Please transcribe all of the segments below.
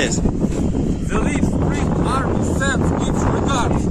Yes. The lead Spring Army sends its regards.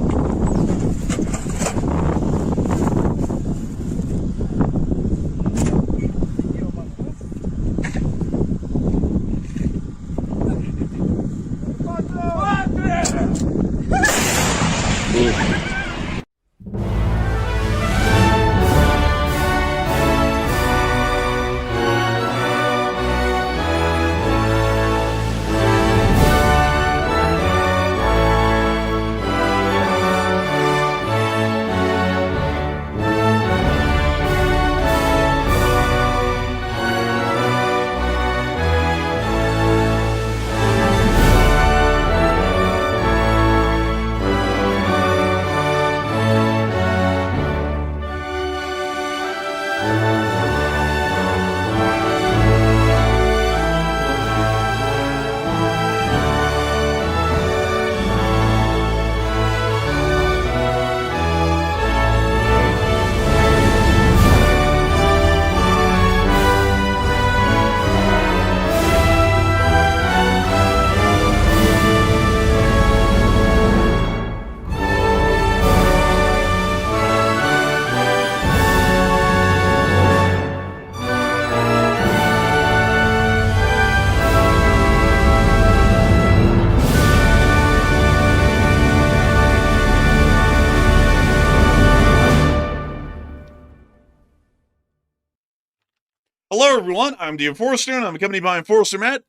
Hello, everyone. I'm the Enforcer, and I'm accompanied by Enforcer Matt.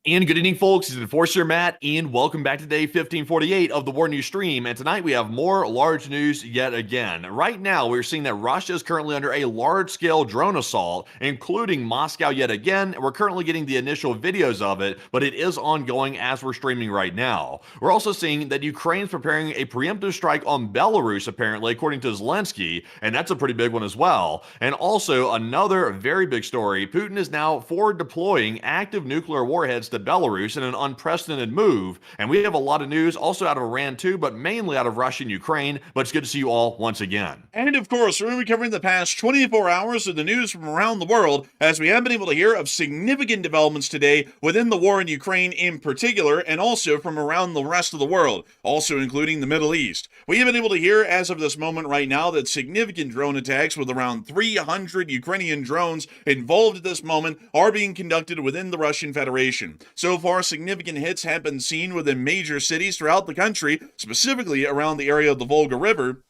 And good evening, folks. It's Enforcer Matt, and welcome back to day 1548 of the War News stream. And tonight we have more large news yet again. Right now, we're seeing that Russia is currently under a large-scale drone assault, including Moscow yet again. We're currently getting the initial videos of it, but it is ongoing as we're streaming right now. We're also seeing that Ukraine's preparing a preemptive strike on Belarus, apparently, according to Zelensky, and that's a pretty big one as well. And also, another very big story, Putin is now forward deploying active nuclear warheads to Belarus in an unprecedented move. And we have a lot of news also out of Iran too, but mainly out of Russia and Ukraine. But it's good to see you all once again. And of course, we're going to be covering the past 24 hours of the news from around the world, as we have been able to hear of significant developments today within the war in Ukraine in particular, and also from around the rest of the world, also including the Middle East. We have been able to hear as of this moment right now that significant drone attacks with around 300 Ukrainian drones involved at this moment are being conducted within the Russian Federation. So far, significant hits have been seen within major cities throughout the country, specifically around the area of the Volga River,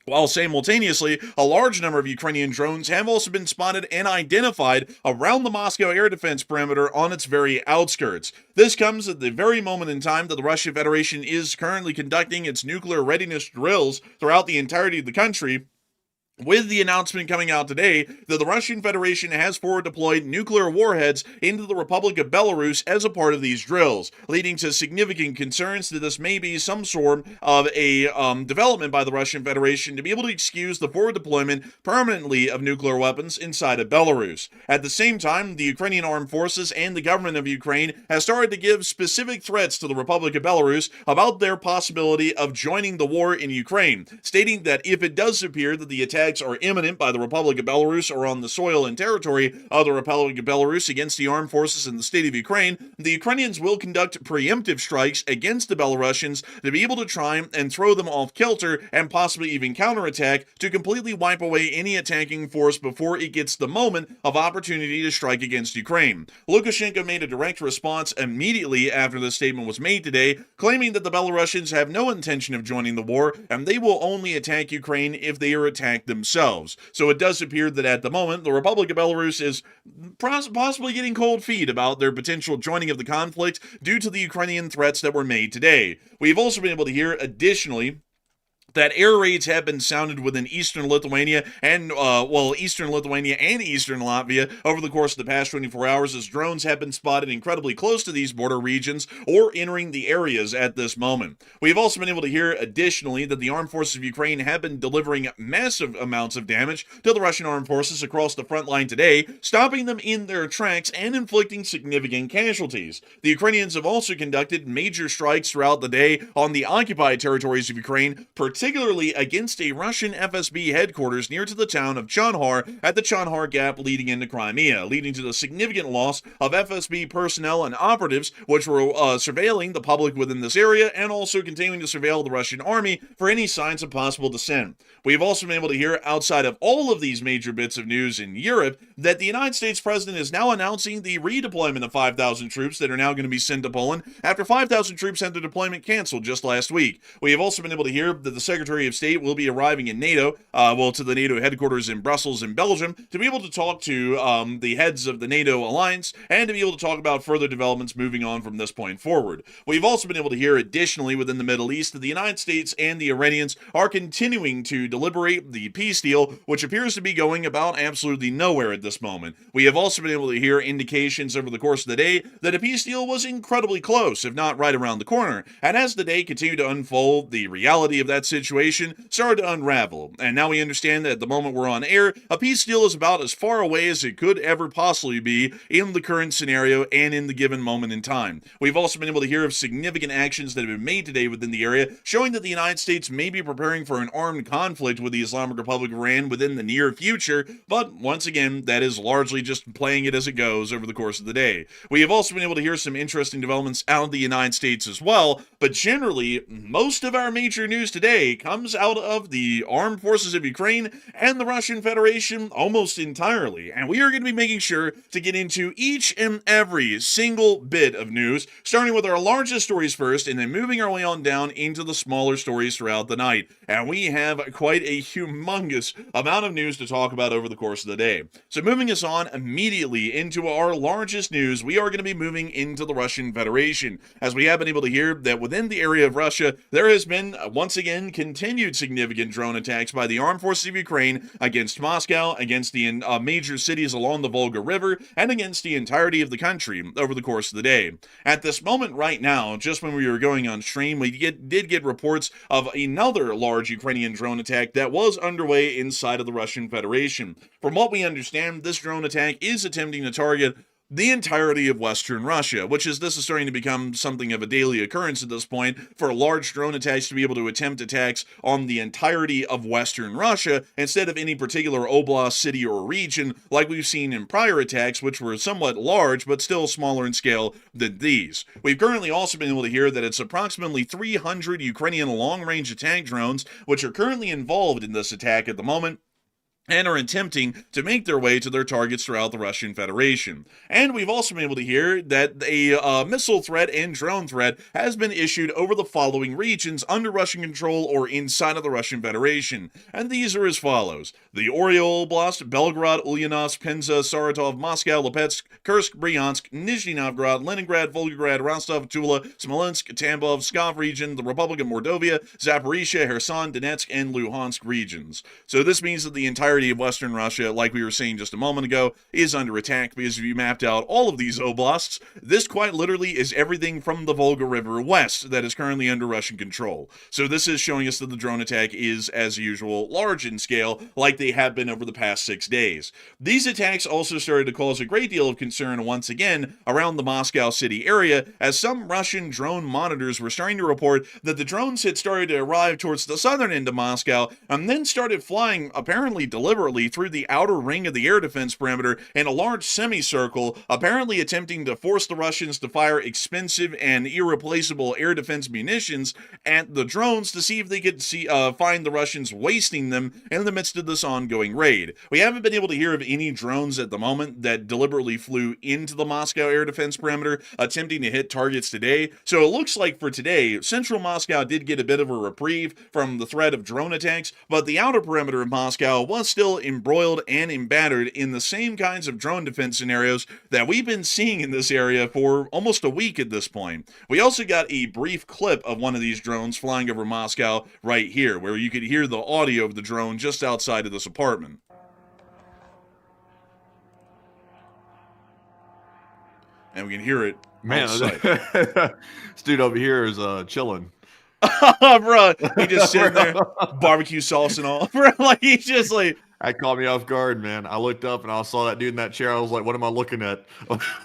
while simultaneously, a large number of Ukrainian drones have also been spotted and identified around the Moscow air defense perimeter on its very outskirts. This comes at the very moment in time that the Russian Federation is currently conducting its nuclear readiness drills throughout the entirety of the country, with the announcement coming out today that the Russian Federation has forward deployed nuclear warheads into the Republic of Belarus as a part of these drills, leading to significant concerns that this may be some sort of a development by the Russian Federation to be able to excuse the forward deployment permanently of nuclear weapons inside of Belarus. At the same time, the Ukrainian Armed Forces and the government of Ukraine has started to give specific threats to the Republic of Belarus about their possibility of joining the war in Ukraine, stating that if it does appear that the attack attacks are imminent by the Republic of Belarus or on the soil and territory of the Republic of Belarus against the armed forces in the state of Ukraine, the Ukrainians will conduct preemptive strikes against the Belarusians to be able to try and throw them off kilter and possibly even counterattack to completely wipe away any attacking force before it gets the moment of opportunity to strike against Ukraine. Lukashenko made a direct response immediately after the statement was made today, claiming that the Belarusians have no intention of joining the war and they will only attack Ukraine if they are attacked themselves. So it does appear that at the moment, the Republic of Belarus is possibly getting cold feet about their potential joining of the conflict due to the Ukrainian threats that were made today. We've also been able to hear, additionally, that air raids have been sounded within eastern Lithuania and, eastern Lithuania and eastern Latvia over the course of the past 24 hours as drones have been spotted incredibly close to these border regions or entering the areas at this moment. We've also been able to hear, additionally, that the armed forces of Ukraine have been delivering massive amounts of damage to the Russian armed forces across the front line today, stopping them in their tracks and inflicting significant casualties. The Ukrainians have also conducted major strikes throughout the day on the occupied territories of Ukraine, particularly against a Russian FSB headquarters near to the town of Chonhar at the Chonhar Gap leading into Crimea, leading to the significant loss of FSB personnel and operatives which were surveilling the public within this area and also continuing to surveil the Russian army for any signs of possible dissent. We've also been able to hear, outside of all of these major bits of news in Europe, that the United States president is now announcing the redeployment of 5,000 troops that are now going to be sent to Poland after 5,000 troops had their deployment canceled just last week. We have also been able to hear that the Secretary of State will be arriving in NATO, to the NATO headquarters in Brussels in Belgium, to be able to talk to the heads of the NATO alliance and to be able to talk about further developments moving on from this point forward. We've also been able to hear, additionally, within the Middle East, that the United States and the Iranians are continuing to deliberate the peace deal, which appears to be going about absolutely nowhere at this moment. We have also been able to hear indications over the course of the day that a peace deal was incredibly close, if not right around the corner, and as the day continued to unfold, the reality of that situation started to unravel, and now we understand that at the moment we're on air, a peace deal is about as far away as it could ever possibly be in the current scenario and in the given moment in time. We've also been able to hear of significant actions that have been made today within the area, showing that the United States may be preparing for an armed conflict with the Islamic Republic of Iran within the near future, but once again, that is largely just playing it as it goes over the course of the day. We have also been able to hear some interesting developments out of the United States as well, but generally, most of our major news today comes out of the armed forces of Ukraine and the Russian Federation almost entirely, and we are going to be making sure to get into each and every single bit of news, starting with our largest stories first and then moving our way on down into the smaller stories throughout the night. And we have quite a humongous amount of news to talk about over the course of the day. So moving us on immediately into our largest news, we are going to be moving into the Russian Federation, as we have been able to hear that within the area of Russia, there has been, once again, continued significant drone attacks by the armed forces of Ukraine against Moscow, against the major cities along the Volga River, and against the entirety of the country over the course of the day. At this moment right now, just when we were going on stream, we did get reports of another large Ukrainian drone attack that was underway inside of the Russian Federation. From what we understand, this drone attack is attempting to target the entirety of Western Russia, this is starting to become something of a daily occurrence at this point for large drone attacks to be able to attempt attacks on the entirety of Western Russia instead of any particular oblast, city, or region like we've seen in prior attacks, which were somewhat large but still smaller in scale than these. We've currently also been able to hear that it's approximately 300 Ukrainian long-range attack drones which are currently involved in this attack at the moment, and are attempting to make their way to their targets throughout the Russian Federation. And we've also been able to hear that a missile threat and drone threat has been issued over the following regions under Russian control or inside of the Russian Federation. And these are as follows: the Oryol Oblast, Belgorod, Ulyanovsk, Penza, Saratov, Moscow, Lipetsk, Kursk, Bryansk, Nizhny Novgorod, Leningrad, Volgograd, Rostov, Tula, Smolensk, Tambov, Pskov region, the Republic of Mordovia, Zaporizhia, Kherson, Donetsk, and Luhansk regions. So this means that the entire entirety of Western Russia, like we were saying just a moment ago, is under attack because if you mapped out all of these oblasts, this quite literally is everything from the Volga River west that is currently under Russian control. So this is showing us that the drone attack is, as usual, large in scale, like they have been over the past 6 days. These attacks also started to cause a great deal of concern once again around the Moscow city area, as some Russian drone monitors were starting to report that the drones had started to arrive towards the southern end of Moscow and then started flying, apparently deliberately, through the outer ring of the air defense perimeter in a large semicircle, apparently attempting to force the Russians to fire expensive and irreplaceable air defense munitions at the drones to see if they could find the Russians wasting them in the midst of this ongoing raid. We haven't been able to hear of any drones at the moment that deliberately flew into the Moscow air defense perimeter attempting to hit targets today, so it looks like for today, central Moscow did get a bit of a reprieve from the threat of drone attacks, but the outer perimeter of Moscow was still embroiled and embattered in the same kinds of drone defense scenarios that we've been seeing in this area for almost a week at this point. We also got a brief clip of one of these drones flying over Moscow right here, where you could hear the audio of the drone just outside of this apartment. And we can hear it. Man, this dude over here is chilling. Bro, he just sitting there, barbecue sauce and all. Bro, like he's just like. That caught me off guard, man. I looked up and I saw that dude in that chair. I was like, what am I looking at?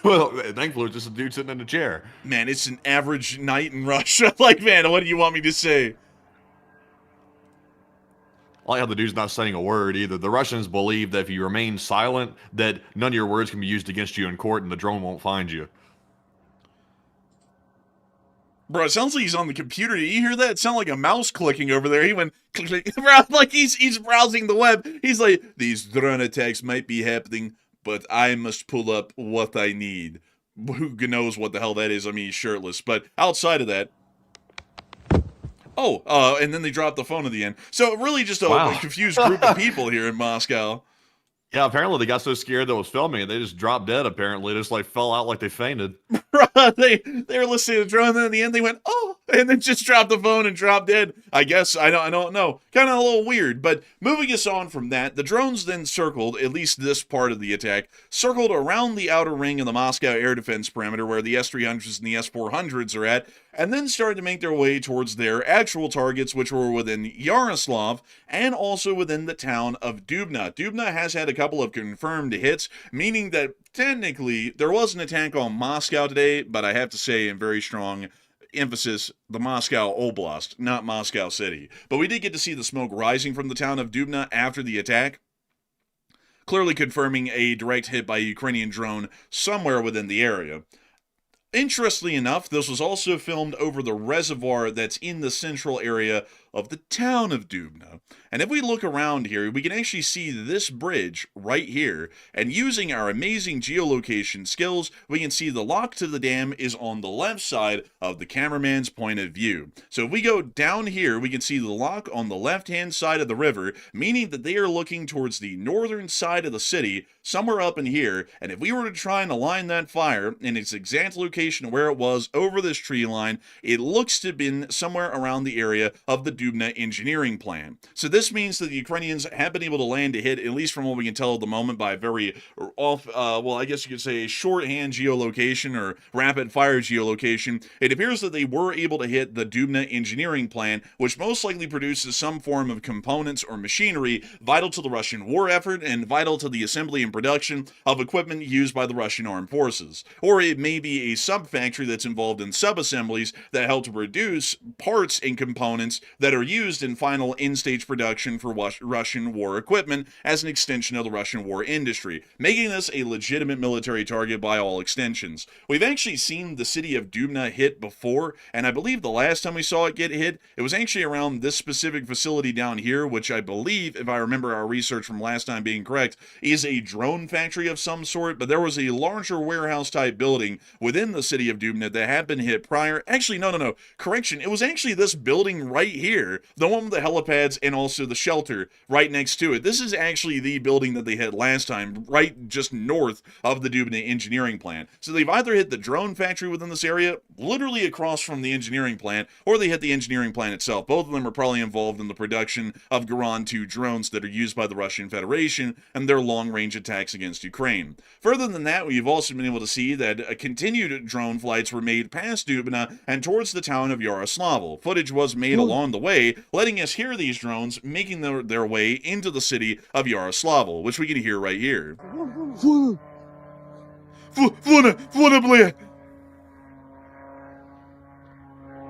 Well, thankfully, it's just a dude sitting in a chair. Man, it's an average night in Russia. Like, man, what do you want me to say? I like how the dude's not saying a word either. The Russians believe that if you remain silent, that none of your words can be used against you in court and the drone won't find you. Bro, it sounds like he's on the computer. Did you hear that? It sounded like a mouse clicking over there. He went click, click. Bro, like he's browsing the web. He's like, these drone attacks might be happening, but I must pull up what I need. Who knows what the hell that is? I mean, he's shirtless. But outside of that, and then they dropped the phone at the end. So really just a confused group of people here in Moscow. Yeah, apparently they got so scared that was filming it, they just dropped dead, apparently. They just, like, fell out like they fainted. they were listening to the drone, and then in the end they went, oh, and then just dropped the phone and dropped dead. I guess, I don't know. Kind of a little weird, but moving us on from that, the drones then circled, at least this part of the attack, circled around the outer ring of the Moscow air defense perimeter where the S-300s and the S-400s are at, and then started to make their way towards their actual targets, which were within Yaroslav and also within the town of Dubna. Dubna has had a couple of confirmed hits, meaning that technically there was an attack on Moscow today, but I have to say in very strong emphasis, the Moscow Oblast, not Moscow City. But we did get to see the smoke rising from the town of Dubna after the attack, clearly confirming a direct hit by a Ukrainian drone somewhere within the area. Interestingly enough, this was also filmed over the reservoir that's in the central area of the town of Dubna. And if we look around here, we can actually see this bridge right here. And using our amazing geolocation skills, we can see the lock to the dam is on the left side of the cameraman's point of view. So if we go down here, we can see the lock on the left-hand side of the river, meaning that they are looking towards the northern side of the city, somewhere up in here. And if we were to try and align that fire in its exact location where it was over this tree line, it looks to have been somewhere around the area of the Dubna engineering plant. So this means that the Ukrainians have been able to land a hit, at least from what we can tell at the moment, by a very I guess you could say shorthand geolocation or rapid fire geolocation. It appears that they were able to hit the Dubna engineering plant, which most likely produces some form of components or machinery vital to the Russian war effort and vital to the assembly and production of equipment used by the Russian Armed Forces. Or it may be a sub-factory that's involved in sub-assemblies that help to produce parts and components that are used in final in-stage production for Russian war equipment as an extension of the Russian war industry, making this a legitimate military target by all extensions. We've actually seen the city of Dubna hit before, and I believe the last time we saw it get hit, it was actually around this specific facility down here, which I believe, if I remember our research from last time being correct, is a drone factory of some sort, but there was a larger warehouse-type building within the city of Dubna that had been hit prior. Actually, no. Correction, it was actually this building right here. here, the one with the helipads and also the shelter right next to it. This is actually the building that they hit last time, right just north of the Dubna engineering plant. So they've either hit the drone factory within this area, literally across from the engineering plant, or they hit the engineering plant itself. Both of them are probably involved in the production of Garan 2 drones that are used by the Russian Federation and their long-range attacks against Ukraine. Further than that, we've also been able to see that continued drone flights were made past Dubna and towards the town of Yaroslavl. Footage was made along the way, letting us hear these drones making their way into the city of Yaroslavl, which we can hear right here.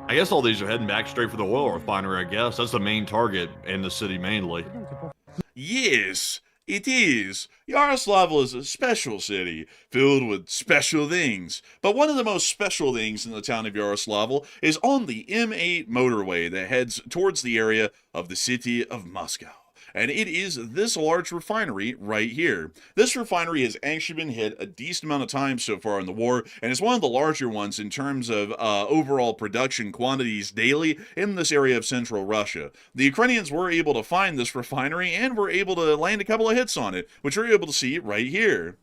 I guess all these are heading back straight for the oil refinery, I guess. That's the main target in the city mainly. Yes, it is. Yaroslavl is a special city, filled with special things. But one of the most special things in the town of Yaroslavl is on the M8 motorway that heads towards the area of the city of Moscow. And it is this large refinery right here. This refinery has actually been hit a decent amount of times so far in the war, and it's one of the larger ones in terms of overall production quantities daily in this area of central Russia. The Ukrainians were able to find this refinery and were able to land a couple of hits on it, which we're able to see right here.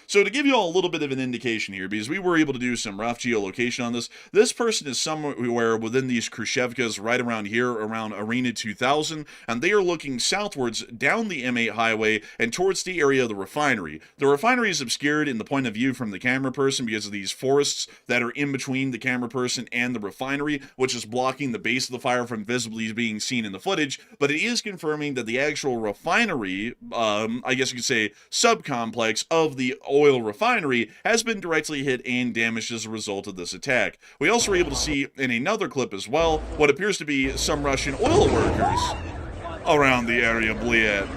So to give you all a little bit of an indication here, because we were able to do some rough geolocation on this person is somewhere within these Khrushchevkas right around here, around Arena 2000, and they are looking southwards down the M8 highway and towards the area of the refinery. The refinery is obscured in the point of view from the camera person because of these forests that are in between the camera person and the refinery, which is blocking the base of the fire from visibly being seen in the footage, but it is confirming that the actual refinery, I guess you could say subcomplex of the oil refinery has been directly hit and damaged as a result of this attack. We also were able to see in another clip as well what appears to be some Russian oil workers around the area of Bliet.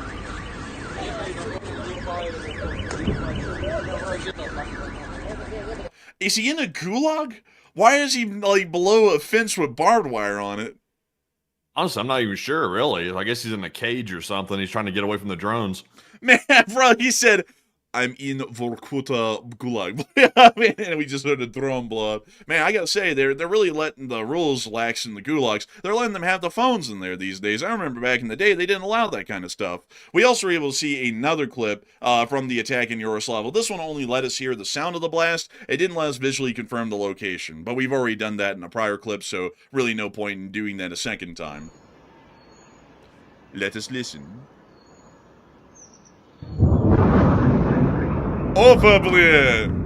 Is he in a gulag? Why is he like below a fence with barbed wire on it? Honestly, I'm not even sure, really. I guess he's in a cage or something. He's trying to get away from the drones. Man, bro, he said, I'm in Vorkuta Gulag. I mean, and we just heard a drone blow up. Man, I gotta say, they're really letting the rules lax in the gulags. They're letting them have the phones in there these days. I remember back in the day, they didn't allow that kind of stuff. We also were able to see another clip from the attack in Yaroslavl. This one only let us hear the sound of the blast. It didn't let us visually confirm the location, but we've already done that in a prior clip, so really no point in doing that a second time. Let us listen. Over, блин!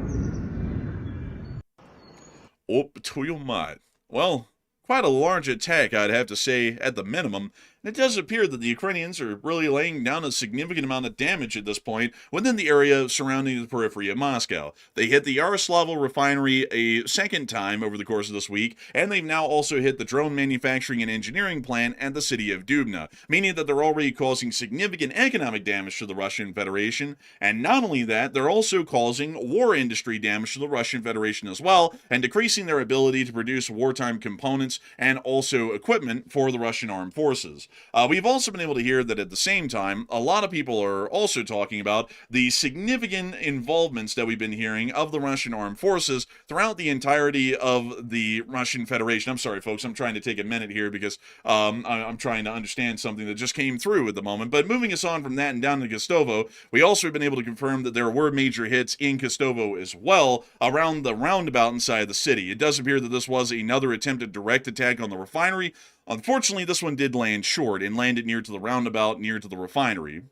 Up to your mind. Well, quite a large attack, I'd have to say, at the minimum. And it does appear that the Ukrainians are really laying down a significant amount of damage at this point within the area surrounding the periphery of Moscow. They hit the Yaroslavl refinery a second time over the course of this week, and they've now also hit the drone manufacturing and engineering plant and the city of Dubna, meaning that they're already causing significant economic damage to the Russian Federation, and not only that, they're also causing war industry damage to the Russian Federation as well, and decreasing their ability to produce wartime components and also equipment for the Russian Armed Forces. We've also been able to hear that at the same time, a lot of people are also talking about the significant involvements that we've been hearing of the Russian Armed Forces throughout the entirety of the Russian Federation. I'm sorry, folks, I'm trying to take a minute here because I'm trying to understand something that just came through at the moment. But moving us on from that and down to Kostovo, we also have been able to confirm that there were major hits in Kostovo as well around the roundabout inside the city. It does appear that this was another attempted direct attack on the refinery. Unfortunately, this one did land short and landed near to the roundabout, near to the refinery.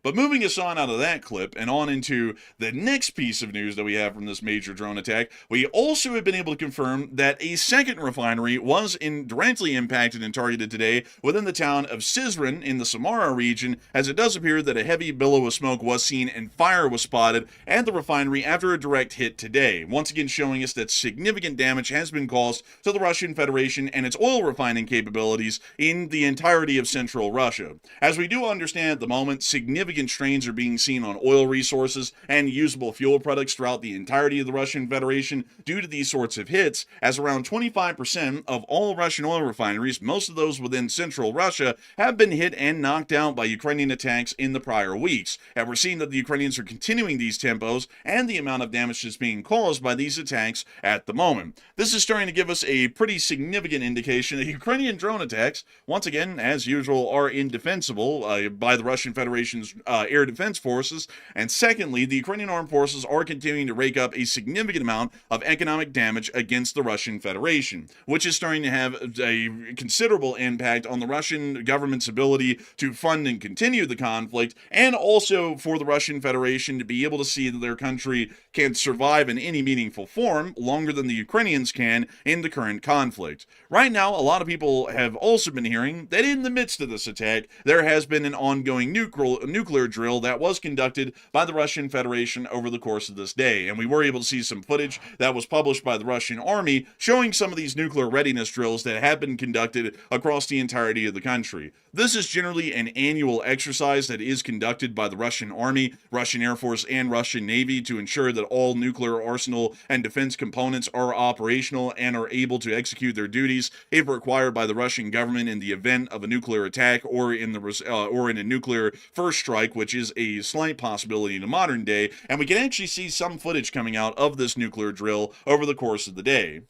But moving us on out of that clip and on into the next piece of news that we have from this major drone attack, we also have been able to confirm that a second refinery was directly impacted and targeted today within the town of Sizrin in the Samara region, as it does appear that a heavy billow of smoke was seen and fire was spotted at the refinery after a direct hit today, once again showing us that significant damage has been caused to the Russian Federation and its oil refining capabilities in the entirety of central Russia. As we do understand at the moment, significant significant strains are being seen on oil resources and usable fuel products throughout the entirety of the Russian Federation due to these sorts of hits, as around 25% of all Russian oil refineries, most of those within central Russia, have been hit and knocked out by Ukrainian attacks in the prior weeks. And we're seeing that the Ukrainians are continuing these tempos and the amount of damage that's being caused by these attacks at the moment. This is starting to give us a pretty significant indication that Ukrainian drone attacks, once again, as usual, are indefensible by the Russian Federation's air defense forces. And secondly, the Ukrainian armed forces are continuing to rake up a significant amount of economic damage against the Russian Federation, which is starting to have a considerable impact on the Russian government's ability to fund and continue the conflict, and also for the Russian Federation to be able to see that their country can survive in any meaningful form longer than the Ukrainians can in the current conflict. Right now, a lot of people have also been hearing that in the midst of this attack, there has been an ongoing nuclear drill that was conducted by the Russian Federation over the course of this day, and we were able to see some footage that was published by the Russian army showing some of these nuclear readiness drills that have been conducted across the entirety of the country. This is generally an annual exercise that is conducted by the Russian Army, Russian Air Force, and Russian Navy to ensure that all nuclear arsenal and defense components are operational and are able to execute their duties if required by the Russian government in the event of a nuclear attack or in a nuclear first strike, which is a slight possibility in the modern day. And we can actually see some footage coming out of this nuclear drill over the course of the day.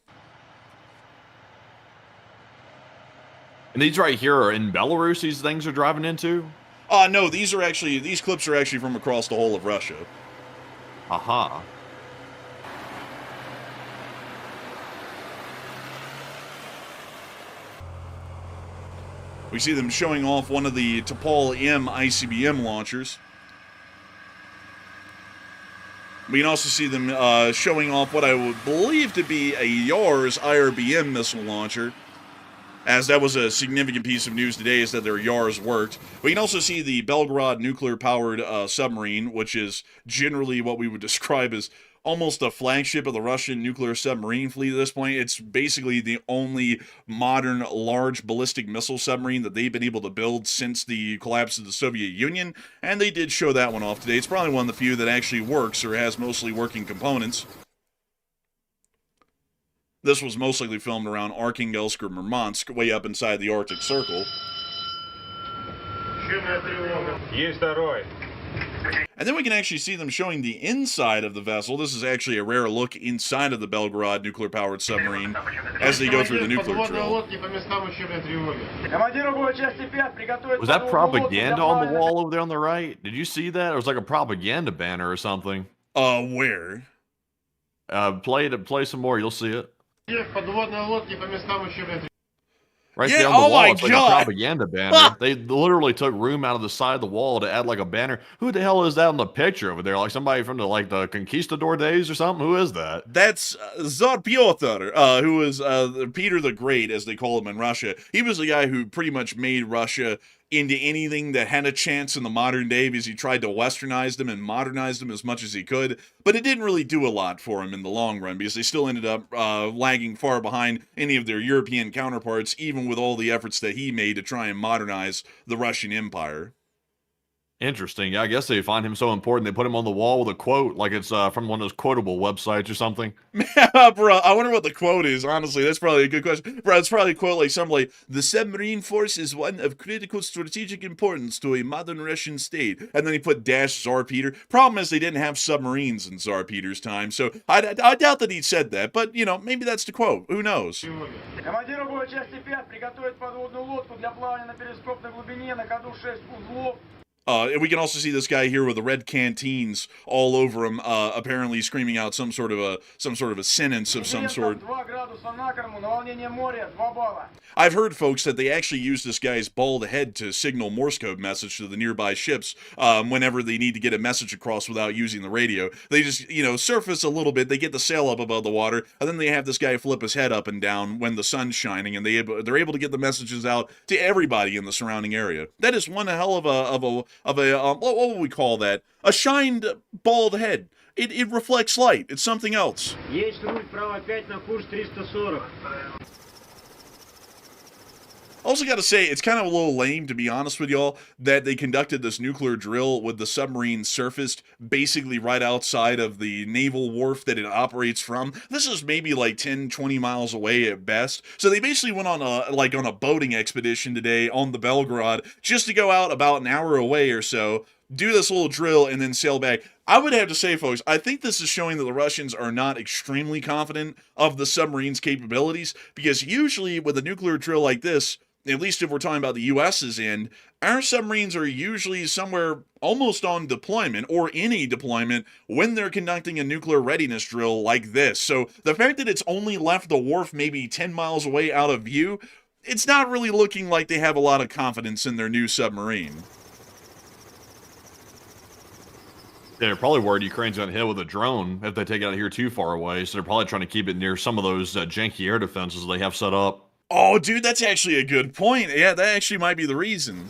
And these right here are in Belarus, these things are driving into? No, these clips are actually from across the whole of Russia. Aha. We see them showing off one of the Topol M ICBM launchers. We can also see them showing off what I would believe to be a Yars IRBM missile launcher, as that was a significant piece of news today, is that their Yars worked. We can also see the Belgorod nuclear-powered submarine, which is generally what we would describe as almost a flagship of the Russian nuclear submarine fleet at this point. It's basically the only modern large ballistic missile submarine that they've been able to build since the collapse of the Soviet Union, and they did show that one off today. It's probably one of the few that actually works or has mostly working components. This was most likely filmed around Arkhangelsk or Murmansk, way up inside the Arctic Circle. And then we can actually see them showing the inside of the vessel. This is actually a rare look inside of the Belgorod nuclear-powered submarine as they go through the nuclear drill. Was that propaganda on the wall over there on the right? Did you see that? It was like a propaganda banner or something. Where? Play some more, you'll see it. Right yeah, there on the oh wall, my it's like God. a propaganda banner. They literally took room out of the side of the wall to add like a banner. Who the hell is that on the picture over there? Like somebody from the Conquistador days or something? Who is that? That's Tsar Pyotr, who was Peter the Great, as they call him in Russia. He was the guy who pretty much made Russia into anything that had a chance in the modern day, because he tried to westernize them and modernize them as much as he could, but it didn't really do a lot for him in the long run, because they still ended up lagging far behind any of their European counterparts, even with all the efforts that he made to try and modernize the Russian Empire. Interesting. Yeah, I guess they find him so important they put him on the wall with a quote, like it's from one of those quotable websites or something. Bro, I wonder what the quote is, honestly. That's probably a good question. Bro, it's probably a quote like something like, "The submarine force is one of critical strategic importance to a modern Russian state." And then he put dash Tsar Peter. Problem is they didn't have submarines in Tsar Peter's time, so I doubt that he said that. But, you know, maybe that's the quote. Who knows? And we can also see this guy here with the red canteens all over him, apparently screaming out some sort of a sentence of some sort. I've heard, folks, that they actually use this guy's bald head to signal Morse code message to the nearby ships whenever they need to get a message across without using the radio. They just, surface a little bit, they get the sail up above the water, and then they have this guy flip his head up and down when the sun's shining, and they're able to get the messages out to everybody in the surrounding area. That is one hell of a what would we call that? A shined bald head. It reflects light. It's something else. Also got to say, it's kind of a little lame, to be honest with y'all, that they conducted this nuclear drill with the submarine surfaced basically right outside of the naval wharf that it operates from. This is maybe like 10, 20 miles away at best. So they basically went on a boating expedition today on the Belgorod just to go out about an hour away or so, do this little drill, and then sail back. I would have to say, folks, I think this is showing that the Russians are not extremely confident of the submarine's capabilities, because usually with a nuclear drill like this, at least if we're talking about the U.S.'s end, our submarines are usually somewhere almost on deployment or any deployment when they're conducting a nuclear readiness drill like this. So the fact that it's only left the wharf maybe 10 miles away out of view, it's not really looking like they have a lot of confidence in their new submarine. They're probably worried Ukraine's going to hit with a drone if they take it out here too far away, so they're probably trying to keep it near some of those janky air defenses they have set up. Oh, dude, that's actually a good point. Yeah, that actually might be the reason.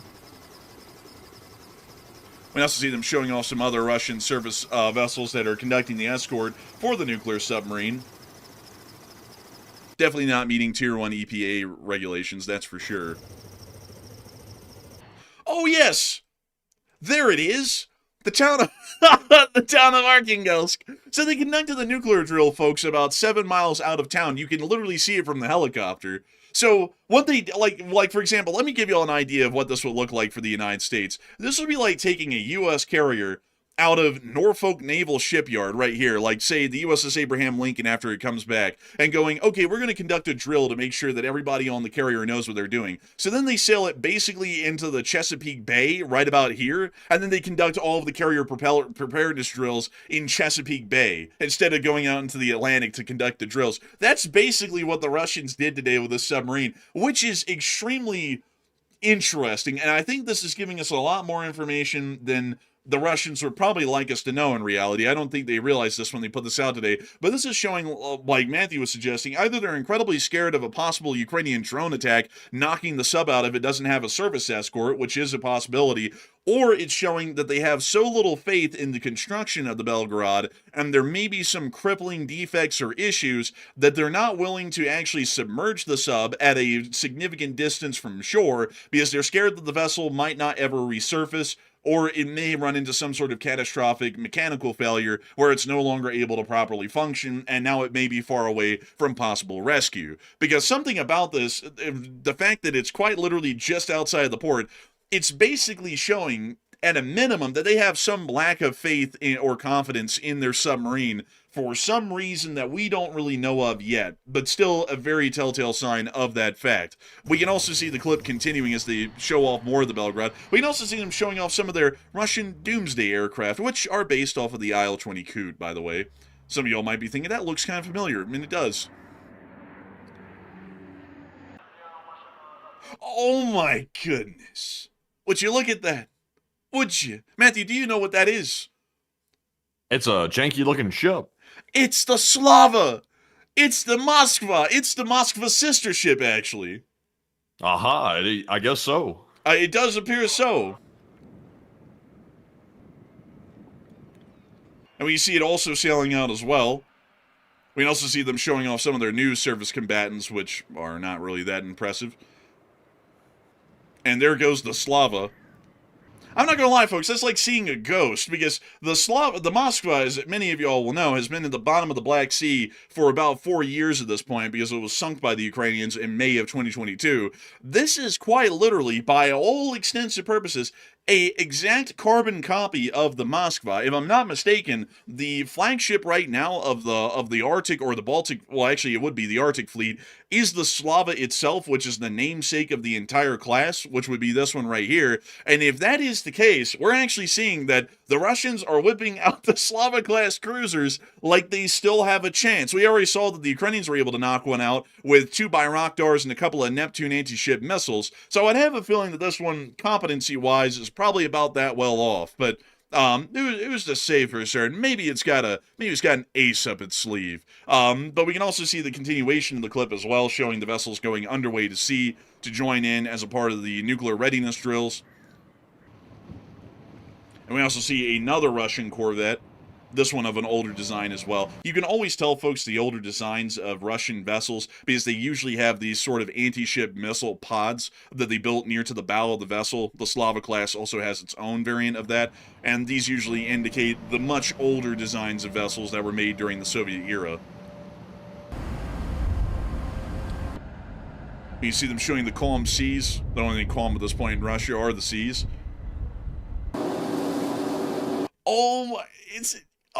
We also see them showing off some other Russian surface vessels that are conducting the escort for the nuclear submarine. Definitely not meeting Tier 1 EPA regulations, that's for sure. Oh, yes! There it is! The town of the town of Arkhangelsk. So they conducted the nuclear drill, folks, about 7 miles out of town. You can literally see it from the helicopter. So what they like for example, let me give you all an idea of what this would look like for the United States. This would be like taking a U.S. carrier out of Norfolk Naval Shipyard right here, like say the USS Abraham Lincoln after it comes back, and going, okay, we're going to conduct a drill to make sure that everybody on the carrier knows what they're doing. So then they sail it basically into the Chesapeake Bay right about here, and then they conduct all of the carrier preparedness drills in Chesapeake Bay instead of going out into the Atlantic to conduct the drills. That's basically what the Russians did today with this submarine, which is extremely interesting, and I think this is giving us a lot more information than the Russians would probably like us to know in reality. I don't think they realized this when they put this out today, but this is showing, like Matthew was suggesting, either they're incredibly scared of a possible Ukrainian drone attack knocking the sub out if it doesn't have a surface escort, which is a possibility, or it's showing that they have so little faith in the construction of the Belgorod, and there may be some crippling defects or issues that they're not willing to actually submerge the sub at a significant distance from shore because they're scared that the vessel might not ever resurface, or it may run into some sort of catastrophic mechanical failure where it's no longer able to properly function, and now it may be far away from possible rescue. Because something about this, the fact that it's quite literally just outside the port, it's basically showing, at a minimum, that they have some lack of faith in, or confidence in their submarine for some reason that we don't really know of yet, but still a very telltale sign of that fact. We can also see the clip continuing as they show off more of the Belgorod. We can also see them showing off some of their Russian Doomsday aircraft, which are based off of the Il-20 Coot, by the way. Some of y'all might be thinking, that looks kind of familiar. I mean, it does. Oh my goodness. Would you look at that? Would you? Matthew, do you know what that is? It's a janky-looking ship. It's the Slava! It's the Moskva! It's the Moskva sister ship, actually. Aha, I guess so. It does appear so. And we see it also sailing out as well. We can also see them showing off some of their new surface combatants, which are not really that impressive. And there goes the Slava. I'm not gonna lie, folks, that's like seeing a ghost, because the Moskva, as many of y'all will know, has been at the bottom of the Black Sea for about 4 years at this point, because it was sunk by the Ukrainians in May of 2022. This is quite literally, by all extensive purposes, a exact carbon copy of the Moskva. If I'm not mistaken, the flagship right now of the Arctic or the Baltic, well, actually it would be the Arctic fleet, is the Slava itself, which is the namesake of the entire class, which would be this one right here. And if that is the case, we're actually seeing that the Russians are whipping out the Slava class cruisers like they still have a chance. We already saw that the Ukrainians were able to knock one out with 2 Bayraktars and a couple of Neptune anti-ship missiles. So I'd have a feeling that this one, competency-wise, is probably about that well off. But it was just safe for certain. Maybe it's got an ace up its sleeve. But we can also see the continuation of the clip as well, showing the vessels going underway to sea to join in as a part of the nuclear readiness drills. And we also see another Russian corvette this one of an older design as well. You can always tell, folks, the older designs of Russian vessels because they usually have these sort of anti-ship missile pods that they built near to the bow of the vessel. The Slava class also has its own variant of that, and these usually indicate the much older designs of vessels that were made during the Soviet era. You see them showing the calm seas. The only thing calm at this point in Russia are the seas.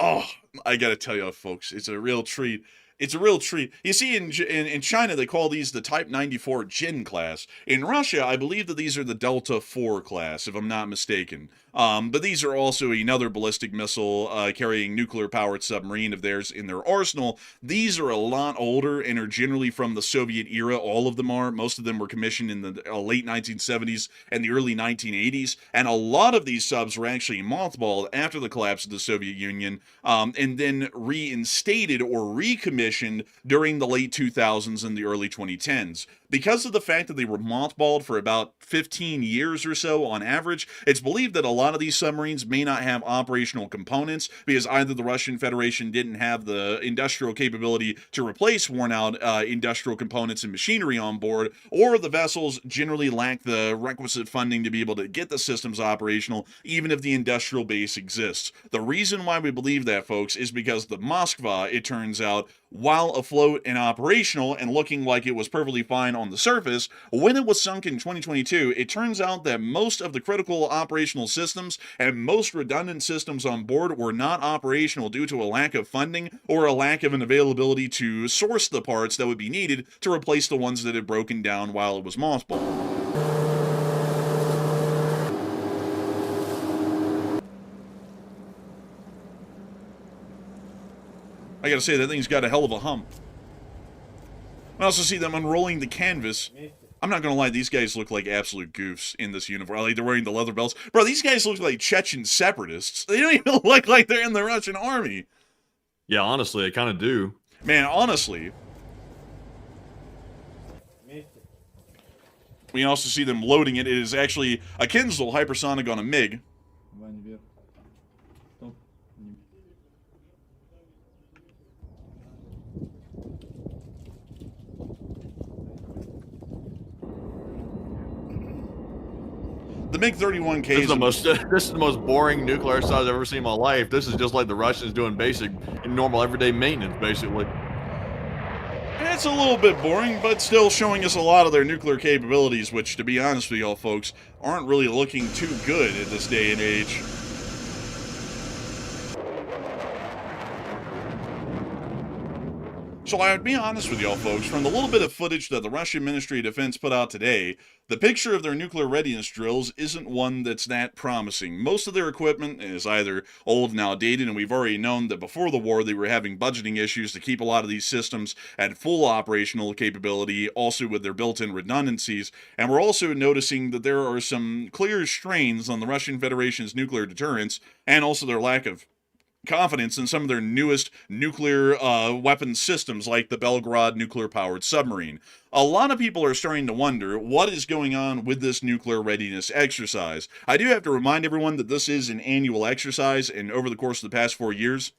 Oh, I gotta tell you, folks, it's a real treat. It's a real treat. You see, in China, they call these the Type 94 Jin class. In Russia, I believe that these are the Delta 4 class, if I'm not mistaken. But these are also another ballistic missile carrying nuclear-powered submarine of theirs in their arsenal. These are a lot older and are generally from the Soviet era. All of them are. Most of them were commissioned in the late 1970s and the early 1980s. And a lot of these subs were actually mothballed after the collapse of the Soviet Union and then reinstated or recommissioned during the late 2000s and the early 2010s. Because of the fact that they were mothballed for about 15 years or so on average, it's believed that a lot of these submarines may not have operational components because either the Russian Federation didn't have the industrial capability to replace worn-out industrial components and machinery on board, or the vessels generally lack the requisite funding to be able to get the systems operational, even if the industrial base exists. The reason why we believe that, folks, is because the Moskva, it turns out, while afloat and operational and looking like it was perfectly fine on the surface, when it was sunk in 2022, it turns out that most of the critical operational systems and most redundant systems on board were not operational due to a lack of funding or a lack of an availability to source the parts that would be needed to replace the ones that had broken down while it was mothballed. I gotta say, that thing's got a hell of a hump. I also see them unrolling the canvas. I'm not gonna lie, these guys look like absolute goofs in this uniform. Like, they're wearing the leather belts. Bro, these guys look like Chechen separatists. They don't even look like they're in the Russian army. Yeah, honestly, I kind of do. Man, honestly. We also see them loading it. It is actually a Kinzhal hypersonic on a MiG. The MiG-31K this is the most boring nuclear exercise I've ever seen in my life. This is just like the Russians doing basic, normal, everyday maintenance, basically. It's a little bit boring, but still showing us a lot of their nuclear capabilities, which, to be honest with y'all folks, aren't really looking too good at this day and age. So I'll be honest with y'all folks, from the little bit of footage that the Russian Ministry of Defense put out today, the picture of their nuclear readiness drills isn't one that's that promising. Most of their equipment is either old and outdated, and we've already known that before the war they were having budgeting issues to keep a lot of these systems at full operational capability, also with their built-in redundancies, and we're also noticing that there are some clear strains on the Russian Federation's nuclear deterrence, and also their lack of confidence in some of their newest nuclear weapons systems, like the Belgorod nuclear-powered submarine. A lot of people are starting to wonder what is going on with this nuclear readiness exercise. I do have to remind everyone that this is an annual exercise, and over the course of the past 4 years,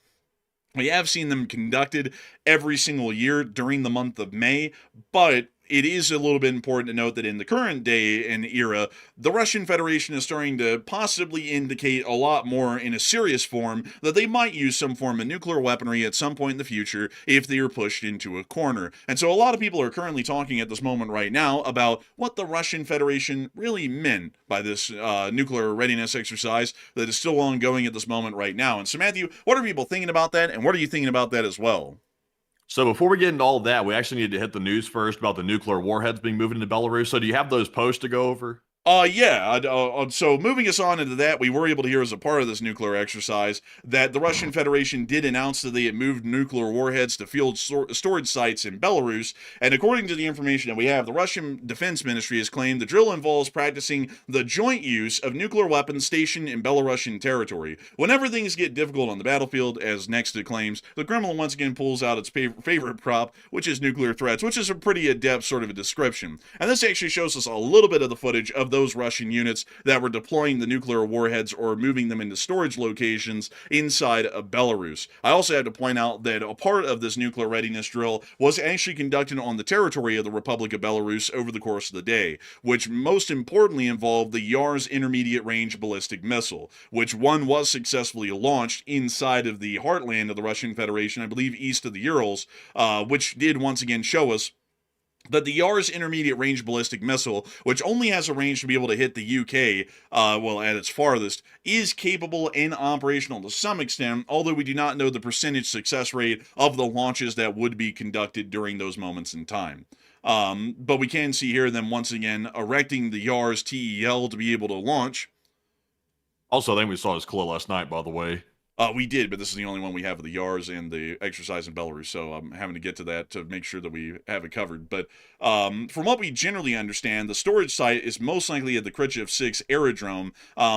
we have seen them conducted every single year during the month of May, but it is a little bit important to note that in the current day and era, the Russian Federation is starting to possibly indicate a lot more in a serious form that they might use some form of nuclear weaponry at some point in the future if they are pushed into a corner. And so a lot of people are currently talking at this moment right now about what the Russian Federation really meant by this nuclear readiness exercise that is still ongoing at this moment right now. And so, Matthew, what are people thinking about that, and what are you thinking about that as well? So before we get into all of that, we actually need to hit the news first about the nuclear warheads being moved into Belarus. So do you have those posts to go over? So moving us on into that, we were able to hear as a part of this nuclear exercise that the Russian Federation did announce that they had moved nuclear warheads to field storage sites in Belarus, and according to the information that we have, the Russian Defense Ministry has claimed the drill involves practicing the joint use of nuclear weapons stationed in Belarusian territory. Whenever things get difficult on the battlefield, as Nexta claims, the Kremlin once again pulls out its favorite prop, which is nuclear threats, which is a pretty adept sort of a description. And this actually shows us a little bit of the footage of of those Russian units that were deploying the nuclear warheads or moving them into storage locations inside of Belarus. I also had to point out that a part of this nuclear readiness drill was actually conducted on the territory of the Republic of Belarus over the course of the day, which most importantly involved the Yars intermediate range ballistic missile, which one was successfully launched inside of the heartland of the Russian Federation, I believe east of the Urals, which did once again show us that the Yars intermediate range ballistic missile, which only has a range to be able to hit the UK, at its farthest, is capable and operational to some extent, although we do not know the percentage success rate of the launches that would be conducted during those moments in time. But we can see here them once again erecting the Yars TEL to be able to launch. Also, I think we saw his clue last night, by the way. We did, but this is the only one we have of the Yars and the exercise in Belarus, so I'm having to get to that to make sure that we have it covered. But from what we generally understand, the storage site is most likely at the Khrushchev 6 aerodrome,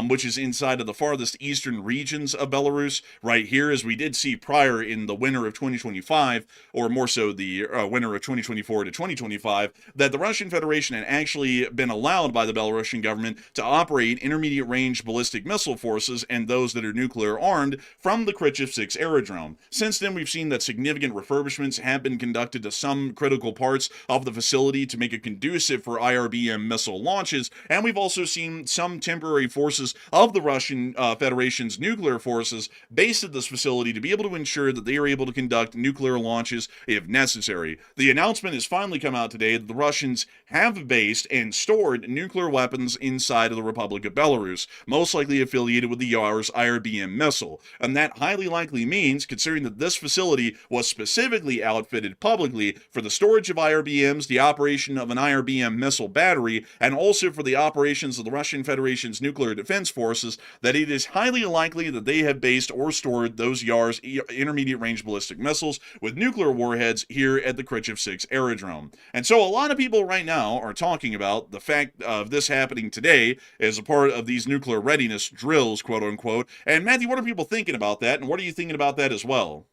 which is inside of the farthest eastern regions of Belarus, right here, as we did see prior in the winter of 2025, or more so the winter of 2024 to 2025, that the Russian Federation had actually been allowed by the Belarusian government to operate intermediate range ballistic missile forces and those that are nuclear armed from the Khrushchev 6 aerodrome. Since then, we've seen that significant refurbishments have been conducted to some critical parts of the facility to make it conducive for IRBM missile launches, and we've also seen some temporary forces of the Russian Federation's nuclear forces based at this facility to be able to ensure that they are able to conduct nuclear launches if necessary. The announcement has finally come out today that the Russians have based and stored nuclear weapons inside of the Republic of Belarus, most likely affiliated with the Yars IRBM missile. And that highly likely means, considering that this facility was specifically outfitted publicly for the storage of IRBMs, the operation of an IRBM missile battery, and also for the operations of the Russian Federation's nuclear defense forces, that it is highly likely that they have based or stored those Yars intermediate range ballistic missiles with nuclear warheads here at the Khrushchev 6 aerodrome. And so a lot of people right now are talking about the fact of this happening today as a part of these nuclear readiness drills, quote unquote. And Matthew, what are people thinking about that, and what are you thinking about that as well?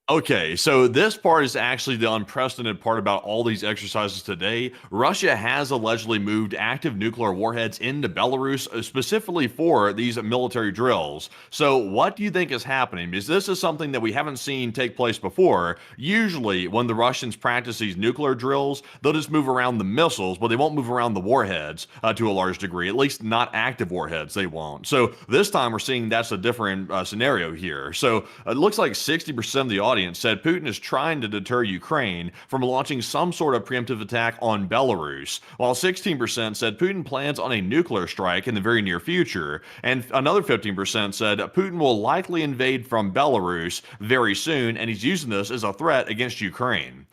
Okay, so this part is actually the unprecedented part about all these exercises today. Russia has allegedly moved active nuclear warheads into Belarus specifically for these military drills. So what do you think is happening? Because this is something that we haven't seen take place before. Usually when the Russians practice these nuclear drills, they'll just move around the missiles, but they won't move around the warheads to a large degree, at least not active warheads, they won't. So this time we're seeing that's a different scenario here. So it looks like 60% of the audience said Putin is trying to deter Ukraine from launching some sort of preemptive attack on Belarus, while 16% said Putin plans on a nuclear strike in the very near future, and another 15% said Putin will likely invade from Belarus very soon, and he's using this as a threat against Ukraine.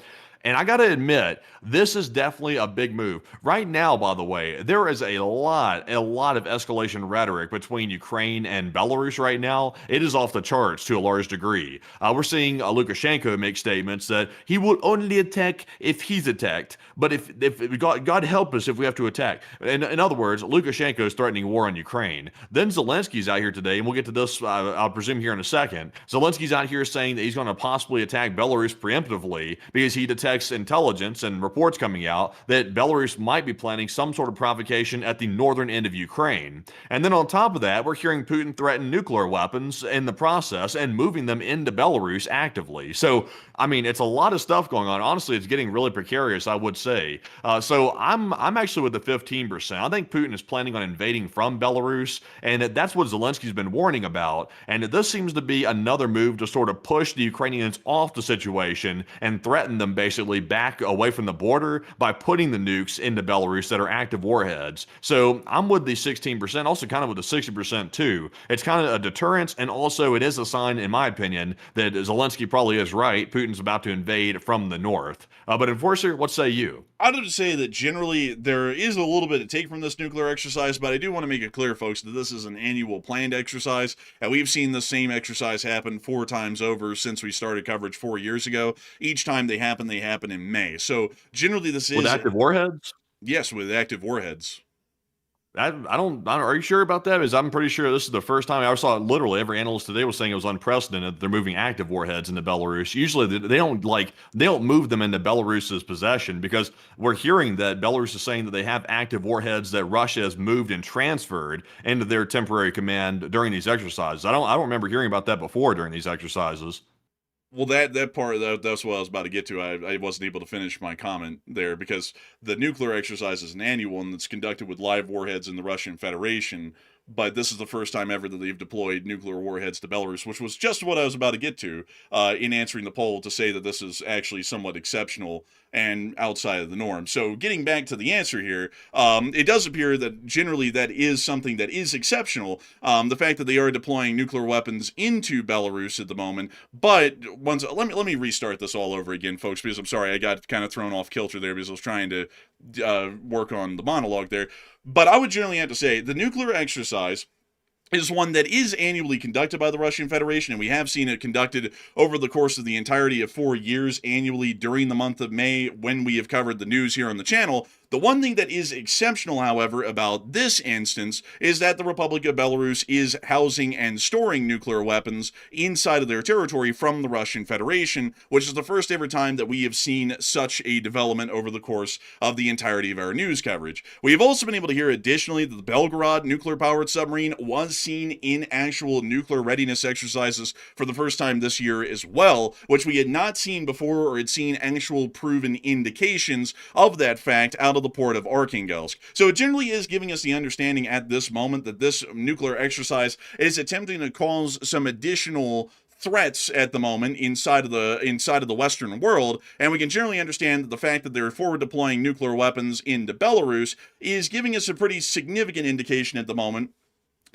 And I got to admit, this is definitely a big move. Right now, by the way, there is a lot of escalation rhetoric between Ukraine and Belarus right now. It is off the charts to a large degree. We're seeing Lukashenko make statements that he will only attack if he's attacked, but if God help us if we have to attack. In other words, Lukashenko is threatening war on Ukraine. Then Zelensky's out here today, and we'll get to this, I'll presume, here in a second. Zelensky's out here saying that he's going to possibly attack Belarus preemptively because he detects intelligence and reports coming out that Belarus might be planning some sort of provocation at the northern end of Ukraine. And then on top of that, we're hearing Putin threaten nuclear weapons in the process and moving them into Belarus actively. So, I mean, it's a lot of stuff going on. Honestly, it's getting really precarious, I would say. So I'm actually with the 15%. I think Putin is planning on invading from Belarus, and that's what Zelensky's been warning about. And this seems to be another move to sort of push the Ukrainians off the situation and threaten them basically back away from the border by putting the nukes into Belarus that are active warheads. So I'm with the 16%, also kind of with the 60% too. It's kind of a deterrence, and also it is a sign, in my opinion, that Zelensky probably is right. Putin's about to invade from the north. But Enforcer, what say you? I'd have to say that generally there is a little bit to take from this nuclear exercise, but I do want to make it clear, folks, that this is an annual planned exercise, and we've seen the same exercise happen 4 times over since we started coverage 4 years ago. Each time they happen in May. So generally this is... With active warheads? Yes, with active warheads. Are you sure about that? Because I'm pretty sure this is the first time I ever saw it. Literally, every analyst today was saying it was unprecedented that they're moving active warheads into Belarus. Usually, they don't move them into Belarus's possession because we're hearing that Belarus is saying that they have active warheads that Russia has moved and transferred into their temporary command during these exercises. I don't remember hearing about that before during these exercises. Well, that part that's what I was about to get to. I wasn't able to finish my comment there because the nuclear exercise is an annual one that's conducted with live warheads in the Russian Federation. But this is the first time ever that they've deployed nuclear warheads to Belarus, which was just what I was about to get to in answering the poll to say that this is actually somewhat exceptional and outside of the norm. So getting back to the answer here, it does appear that generally that is something that is exceptional. The fact that they are deploying nuclear weapons into Belarus at the moment, but let me restart this all over again, folks, because I'm sorry I got kind of thrown off kilter there because I was trying to work on the monologue there. But I would generally have to say the nuclear exercise is one that is annually conducted by the Russian Federation, and we have seen it conducted over the course of the entirety of 4 years annually during the month of May when we have covered the news here on the channel. The one thing that is exceptional, however, about this instance is that the Republic of Belarus is housing and storing nuclear weapons inside of their territory from the Russian Federation, which is the first ever time that we have seen such a development over the course of the entirety of our news coverage. We have also been able to hear additionally that the Belgorod nuclear-powered submarine was seen in actual nuclear readiness exercises for the first time this year as well, which we had not seen before or had seen actual proven indications of that fact out of the port of Arkhangelsk. So it generally is giving us the understanding at this moment that this nuclear exercise is attempting to cause some additional threats at the moment inside of the Western world, and we can generally understand that the fact that they're forward deploying nuclear weapons into Belarus is giving us a pretty significant indication at the moment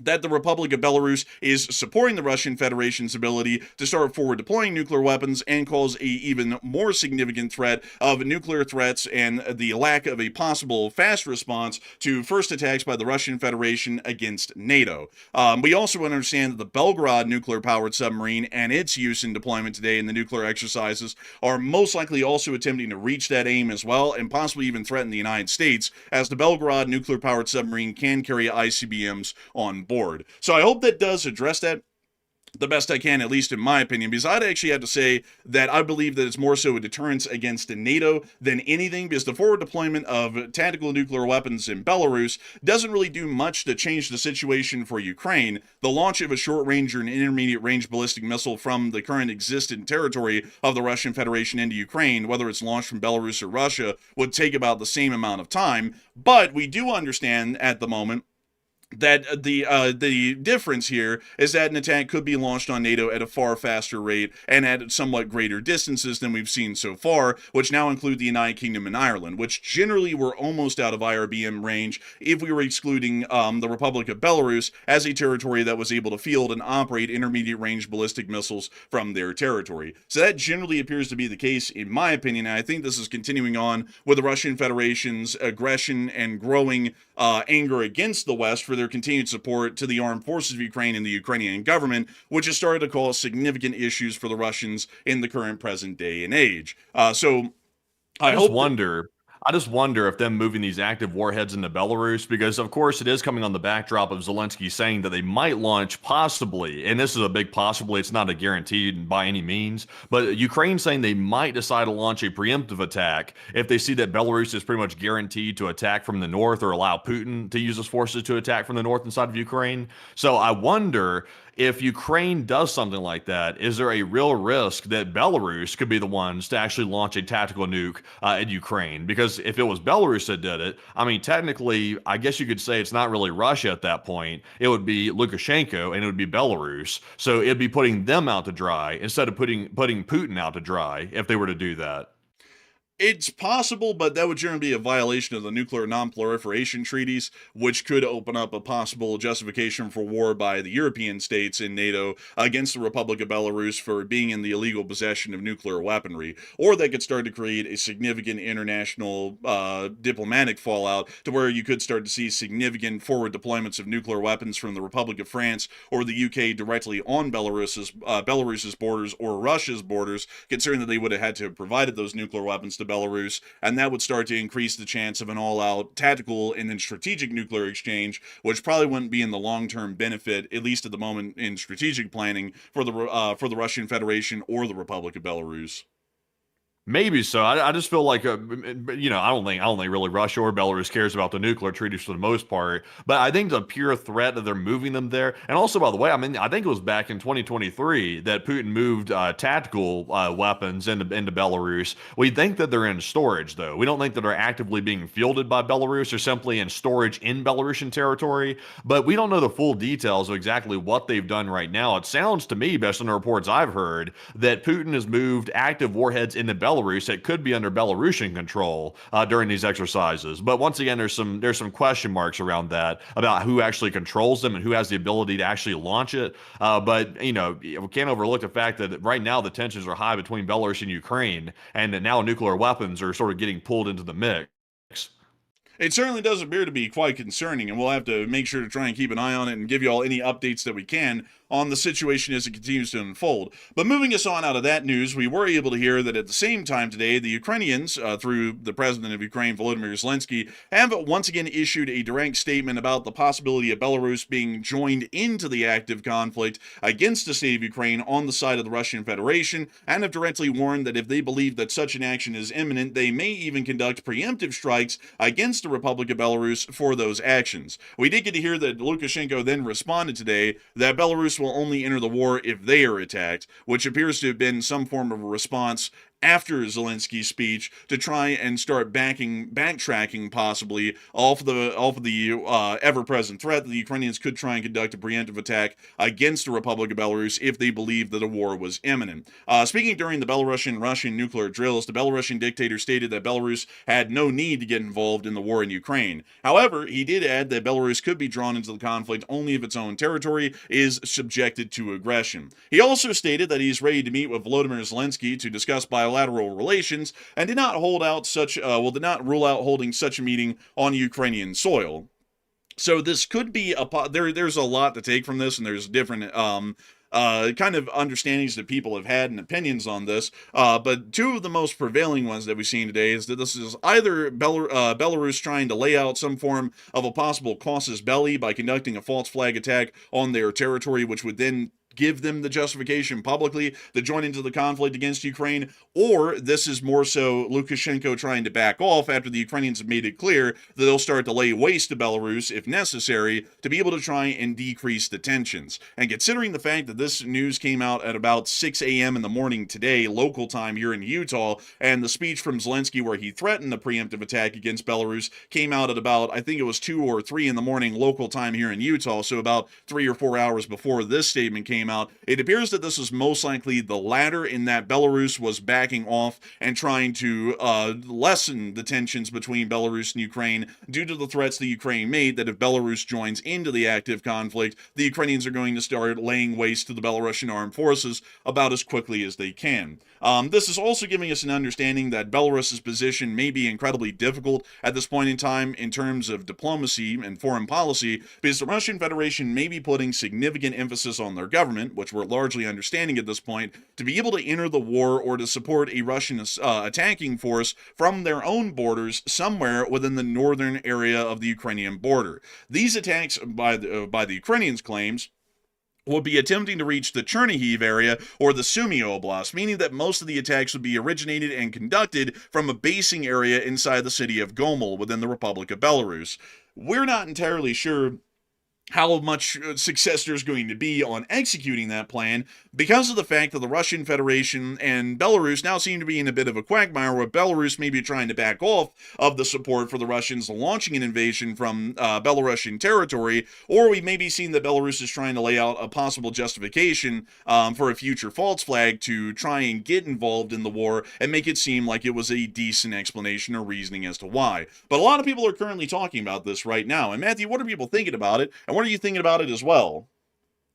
that the Republic of Belarus is supporting the Russian Federation's ability to start forward deploying nuclear weapons and cause a even more significant threat of nuclear threats and the lack of a possible fast response to first attacks by the Russian Federation against NATO. We also understand that the Belgorod nuclear-powered submarine and its use in deployment today in the nuclear exercises are most likely also attempting to reach that aim as well and possibly even threaten the United States, as the Belgorod nuclear-powered submarine can carry ICBMs on board. So I hope that does address that the best I can, at least in my opinion, because I'd actually have to say that I believe that it's more so a deterrence against NATO than anything, because the forward deployment of tactical nuclear weapons in Belarus doesn't really do much to change the situation for Ukraine. The launch of a short-range or an intermediate-range ballistic missile from the current existent territory of the Russian Federation into Ukraine, whether it's launched from Belarus or Russia, would take about the same amount of time, but we do understand at the moment that the difference here is that an attack could be launched on NATO at a far faster rate and at somewhat greater distances than we've seen so far, which now include the United Kingdom and Ireland, which generally were almost out of IRBM range if we were excluding the Republic of Belarus as a territory that was able to field and operate intermediate-range ballistic missiles from their territory. So that generally appears to be the case, in my opinion, and I think this is continuing on with the Russian Federation's aggression and growing anger against the West for their continued support to the armed forces of Ukraine and the Ukrainian government, which has started to cause significant issues for the Russians in the current present day and age. So I just wonder if them moving these active warheads into Belarus, because of course it is coming on the backdrop of Zelensky saying that they might launch possibly, and this is a big possibly, it's not a guaranteed by any means, but Ukraine saying they might decide to launch a preemptive attack if they see that Belarus is pretty much guaranteed to attack from the north or allow Putin to use his forces to attack from the north and side of Ukraine. So I wonder if Ukraine does something like that, is there a real risk that Belarus could be the ones to actually launch a tactical nuke in Ukraine? Because if it was Belarus that did it, I mean, technically, I guess you could say it's not really Russia at that point. It would be Lukashenko and it would be Belarus. So it'd be putting them out to dry instead of putting Putin out to dry if they were to do that. It's possible, but that would generally be a violation of the nuclear non-proliferation treaties, which could open up a possible justification for war by the European states in NATO against the Republic of Belarus for being in the illegal possession of nuclear weaponry. Or that could start to create a significant international diplomatic fallout to where you could start to see significant forward deployments of nuclear weapons from the Republic of France or the UK directly on Belarus's borders or Russia's borders, considering that they would have had to have provided those nuclear weapons to Belarus, and that would start to increase the chance of an all-out tactical and then strategic nuclear exchange, which probably wouldn't be in the long-term benefit, at least at the moment in strategic planning, for the Russian Federation or the Republic of Belarus. Maybe so. I just feel like, I don't think really Russia or Belarus cares about the nuclear treaties for the most part. But I think the pure threat that they're moving them there, and also by the way, I mean I think it was back in 2023 that Putin moved tactical weapons into Belarus. We think that they're in storage though. We don't think that they're actively being fielded by Belarus. They're simply in storage in Belarusian territory. But we don't know the full details of exactly what they've done right now. It sounds to me, based on the reports I've heard, that Putin has moved active warheads into Belarus that could be under Belarusian control during these exercises. But once again, there's some question marks around that about who actually controls them and who has the ability to actually launch it. But we can't overlook the fact that right now the tensions are high between Belarus and Ukraine, and that now nuclear weapons are sort of getting pulled into the mix. It certainly does appear to be quite concerning, and we'll have to make sure to try and keep an eye on it and give you all any updates that we can on the situation as it continues to unfold. But moving us on out of that news, we were able to hear that at the same time today, the Ukrainians, through the president of Ukraine, Volodymyr Zelensky, have once again issued a direct statement about the possibility of Belarus being joined into the active conflict against the state of Ukraine on the side of the Russian Federation, and have directly warned that if they believe that such an action is imminent, they may even conduct preemptive strikes against the Republic of Belarus for those actions. We did get to hear that Lukashenko then responded today that Belarus will only enter the war if they are attacked, which appears to have been some form of a response after Zelensky's speech to try and start backtracking possibly off of the ever-present threat that the Ukrainians could try and conduct a preemptive attack against the Republic of Belarus if they believed that a war was imminent. Speaking during the Belarusian-Russian nuclear drills, the Belarusian dictator stated that Belarus had no need to get involved in the war in Ukraine. However, he did add that Belarus could be drawn into the conflict only if its own territory is subjected to aggression. He also stated that he's ready to meet with Volodymyr Zelensky to discuss bilateral relations, and did not rule out holding such a meeting on Ukrainian soil. So this could be there's a lot to take from this, and there's different kind of understandings that people have had and opinions on this. But two of the most prevailing ones that we've seen today is that this is either Belarus trying to lay out some form of a possible casus belli by conducting a false flag attack on their territory, which would then give them the justification publicly to join into the conflict against Ukraine, or this is more so Lukashenko trying to back off after the Ukrainians have made it clear that they'll start to lay waste to Belarus if necessary to be able to try and decrease the tensions. And considering the fact that this news came out at about 6 a.m. in the morning today, local time here in Utah, and the speech from Zelensky where he threatened a preemptive attack against Belarus came out at about, I think it was 2 or 3 in the morning local time here in Utah, so about 3 or 4 hours before this statement came out, it appears that this was most likely the latter, in that Belarus was backing off and trying to lessen the tensions between Belarus and Ukraine due to the threats that Ukraine made that if Belarus joins into the active conflict, the Ukrainians are going to start laying waste to the Belarusian Armed Forces about as quickly as they can. This is also giving us an understanding that Belarus's position may be incredibly difficult at this point in time in terms of diplomacy and foreign policy, because the Russian Federation may be putting significant emphasis on their government, which we're largely understanding at this point, to be able to enter the war or to support a Russian attacking force from their own borders somewhere within the northern area of the Ukrainian border. These attacks, by the Ukrainians' claims, would be attempting to reach the Chonhar area or the Sumy Oblast, meaning that most of the attacks would be originated and conducted from a basing area inside the city of Gomel within the Republic of Belarus. We're not entirely sure how much success there's going to be on executing that plan because of the fact that the Russian Federation and Belarus now seem to be in a bit of a quagmire where Belarus may be trying to back off of the support for the Russians launching an invasion from Belarusian territory, or we may be seeing that Belarus is trying to lay out a possible justification for a future false flag to try and get involved in the war and make it seem like it was a decent explanation or reasoning as to why. But a lot of people are currently talking about this right now. And Matthew, what are people thinking about it? And what are you thinking about it as well?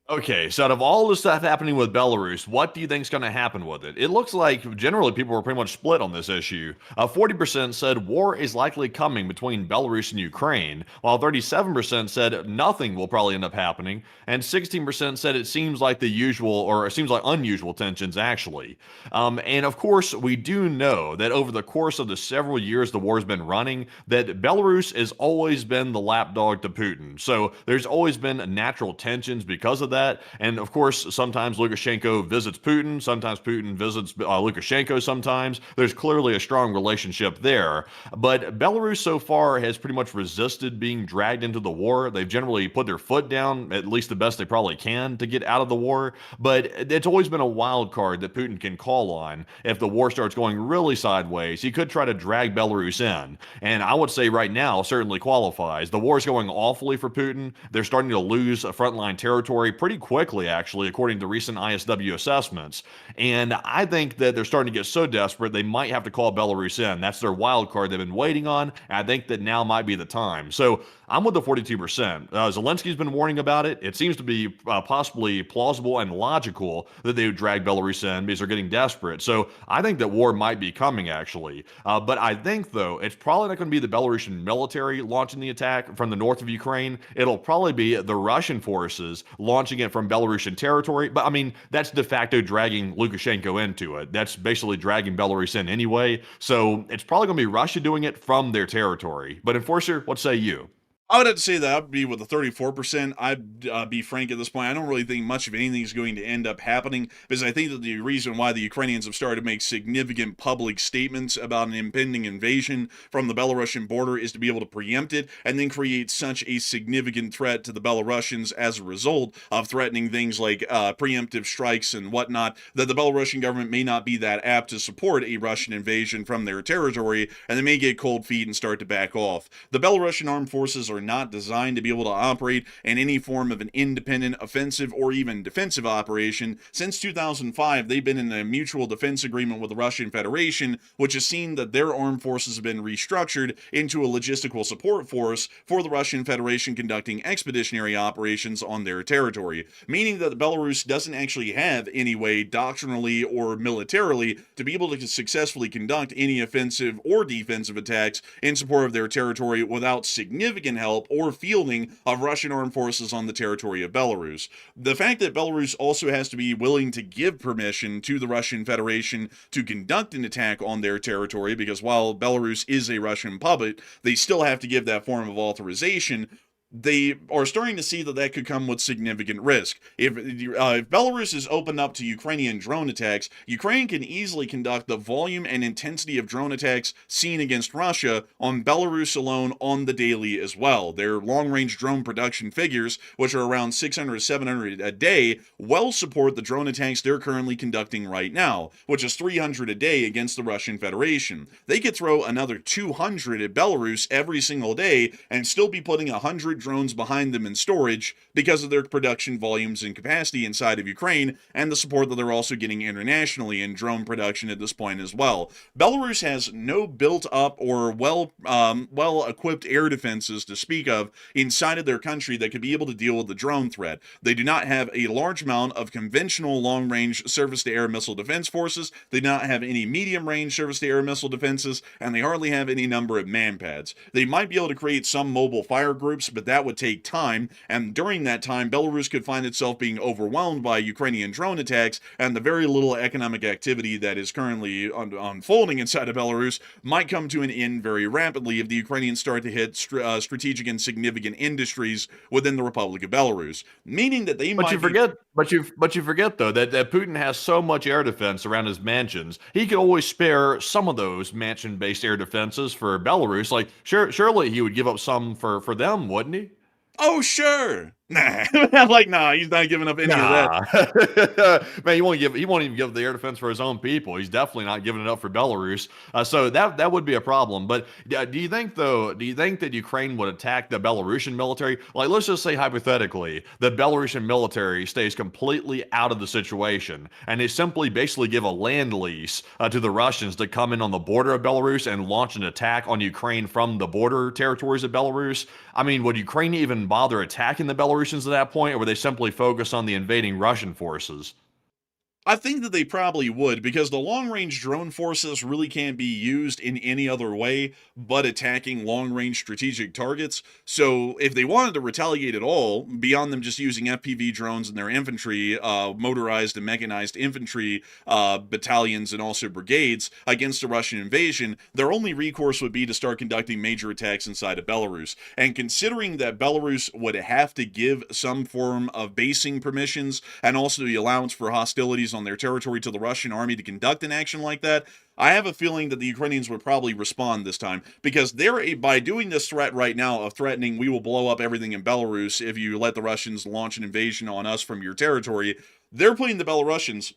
Okay, so out of all the stuff happening with Belarus, what do you think is going to happen with it? It looks like generally people are pretty much split on this issue. 40% said war is likely coming between Belarus and Ukraine, while 37% said nothing will probably end up happening, and 16% said it seems like the usual, or it seems like unusual tensions actually. And of course, we do know that over the course of the several years the war's been running, that Belarus has always been the lapdog to Putin. So there's always been natural tensions because of that. And of course, sometimes Lukashenko visits Putin, sometimes Putin visits Lukashenko sometimes. There's clearly a strong relationship there. But Belarus so far has pretty much resisted being dragged into the war. They've generally put their foot down, at least the best they probably can, to get out of the war. But it's always been a wild card that Putin can call on. If the war starts going really sideways, he could try to drag Belarus in. And I would say right now certainly qualifies. The war is going awfully for Putin. They're starting to lose frontline territory pretty quickly, actually, according to recent ISW assessments. And I think that they're starting to get so desperate they might have to call Belarus in. That's their wild card they've been waiting on. And I think that now might be the time. So I'm with the 42%. Zelensky's been warning about it. It seems to be possibly plausible and logical that they would drag Belarus in because they're getting desperate. So I think that war might be coming, actually. But I think, though, it's probably not going to be the Belarusian military launching the attack from the north of Ukraine. It'll probably be the Russian forces launching it from Belarusian territory. But I mean, that's de facto dragging Lukashenko into it. That's basically dragging Belarus in anyway. So it's probably going to be Russia doing it from their territory. But Enforcer, what say you? I would have to say that I'd be with the 34%. I'd be frank at this point. I don't really think much of anything is going to end up happening because I think that the reason why the Ukrainians have started to make significant public statements about an impending invasion from the Belarusian border is to be able to preempt it and then create such a significant threat to the Belarusians as a result of threatening things like preemptive strikes and whatnot, that the Belarusian government may not be that apt to support a Russian invasion from their territory, and they may get cold feet and start to back off. The Belarusian Armed Forces are not designed to be able to operate in any form of an independent offensive or even defensive operation. Since 2005, they've been in a mutual defense agreement with the Russian Federation, which has seen that their armed forces have been restructured into a logistical support force for the Russian Federation conducting expeditionary operations on their territory, meaning that Belarus doesn't actually have any way doctrinally or militarily to be able to successfully conduct any offensive or defensive attacks in support of their territory without significant help or fielding of Russian armed forces on the territory of Belarus. The fact that Belarus also has to be willing to give permission to the Russian Federation to conduct an attack on their territory, because while Belarus is a Russian puppet, they still have to give that form of authorization. They are starting to see that that could come with significant risk. If Belarus is opened up to Ukrainian drone attacks, Ukraine can easily conduct the volume and intensity of drone attacks seen against Russia on Belarus alone on the daily as well. Their long-range drone production figures, which are around 600 to 700 a day, well support the drone attacks they're currently conducting right now, which is 300 a day against the Russian Federation. They could throw another 200 at Belarus every single day and still be putting 100 drones behind them in storage because of their production volumes and capacity inside of Ukraine and the support that they're also getting internationally in drone production at this point as well. Belarus has no built up or well equipped air defenses to speak of inside of their country that could be able to deal with the drone threat. They do not have a large amount of conventional long range surface to air missile defense forces. They do not have any medium range surface to air missile defenses, and they hardly have any number of manpads. They might be able to create some mobile fire groups, but that would take time, and during that time, Belarus could find itself being overwhelmed by Ukrainian drone attacks, and the very little economic activity that is currently unfolding inside of Belarus might come to an end very rapidly if the Ukrainians start to hit strategic and significant industries within the Republic of Belarus, meaning that they But might you forget, but you forget though that Putin has so much air defense around his mansions. He could always spare some of those mansion-based air defenses for Belarus. Like, surely he would give up some for them, wouldn't he? Oh, sure. Nah. I'm like, nah, he's not giving up any of that. Man, he won't even give the air defense for his own people. He's definitely not giving it up for Belarus. So that would be a problem. But do you think that Ukraine would attack the Belarusian military? Like, let's just say hypothetically, the Belarusian military stays completely out of the situation, and they simply basically give a land lease to the Russians to come in on the border of Belarus and launch an attack on Ukraine from the border territories of Belarus. I mean, would Ukraine even bother attacking the Belarusian Belarusians at that point, or were they simply focused on the invading Russian forces? I think that they probably would, because the long-range drone forces really can't be used in any other way but attacking long-range strategic targets. So if they wanted to retaliate at all, beyond them just using FPV drones and their infantry, motorized and mechanized infantry battalions and also brigades against a Russian invasion, their only recourse would be to start conducting major attacks inside of Belarus. And considering that Belarus would have to give some form of basing permissions and also the allowance for hostilities on their territory to the Russian army to conduct an action like that, I have a feeling that the Ukrainians would probably respond this time, because by doing this threat right now of threatening, we will blow up everything in Belarus if you let the Russians launch an invasion on us from your territory, they're putting the Belarusians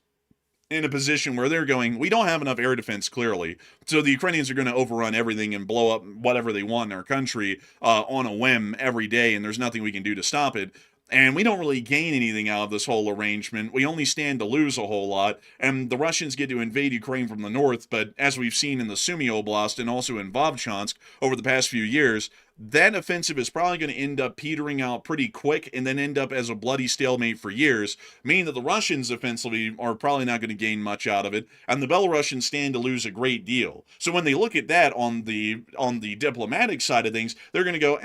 in a position where they're going, we don't have enough air defense, clearly. So the Ukrainians are going to overrun everything and blow up whatever they want in our country on a whim every day, and there's nothing we can do to stop it. And we don't really gain anything out of this whole arrangement. We only stand to lose a whole lot. And the Russians get to invade Ukraine from the north, but as we've seen in the Sumy Oblast and also in Vovchansk over the past few years, that offensive is probably going to end up petering out pretty quick and then end up as a bloody stalemate for years, meaning that the Russians offensively are probably not going to gain much out of it, and the Belarusians stand to lose a great deal. So when they look at that on the diplomatic side of things, they're going to go,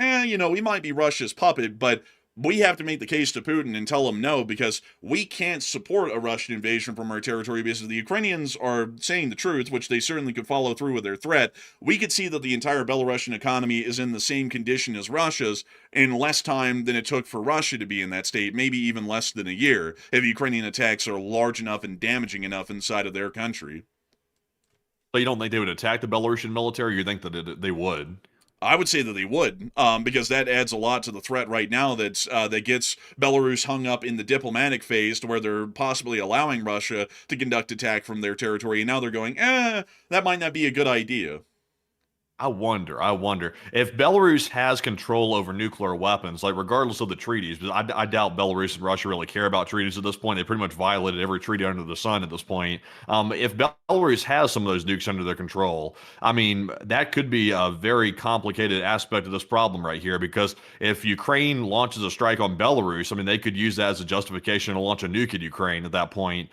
we might be Russia's puppet, but we have to make the case to Putin and tell him no, because we can't support a Russian invasion from our territory, because the Ukrainians are saying the truth, which they certainly could follow through with their threat. We could see that the entire Belarusian economy is in the same condition as Russia's in less time than it took for Russia to be in that state, maybe even less than a year, if Ukrainian attacks are large enough and damaging enough inside of their country. So you don't think they would attack the Belarusian military, or you think that they would? I would say that they would, because that adds a lot to the threat right now that gets Belarus hung up in the diplomatic phase to where they're possibly allowing Russia to conduct attack from their territory, and now they're going, that might not be a good idea. I wonder if Belarus has control over nuclear weapons, like regardless of the treaties, because I doubt Belarus and Russia really care about treaties at this point. They pretty much violated every treaty under the sun at this point. If Belarus has some of those nukes under their control, I mean, that could be a very complicated aspect of this problem right here, because if Ukraine launches a strike on Belarus, I mean, they could use that as a justification to launch a nuke at Ukraine at that point.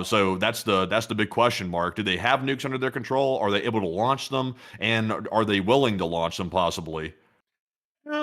So that's the big question mark. Do they have nukes under their control? Are they able to launch them? And are they willing to launch them, possibly?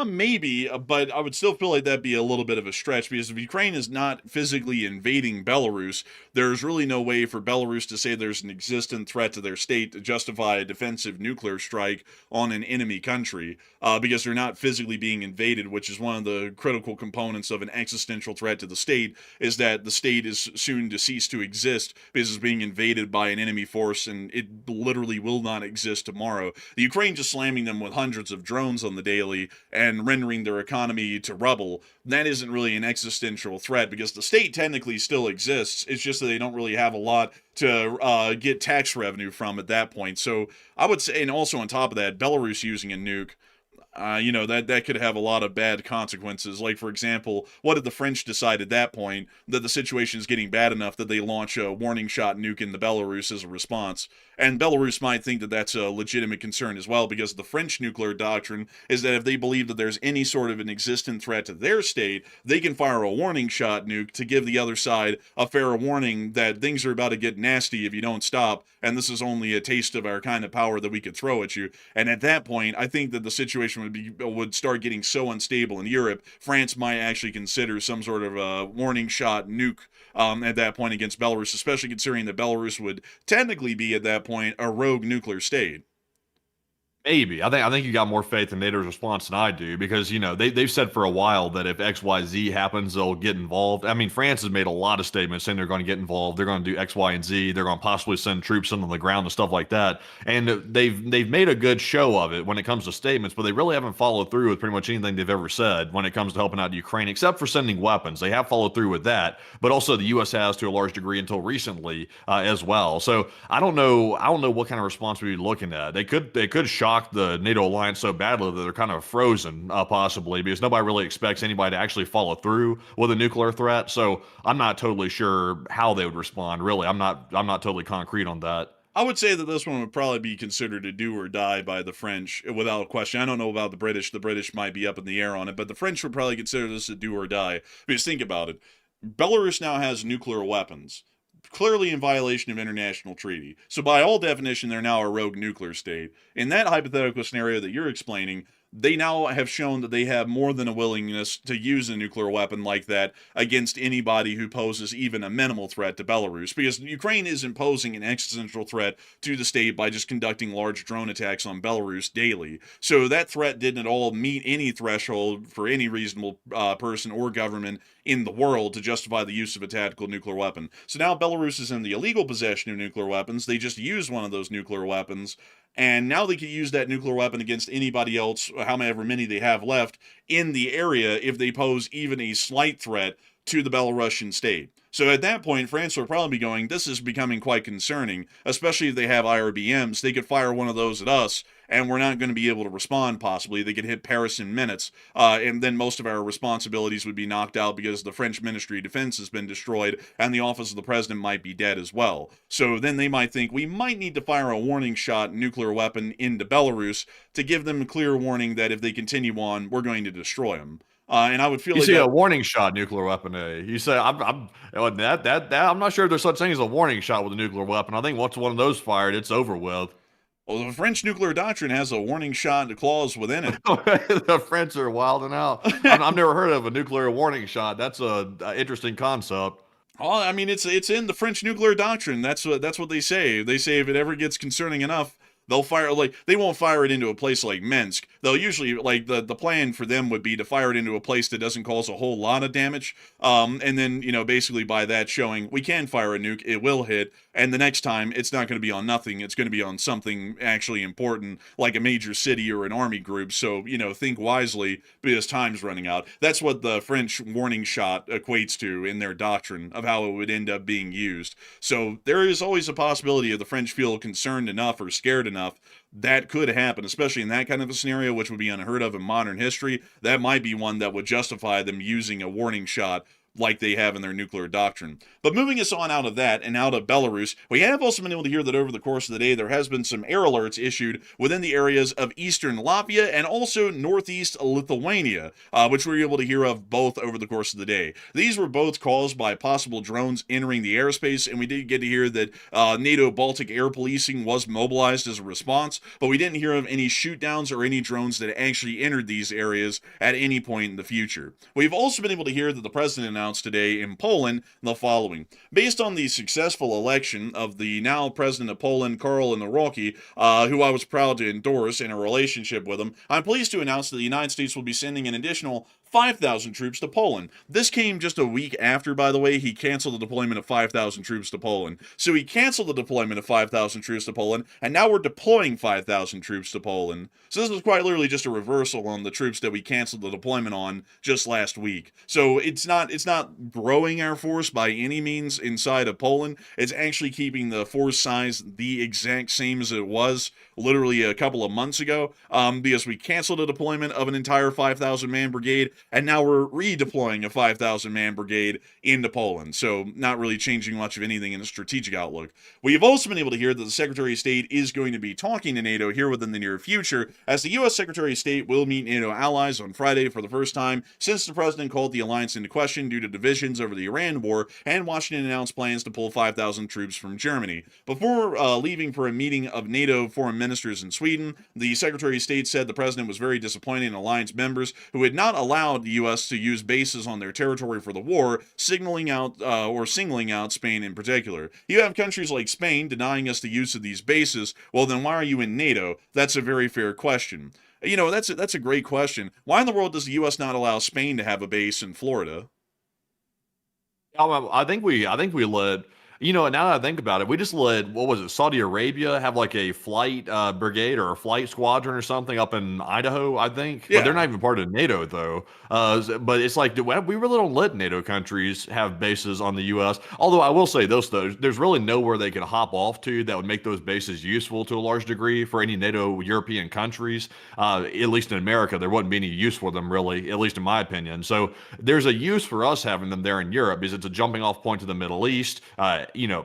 Maybe, but I would still feel like that'd be a little bit of a stretch, because if Ukraine is not physically invading Belarus, there's really no way for Belarus to say there's an existent threat to their state to justify a defensive nuclear strike on an enemy country, because they're not physically being invaded, which is one of the critical components of an existential threat to the state, is that the state is soon to cease to exist because it's being invaded by an enemy force, and it literally will not exist tomorrow. The Ukraine just slamming them with hundreds of drones on the daily and rendering their economy to rubble, that isn't really an existential threat, because the state technically still exists. It's just that they don't really have a lot to get tax revenue from at that point. So I would say, and also on top of that, Belarus using a nuke, that could have a lot of bad consequences. Like, for example, what did the French decide at that point? That the situation is getting bad enough that they launch a warning shot nuke into Belarus as a response. And Belarus might think that that's a legitimate concern as well, because the French nuclear doctrine is that if they believe that there's any sort of an existent threat to their state, they can fire a warning shot nuke to give the other side a fair warning that things are about to get nasty if you don't stop, and this is only a taste of our kind of power that we could throw at you. And at that point, I think that the situation would start getting so unstable in Europe, France might actually consider some sort of a warning shot nuke at that point against Belarus, especially considering that Belarus would technically be at that point a rogue nuclear state. Maybe. I think you got more faith in NATO's response than I do, because, they've said for a while that if XYZ happens, they'll get involved. I mean, France has made a lot of statements saying they're going to get involved. They're going to do X, Y, and Z. They're going to possibly send troops in on the ground and stuff like that. And they've made a good show of it when it comes to statements, but they really haven't followed through with pretty much anything they've ever said when it comes to helping out Ukraine, except for sending weapons. They have followed through with that, but also the U.S. has to a large degree until recently as well. So I don't know what kind of response we'd be looking at. They could shock the NATO alliance so badly that they're kind of frozen, possibly, because nobody really expects anybody to actually follow through with a nuclear threat. So I'm not totally sure how they would respond. Really, I'm not totally concrete on that. I would say that this one would probably be considered a do or die by the French, without question. I don't know about the British. The British might be up in the air on it, but the French would probably consider this a do or die. Because think about it. Belarus now has nuclear weapons, clearly in violation of international treaty. So by all definition, they're now a rogue nuclear state. In that hypothetical scenario that you're explaining, they now have shown that they have more than a willingness to use a nuclear weapon like that against anybody who poses even a minimal threat to Belarus, because Ukraine isn't posing an existential threat to the state by just conducting large drone attacks on Belarus daily. So that threat didn't at all meet any threshold for any reasonable person or government in the world to justify the use of a tactical nuclear weapon. So now Belarus is in the illegal possession of nuclear weapons. They just used one of those nuclear weapons, and now they can use that nuclear weapon against anybody else, however many they have left in the area, if they pose even a slight threat to the Belarusian state. So at that point, France will probably be going, this is becoming quite concerning, especially if they have IRBMs. They could fire one of those at us, and we're not going to be able to respond, possibly. They could hit Paris in minutes, and then most of our responsibilities would be knocked out because the French Ministry of Defense has been destroyed, and the office of the president might be dead as well. So then they might think, we might need to fire a warning shot nuclear weapon into Belarus to give them a clear warning that if they continue on, we're going to destroy them. And I would feel You like see that, a warning shot nuclear weapon. You say I'm not sure there's such thing as a warning shot with a nuclear weapon. I think once one of those fired, it's over with. well, the French nuclear doctrine has a warning shot clause within it. The French are wilding out. I've never heard of a nuclear warning shot. That's a interesting concept. Oh, I mean, it's in the French nuclear doctrine. That's what they say. They say if it ever gets concerning enough, they'll fire, like, they won't fire it into a place like Minsk. They'll usually, like, the plan for them would be to fire it into a place that doesn't cause a whole lot of damage. And then, basically by that showing, we can fire a nuke, it will hit, and the next time, it's not going to be on nothing, it's going to be on something actually important, like a major city or an army group. So, think wisely, because time's running out. That's what the French warning shot equates to in their doctrine of how it would end up being used. So there is always a possibility if the French feel concerned enough or scared enough, that could happen, especially in that kind of a scenario, which would be unheard of in modern history. That might be one that would justify them using a warning shot like they have in their nuclear doctrine. But moving us on out of that and out of Belarus, we have also been able to hear that over the course of the day, there has been some air alerts issued within the areas of eastern Latvia and also northeast Lithuania, which we were able to hear of both over the course of the day. These were both caused by possible drones entering the airspace, and we did get to hear that NATO Baltic air policing was mobilized as a response, but we didn't hear of any shoot-downs or any drones that actually entered these areas at any point in the future. We've also been able to hear that the president announced today in Poland the following. Based on the successful election of the now president of Poland, Karol Nawrocki, who I was proud to endorse in a relationship with him, I'm pleased to announce that the United States will be sending an additional 5,000 troops to Poland. This came just a week after, by the way, he canceled the deployment of 5,000 troops to Poland. So he canceled the deployment of 5,000 troops to Poland, and now we're deploying 5,000 troops to Poland. So this is quite literally just a reversal on the troops that we canceled the deployment on just last week. So it's not growing our force by any means inside of Poland. It's actually keeping the force size the exact same as it was literally a couple of months ago, because we canceled a deployment of an entire 5,000 man brigade, and now we're redeploying a 5,000 man brigade into Poland. So not really changing much of anything in the strategic outlook. We've also been able to hear that the Secretary of State is going to be talking to NATO here within the near future, as the U.S. Secretary of State will meet NATO allies on Friday for the first time since the president called the alliance into question due to divisions over the Iran war, and Washington announced plans to pull 5,000 troops from Germany. Before leaving for a meeting of NATO foreign ministers in Sweden, the Secretary of State said the president was very disappointed in alliance members who had not allowed the U.S. to use bases on their territory for the war, singling out Spain in particular. You have countries like Spain denying us the use of these bases. Well, then why are you in NATO? That's a very fair question. That's a great question. Why in the world does the U.S. not allow Spain to have a base in Florida? I think we let, now that I think about it, we just let, what was it, Saudi Arabia have like a flight brigade or a flight squadron or something up in Idaho, I think. Yeah. But they're not even part of NATO, though. But it's like, we really don't let NATO countries have bases on the U.S. Although I will say this, though, there's really nowhere they can hop off to that would make those bases useful to a large degree for any NATO European countries. At least in America, there wouldn't be any use for them, really, at least in my opinion. So there's a use for us having them there in Europe, because it's a jumping off point to the Middle East.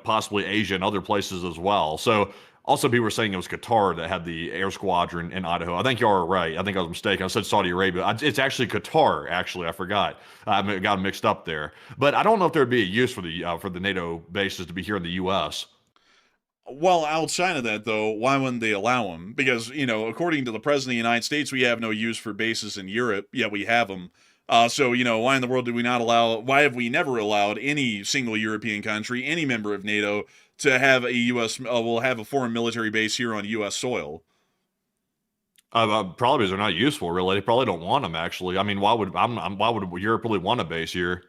possibly Asia and other places as well. So also people were saying it was Qatar that had the air squadron in Idaho. I think you are right. I think I was mistaken. I said Saudi Arabia. It's actually Qatar. Actually, I forgot. I got mixed up there. But I don't know if there'd be a use for the NATO bases to be here in the U.S. Well, outside of that, though, why wouldn't they allow them? Because, according to the President of the United States, we have no use for bases in Europe, yet we have them. So, why in the world why have we never allowed any single European country, any member of NATO, to have have a foreign military base here on U.S. soil? Probably because they're not useful, really. They probably don't want them, actually. I mean, why would Europe really want a base here?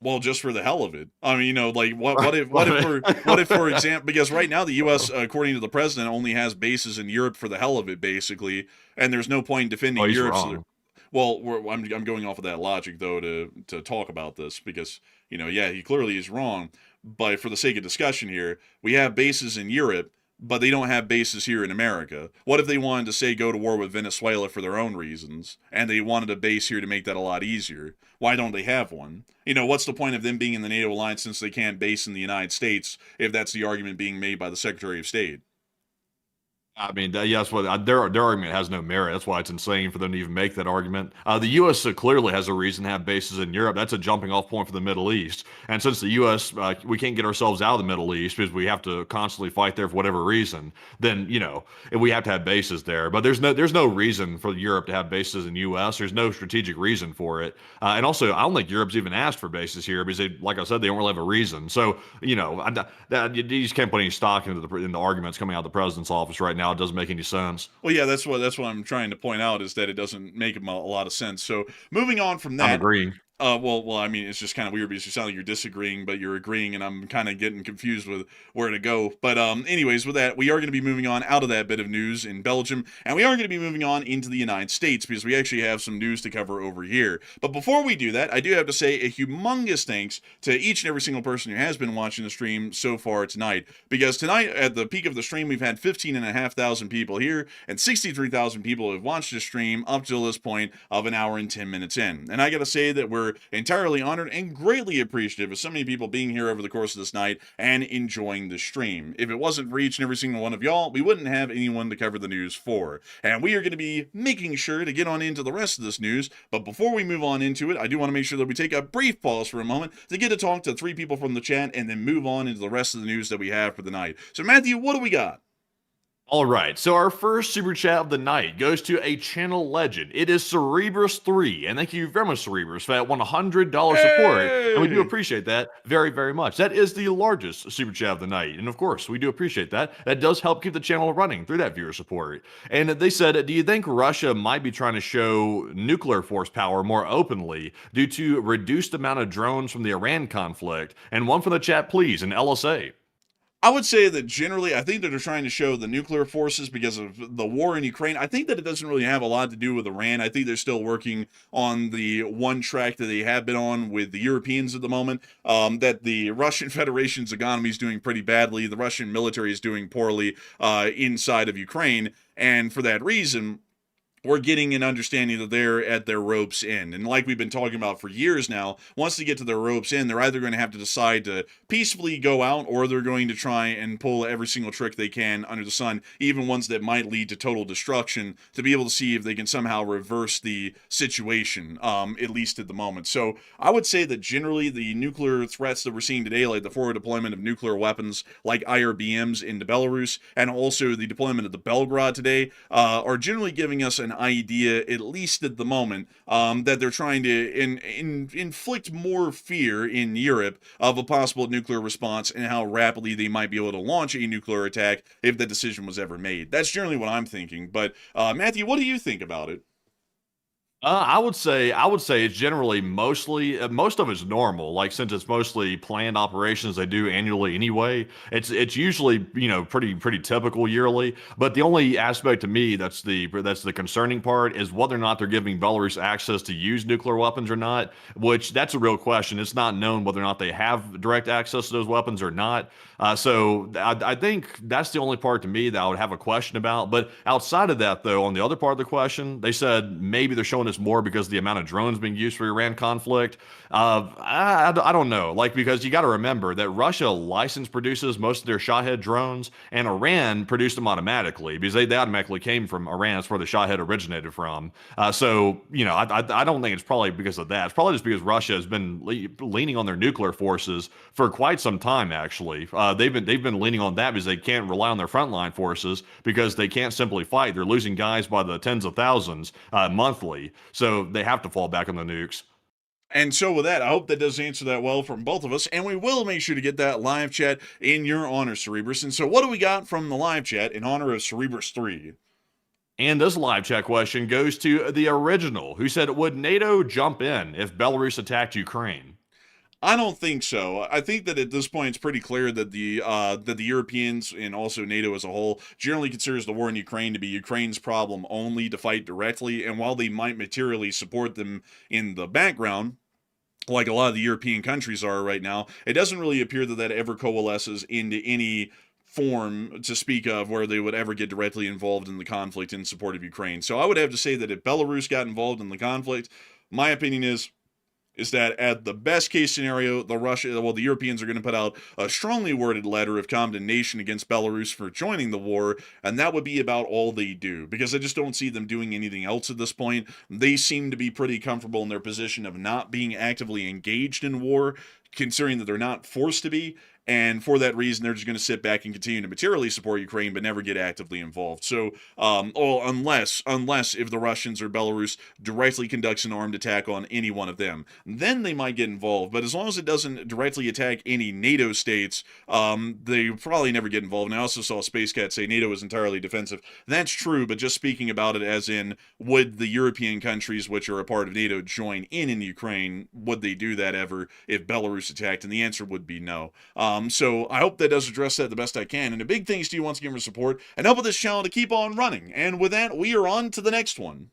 Well, just for the hell of it. I mean, like what if for example, because right now the U.S. According to the president only has bases in Europe for the hell of it, basically, and there's no point in defending He's Europe. wrong. Well, I'm going off of that logic though to talk about this because he clearly is wrong, but for the sake of discussion here, we have bases in Europe, but they don't have bases here in America. What if they wanted to say go to war with Venezuela for their own reasons, and they wanted a base here to make that a lot easier? Why don't they have one? What's the point of them being in the NATO alliance since they can't base in the United States if that's the argument being made by the Secretary of State? I mean, yes, their argument has no merit. That's why it's insane for them to even make that argument. The U.S. Clearly has a reason to have bases in Europe. That's a jumping off point for the Middle East. And since the U.S., we can't get ourselves out of the Middle East because we have to constantly fight there for whatever reason, then, we have to have bases there. But there's no reason for Europe to have bases in U.S. There's no strategic reason for it. And also, I don't think Europe's even asked for bases here because like I said, they don't really have a reason. So, you just can't put any stock into the arguments coming out of the president's office right now. It doesn't make any sense. Well, yeah, that's what I'm trying to point out is that it doesn't make a lot of sense. So moving on from that, I'm agreeing. Well, I mean, it's just kind of weird because you sound like you're disagreeing, but you're agreeing, and I'm kind of getting confused with where to go. But anyways, with that, we are going to be moving on out of that bit of news in Belgium, and we are going to be moving on into the United States because we actually have some news to cover over here. But before we do that, I do have to say a humongous thanks to each and every single person who has been watching the stream so far tonight, because tonight, at the peak of the stream, we've had 15,500 people here, and 63,000 people have watched the stream up till this point of an hour and 10 minutes in. And I got to say that we're entirely honored and greatly appreciative of so many people being here over the course of this night and enjoying the stream. If it wasn't for each and every single one of y'all, we wouldn't have anyone to cover the news for. And we are going to be making sure to get on into the rest of this news, but before we move on into it, I do want to make sure that we take a brief pause for a moment to get to talk to 3 people from the chat and then move on into the rest of the news that we have for the night. So Matthew, what do we got? All right, so our first super chat of the night goes to a channel legend. It is Cerebrus3, and thank you very much, Cerebrus, for that $100 support, and we do appreciate that very, very much. That is the largest super chat of the night, and of course, we do appreciate that. That does help keep the channel running through that viewer support. And they said, do you think Russia might be trying to show nuclear force power more openly due to reduced amount of drones from the Iran conflict? And one from the chat, please, an LSA. I would say that generally, I think that they're trying to show the nuclear forces because of the war in Ukraine. I think that it doesn't really have a lot to do with Iran. I think they're still working on the one track that they have been on with the Europeans at the moment, that the Russian Federation's economy is doing pretty badly. The Russian military is doing poorly inside of Ukraine. And for that reason, we're getting an understanding that they're at their rope's end. And like we've been talking about for years now, once they get to their rope's end, they're either going to have to decide to peacefully go out, or they're going to try and pull every single trick they can under the sun, even ones that might lead to total destruction, to be able to see if they can somehow reverse the situation, at least at the moment. So I would say that generally the nuclear threats that we're seeing today, like the forward deployment of nuclear weapons like IRBMs into Belarus, and also the deployment of the Belgrade today, are generally giving us an idea, at least at the moment, that they're trying to inflict more fear in Europe of a possible nuclear response and how rapidly they might be able to launch a nuclear attack if the decision was ever made. That's generally what I'm thinking. But Matthew, what do you think about it? I would say it's generally mostly most of it's normal. Like, since it's mostly planned operations they do annually anyway, it's usually pretty typical yearly. But the only aspect to me that's the concerning part is whether or not they're giving Belarus access to use nuclear weapons or not. Which, that's a real question. It's not known whether or not they have direct access to those weapons or not. So I think that's the only part to me that I would have a question about. But outside of that, though, on the other part of the question, they said maybe they're showing it's more because of the amount of drones being used for Iran conflict. I don't know, like, because you got to remember that Russia license produces most of their Shahed drones, and Iran produced them automatically because they automatically came from Iran. That's where the Shahed originated from. So, I don't think it's probably because of that. It's probably just because Russia has been leaning on their nuclear forces for quite some time, actually. They've been leaning on that because they can't rely on their frontline forces because they can't simply fight. They're losing guys by the tens of thousands monthly. So they have to fall back on the nukes. And so with that, I hope that does answer that well from both of us, and we will make sure to get that live chat in your honor, Cerebrus. And so what do we got from the live chat in honor of Cerebrus 3? And this live chat question goes to the original, who said, would NATO jump in if Belarus attacked Ukraine? I don't think so. I think that at this point it's pretty clear that the Europeans and also NATO as a whole generally considers the war in Ukraine to be Ukraine's problem only to fight directly. And while they might materially support them in the background, like a lot of the European countries are right now, it doesn't really appear that that ever coalesces into any form to speak of where they would ever get directly involved in the conflict in support of Ukraine. So I would have to say that if Belarus got involved in the conflict, my opinion is that at the best case scenario, the Europeans are going to put out a strongly worded letter of condemnation against Belarus for joining the war, and that would be about all they do, because I just don't see them doing anything else at this point. They seem to be pretty comfortable in their position of not being actively engaged in war, considering that they're not forced to be. And for that reason, they're just going to sit back and continue to materially support Ukraine, but never get actively involved. So, unless if the Russians or Belarus directly conducts an armed attack on any one of them, then they might get involved. But as long as it doesn't directly attack any NATO states, they probably never get involved. And I also saw Space Cat say NATO is entirely defensive. That's true, but just speaking about it as in, would the European countries, which are a part of NATO, join in Ukraine? Would they do that ever if Belarus attacked? And the answer would be no. So I hope that does address that the best I can. And a big thanks to you once again for support and help with this channel to keep on running. And with that, we are on to the next one.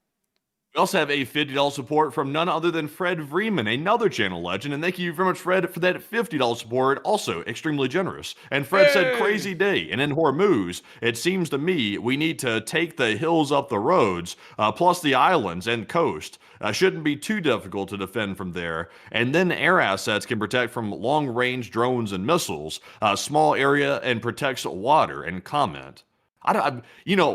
We also have a $50 support from none other than Fred Vreeman, another channel legend, and thank you very much, Fred, for that $50 support, also extremely generous. And Fred said, crazy day, and in Hormuz, it seems to me we need to take the hills up the roads, plus the islands and coast. Shouldn't be too difficult to defend from there, and then air assets can protect from long-range drones and missiles, small area, and protects water, and comment.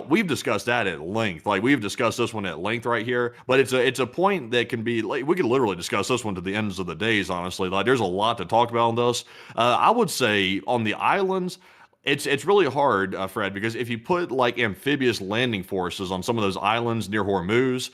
We've discussed that at length. Like, we've discussed this one at length right here, but it's a point that can be, like, we could literally discuss this one to the ends of the days, honestly. Like, there's a lot to talk about on this. I would say on the islands, it's really hard, Fred, because if you put like amphibious landing forces on some of those islands near Hormuz,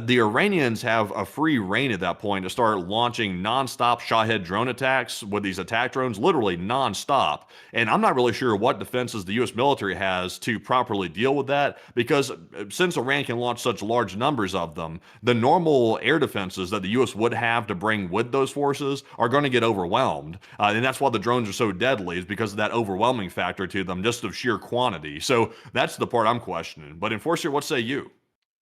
the Iranians have a free reign at that point to start launching nonstop Shahed drone attacks with these attack drones, literally nonstop. And I'm not really sure what defenses the U.S. military has to properly deal with that, because since Iran can launch such large numbers of them, the normal air defenses that the U.S. would have to bring with those forces are going to get overwhelmed. And that's why the drones are so deadly, is because of that overwhelming factor to them, just of sheer quantity. So that's the part I'm questioning. But Enforcer, what say you?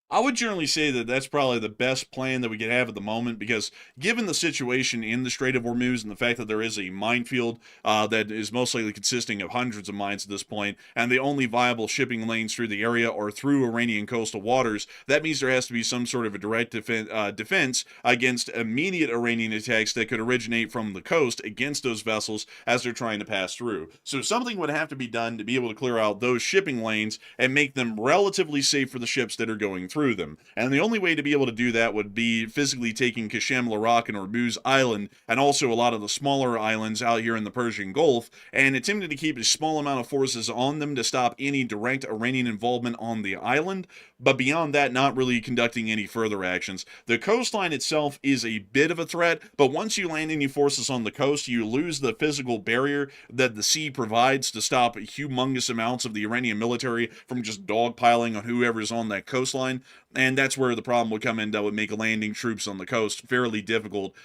I would generally say that that's probably the best plan that we could have at the moment, because given the situation in the Strait of Hormuz and the fact that there is a minefield that is most likely consisting of hundreds of mines at this point, and the only viable shipping lanes through the area are through Iranian coastal waters, that means there has to be some sort of a direct defense against immediate Iranian attacks that could originate from the coast against those vessels as they're trying to pass through. So something would have to be done to be able to clear out those shipping lanes and make them relatively safe for the ships that are going through them. And the only way to be able to do that would be physically taking Qasem Larak and Hormuz Island, and also a lot of the smaller islands out here in the Persian Gulf, and attempting to keep a small amount of forces on them to stop any direct Iranian involvement on the island, but beyond that, not really conducting any further actions. The coastline itself is a bit of a threat, but once you land any forces on the coast, you lose the physical barrier that the sea provides to stop humongous amounts of the Iranian military from just dogpiling on whoever's on that coastline. And that's where the problem would come in, that would make landing troops on the coast fairly difficult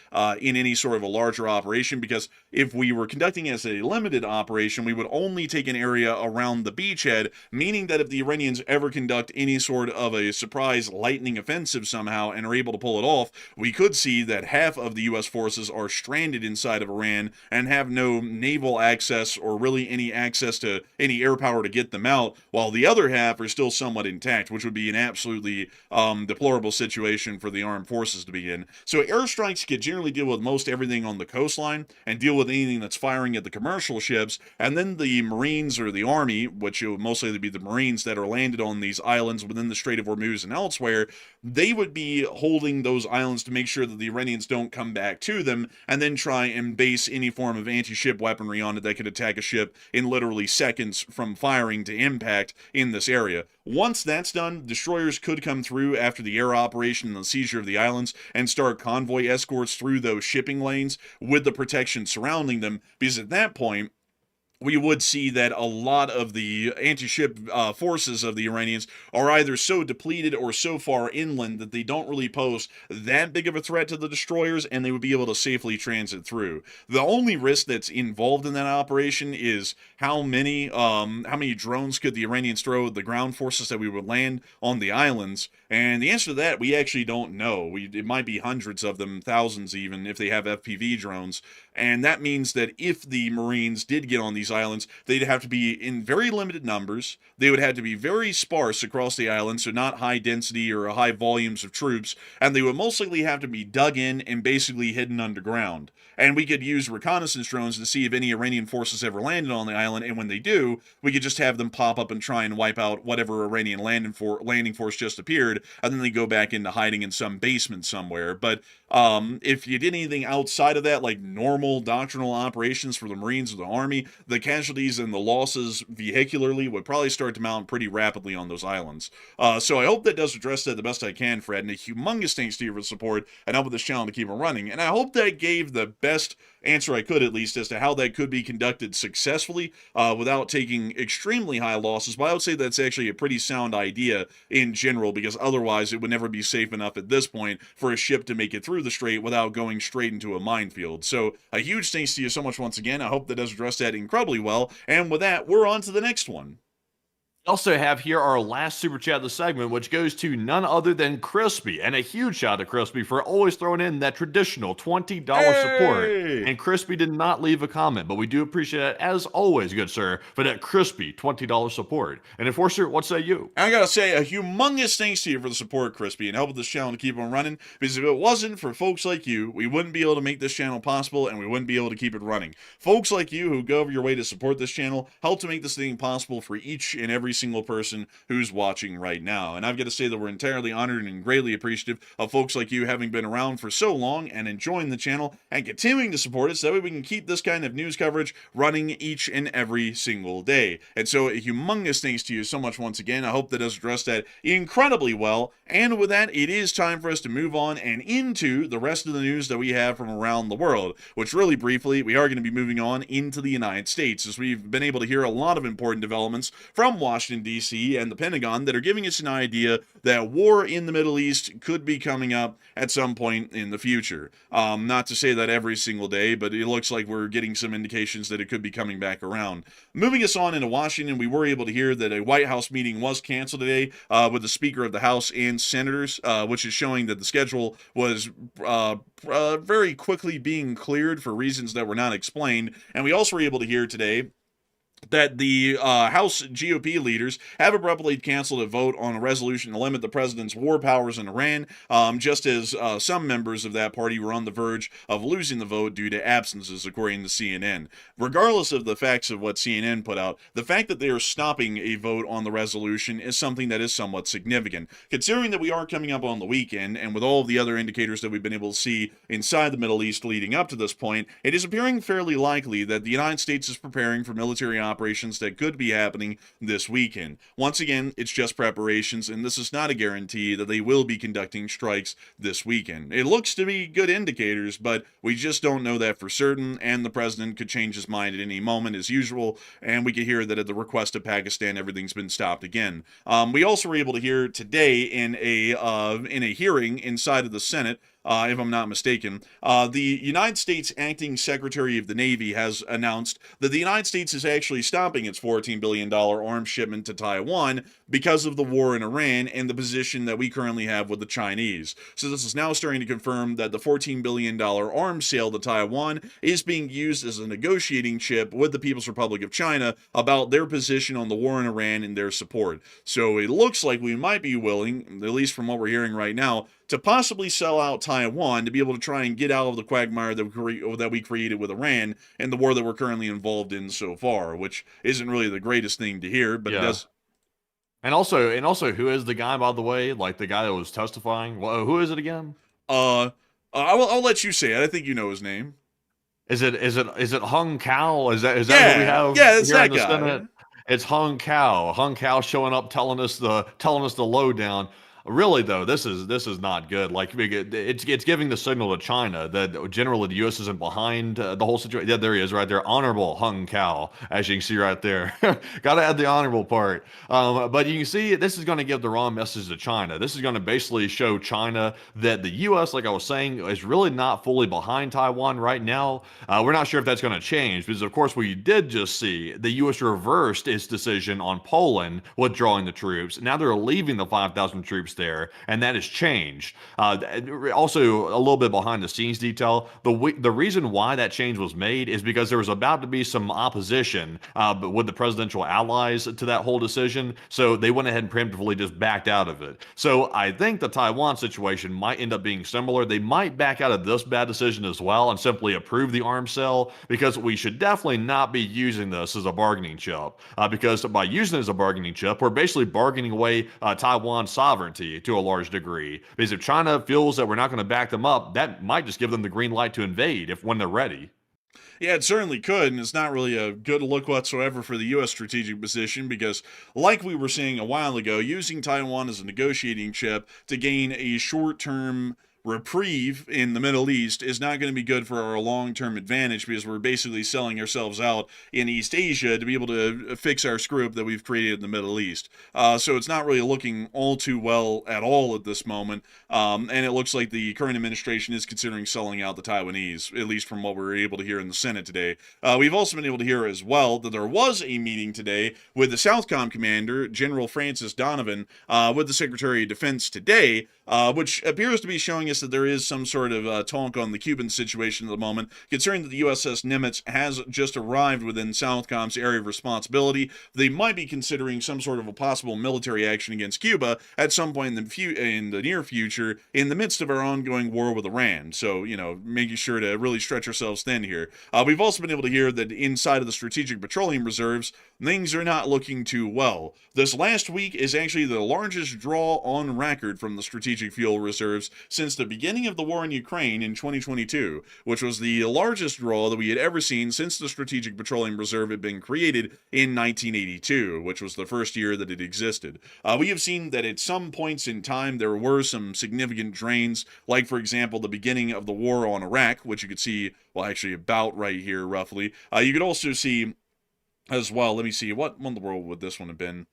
in any sort of a larger operation, because if we were conducting as a limited operation, we would only take an area around the beachhead, meaning that if the Iranians ever conduct any sort of a surprise lightning offensive somehow and are able to pull it off, we could see that half of the U.S. forces are stranded inside of Iran and have no naval access or really any access to any air power to get them out, while the other half are still somewhat intact, which would be an absolutely really deplorable situation for the armed forces to be in. So airstrikes could generally deal with most everything on the coastline and deal with anything that's firing at the commercial ships, and then the Marines or the Army, which it would mostly be the Marines that are landed on these islands within the Strait of Hormuz and elsewhere, they would be holding those islands to make sure that the Iranians don't come back to them and then try and base any form of anti-ship weaponry on it that could attack a ship in literally seconds from firing to impact in this area. Once that's done, destroyers could come through after the air operation and the seizure of the islands and start convoy escorts through those shipping lanes with the protection surrounding them, because at that point, we would see that a lot of the anti-ship forces of the Iranians are either so depleted or so far inland that they don't really pose that big of a threat to the destroyers, and they would be able to safely transit through. The only risk that's involved in that operation is how many drones could the Iranians throw at the ground forces that we would land on the islands, and the answer to that, we actually don't know. It might be hundreds of them, thousands even, if they have FPV drones, and that means that if the Marines did get on these islands, they'd have to be in very limited numbers. They would have to be very sparse across the island, so not high density or high volumes of troops, and they would most likely have to be dug in and basically hidden underground. And we could use reconnaissance drones to see if any Iranian forces ever landed on the island, and when they do, we could just have them pop up and try and wipe out whatever Iranian landing force just appeared, and then they go back into hiding in some basement somewhere. But if you did anything outside of that, like normal doctrinal operations for the Marines or the Army, the casualties and the losses vehicularly would probably start to mount pretty rapidly on those islands. So I hope that does address that the best I can, Fred, and a humongous thanks to you for the support and help with this channel to keep it running. And I hope that gave the best answer I could, at least, as to how that could be conducted successfully without taking extremely high losses. But I would say that's actually a pretty sound idea in general, because otherwise it would never be safe enough at this point for a ship to make it through the strait without going straight into a minefield. So a huge thanks to you so much once again. I hope that does address that incredibly well. And with that, we're on to the next one. We also have here our last super chat of the segment, which goes to none other than Crispy. And a huge shout out to Crispy for always throwing in that traditional $20 support. And Crispy did not leave a comment, but we do appreciate it, as always, good sir, for that Crispy $20 support. And Enforcer, what say you? I gotta say, a humongous thanks to you for the support, Crispy, and helping this channel to keep on running, because if it wasn't for folks like you, we wouldn't be able to make this channel possible, and we wouldn't be able to keep it running. Folks like you who go over your way to support this channel help to make this thing possible for each and every single person who's watching right now. And I've got to say that we're entirely honored and greatly appreciative of folks like you having been around for so long and enjoying the channel and continuing to support it, so that way we can keep this kind of news coverage running each and every single day. And so a humongous thanks to you so much once again. I hope that does address that incredibly well. And with that, it is time for us to move on and into the rest of the news that we have from around the world, which really briefly, we are going to be moving on into the United States, as we've been able to hear a lot of important developments from Washington, D.C. and the Pentagon that are giving us an idea that war in the Middle East could be coming up at some point in the future. Not to say that every single day, but it looks like we're getting some indications that it could be coming back around. Moving us on into Washington, we were able to hear that a White House meeting was canceled today with the Speaker of the House and senators, which is showing that the schedule was very quickly being cleared for reasons that were not explained. And we also were able to hear today that the House GOP leaders have abruptly canceled a vote on a resolution to limit the president's war powers in Iran, just as some members of that party were on the verge of losing the vote due to absences, according to CNN. Regardless of the facts of what CNN put out, the fact that they are stopping a vote on the resolution is something that is somewhat significant, considering that we are coming up on the weekend, and with all of the other indicators that we've been able to see inside the Middle East leading up to this point, it is appearing fairly likely that the United States is preparing for military operations that could be happening this weekend. Once again, it's just preparations, and this is not a guarantee that they will be conducting strikes this weekend. It looks to be good indicators, but we just don't know that for certain, and the president could change his mind at any moment as usual, and we could hear that at the request of Pakistan, everything's been stopped again. We also were able to hear today in a hearing inside of the Senate if I'm not mistaken. The United States Acting Secretary of the Navy has announced that the United States is actually stopping its $14 billion arms shipment to Taiwan because of the war in Iran and the position that we currently have with the Chinese. So this is now starting to confirm that the $14 billion arms sale to Taiwan is being used as a negotiating chip with the People's Republic of China about their position on the war in Iran and their support. So it looks like we might be willing, at least from what we're hearing right now, to possibly sell out Taiwan to be able to try and get out of the quagmire that we created with Iran and the war that we're currently involved in so far, which isn't really the greatest thing to hear, but it does. And also, who is the guy, by the way? Like the guy that was testifying? Well, who is it again? I'll let you say it. I think you know his name. Is it Hung Kao? Is that what we have? Yeah, it's here that in the guy. Senate? It's Hung Kao. Hung Kao showing up, telling us the lowdown. Really though, this is not good. Like it's giving the signal to China that generally the U.S. isn't behind the whole situation. Yeah, there he is, right there, Honorable Hung Kao, as you can see right there. Got to add the honorable part. But you can see this is going to give the wrong message to China. This is going to basically show China that the U.S., like I was saying, is really not fully behind Taiwan right now. We're not sure if that's going to change because, of course, we did just see the U.S. reversed its decision on Poland withdrawing the troops. Now they're leaving the 5,000 troops there, and that has changed. Also, a little bit behind the scenes detail, the reason why that change was made is because there was about to be some opposition with the presidential allies to that whole decision, so they went ahead and preemptively just backed out of it. So I think the Taiwan situation might end up being similar. They might back out of this bad decision as well and simply approve the arms sale, because we should definitely not be using this as a bargaining chip, because by using it as a bargaining chip, we're basically bargaining away Taiwan's sovereignty to a large degree. Because if China feels that we're not going to back them up, that might just give them the green light to invade when they're ready. Yeah, it certainly could, and it's not really a good look whatsoever for the U.S. strategic position because, like we were saying a while ago, using Taiwan as a negotiating chip to gain a short-term reprieve in the Middle East is not going to be good for our long-term advantage because we're basically selling ourselves out in East Asia to be able to fix our screw-up that we've created in the Middle East. So it's not really looking all too well at all at this moment, and it looks like the current administration is considering selling out the Taiwanese, at least from what we were able to hear in the Senate today. We've also been able to hear as well that there was a meeting today with the Southcom commander, General Francis Donovan, with the Secretary of Defense today, which appears to be showing us that there is some sort of talk on the Cuban situation at the moment, considering that the USS Nimitz has just arrived within Southcom's area of responsibility. They might be considering some sort of a possible military action against Cuba at some point in the near future in the midst of our ongoing war with Iran. So, making sure to really stretch ourselves thin here. We've also been able to hear that inside of the Strategic Petroleum Reserves, things are not looking too well. This last week is actually the largest draw on record from the Strategic Fuel Reserves since the beginning of the war in Ukraine in 2022, which was the largest draw that we had ever seen since the Strategic Petroleum Reserve had been created in 1982, which was the first year that it existed. We have seen that at some points in time there were some significant drains, like for example the beginning of the war on Iraq, which you could see, well actually about right here roughly. You could also see as well, let me see, what in the world would this one have been?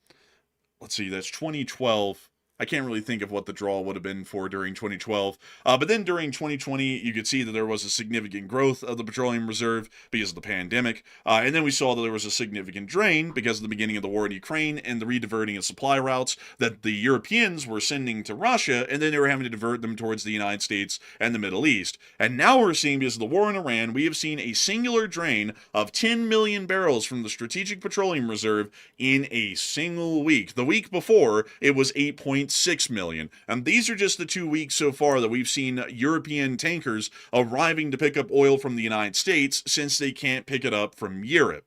Let's see, that's 2012. I can't really think of what the draw would have been for during 2012. But then during 2020, you could see that there was a significant growth of the petroleum reserve because of the pandemic. And then we saw that there was a significant drain because of the beginning of the war in Ukraine and the rediverting of supply routes that the Europeans were sending to Russia, and then they were having to divert them towards the United States and the Middle East. And now we're seeing, because of the war in Iran, we have seen a singular drain of 10 million barrels from the Strategic Petroleum Reserve in a single week. The week before, it was 8.6 million. And these are just the 2 weeks so far that we've seen European tankers arriving to pick up oil from the United States since they can't pick it up from Europe.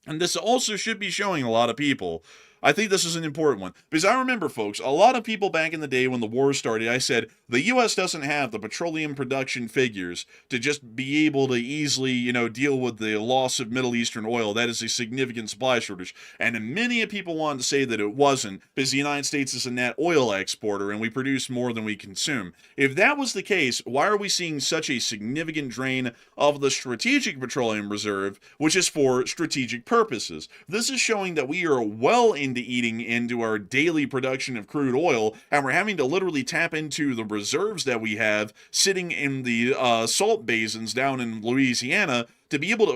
And this also should be showing a lot of people. I think this is an important one, because I remember, folks, a lot of people back in the day when the war started, I said, the U.S. doesn't have the petroleum production figures to just be able to easily, deal with the loss of Middle Eastern oil. That is a significant supply shortage. And many people wanted to say that it wasn't, because the United States is a net oil exporter and we produce more than we consume. If that was the case, why are we seeing such a significant drain of the Strategic Petroleum Reserve, which is for strategic purposes? This is showing that we are well into eating into our daily production of crude oil, and we're having to literally tap into the reserves that we have sitting in the salt basins down in Louisiana to be able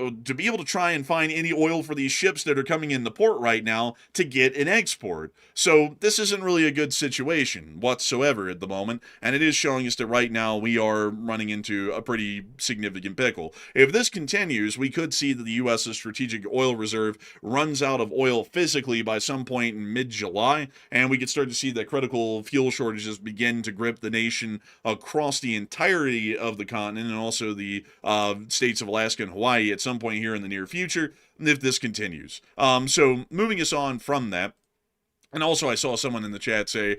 to try and find any oil for these ships that are coming in the port right now to get an export. So this isn't really a good situation whatsoever at the moment, and it is showing us that right now we are running into a pretty significant pickle. If this continues, we could see that the U.S.'s strategic oil reserve runs out of oil physically by some point in mid-July, and we could start to see that critical fuel shortages begin to grip the nation across the entirety of the continent, and also the states of Alaska and Hawaii at some point here in the near future, if this continues. So moving us on from that, and also I saw someone in the chat say,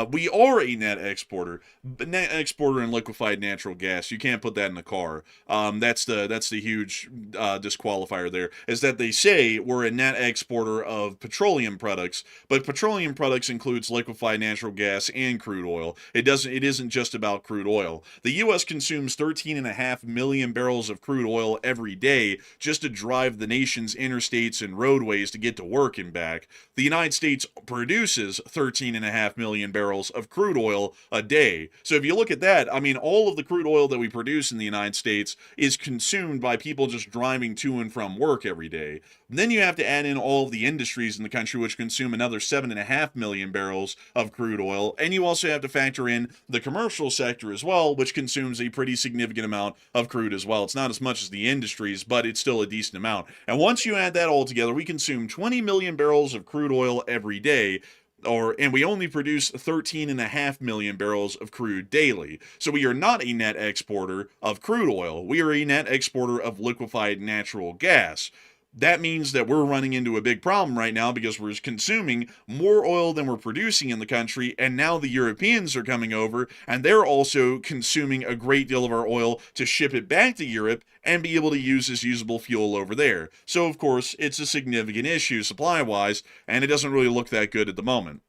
we are a net exporter in liquefied natural gas. You can't put that in the car. That's the huge disqualifier there, is that they say we're a net exporter of petroleum products, but petroleum products includes liquefied natural gas and crude oil. It isn't just about crude oil. The U.S. consumes 13.5 million barrels of crude oil every day just to drive the nation's interstates and roadways to get to work and back. The United States produces 13.5 million barrels of crude oil a day. So if you look at that, I mean, all of the crude oil that we produce in the United States is consumed by people just driving to and from work every day. And then you have to add in all of the industries in the country, which consume another 7.5 million barrels of crude oil. And you also have to factor in the commercial sector as well, which consumes a pretty significant amount of crude as well. It's not as much as the industries, but it's still a decent amount. And once you add that all together, we consume 20 million barrels of crude oil every day. And we only produce 13.5 million barrels of crude daily. So we are not a net exporter of crude oil. We are a net exporter of liquefied natural gas. That means that we're running into a big problem right now because we're consuming more oil than we're producing in the country, and now the Europeans are coming over, and they're also consuming a great deal of our oil to ship it back to Europe and be able to use as usable fuel over there. So, of course, it's a significant issue supply-wise, and it doesn't really look that good at the moment.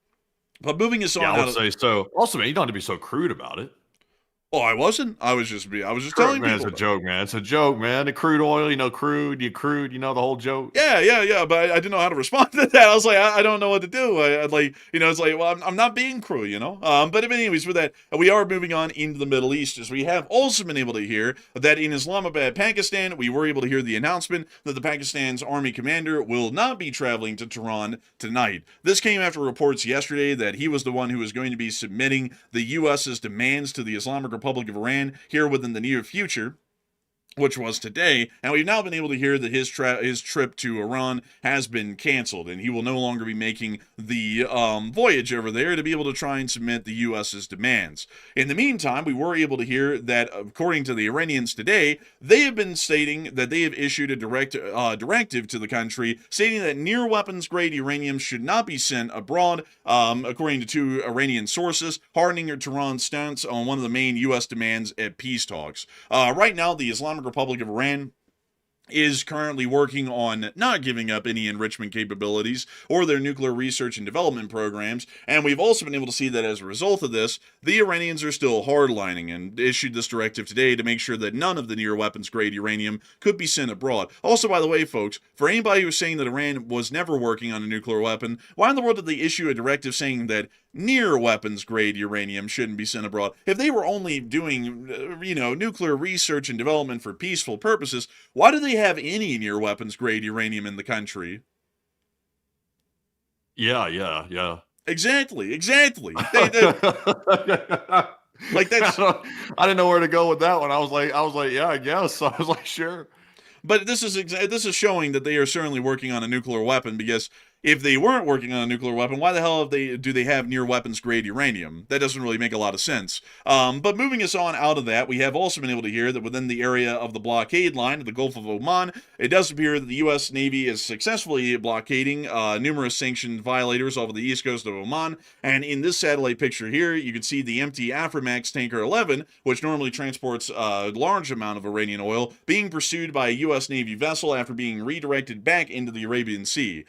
But moving us on I would say so. Also, man, you don't have to be so crude about it. Oh, I wasn't. I was just telling man, people. It's a joke, man. It's a joke, man. The crude oil, crude, the whole joke. Yeah. But I didn't know how to respond to that. I was like, I don't know what to do. I'd like, it's like, well, I'm not being cruel, But anyways, with that, we are moving on into the Middle East, as we have also been able to hear that in Islamabad, Pakistan, we were able to hear the announcement that the Pakistan's army commander will not be traveling to Tehran tonight. This came after reports yesterday that he was the one who was going to be submitting the U.S.'s demands to the Islamic Republic of Iran here within the near future, which was today, and we've now been able to hear that his trip to Iran has been canceled, and he will no longer be making the voyage over there to be able to try and submit the U.S.'s demands. In the meantime, we were able to hear that, according to the Iranians today, they have been stating that they have issued a directive to the country stating that near weapons-grade uranium should not be sent abroad, according to two Iranian sources, hardening Tehran's stance on one of the main U.S. demands at peace talks. Right now, the Islamic Republic of Iran is currently working on not giving up any enrichment capabilities or their nuclear research and development programs, and we've also been able to see that as a result of this, the Iranians are still hardlining and issued this directive today to make sure that none of the near weapons-grade uranium could be sent abroad. Also, by the way, folks, for anybody who's saying that Iran was never working on a nuclear weapon, why in the world did they issue a directive saying that near weapons-grade uranium shouldn't be sent abroad? If they were only doing, nuclear research and development for peaceful purposes, why do they have any near weapons-grade uranium in the country? Yeah. Exactly. Like that's. I didn't know where to go with that one. I was like, yeah, I guess. I was like, sure. But this is showing that they are certainly working on a nuclear weapon, because if they weren't working on a nuclear weapon, why the hell do they have near weapons grade uranium? That doesn't really make a lot of sense. But moving us on out of that, we have also been able to hear that within the area of the blockade line of the Gulf of Oman, it does appear that the U.S. Navy is successfully blockading numerous sanctioned violators off of the east coast of Oman. And in this satellite picture here, you can see the empty Aframax Tanker 11, which normally transports a large amount of Iranian oil, being pursued by a U.S. Navy vessel after being redirected back into the Arabian Sea.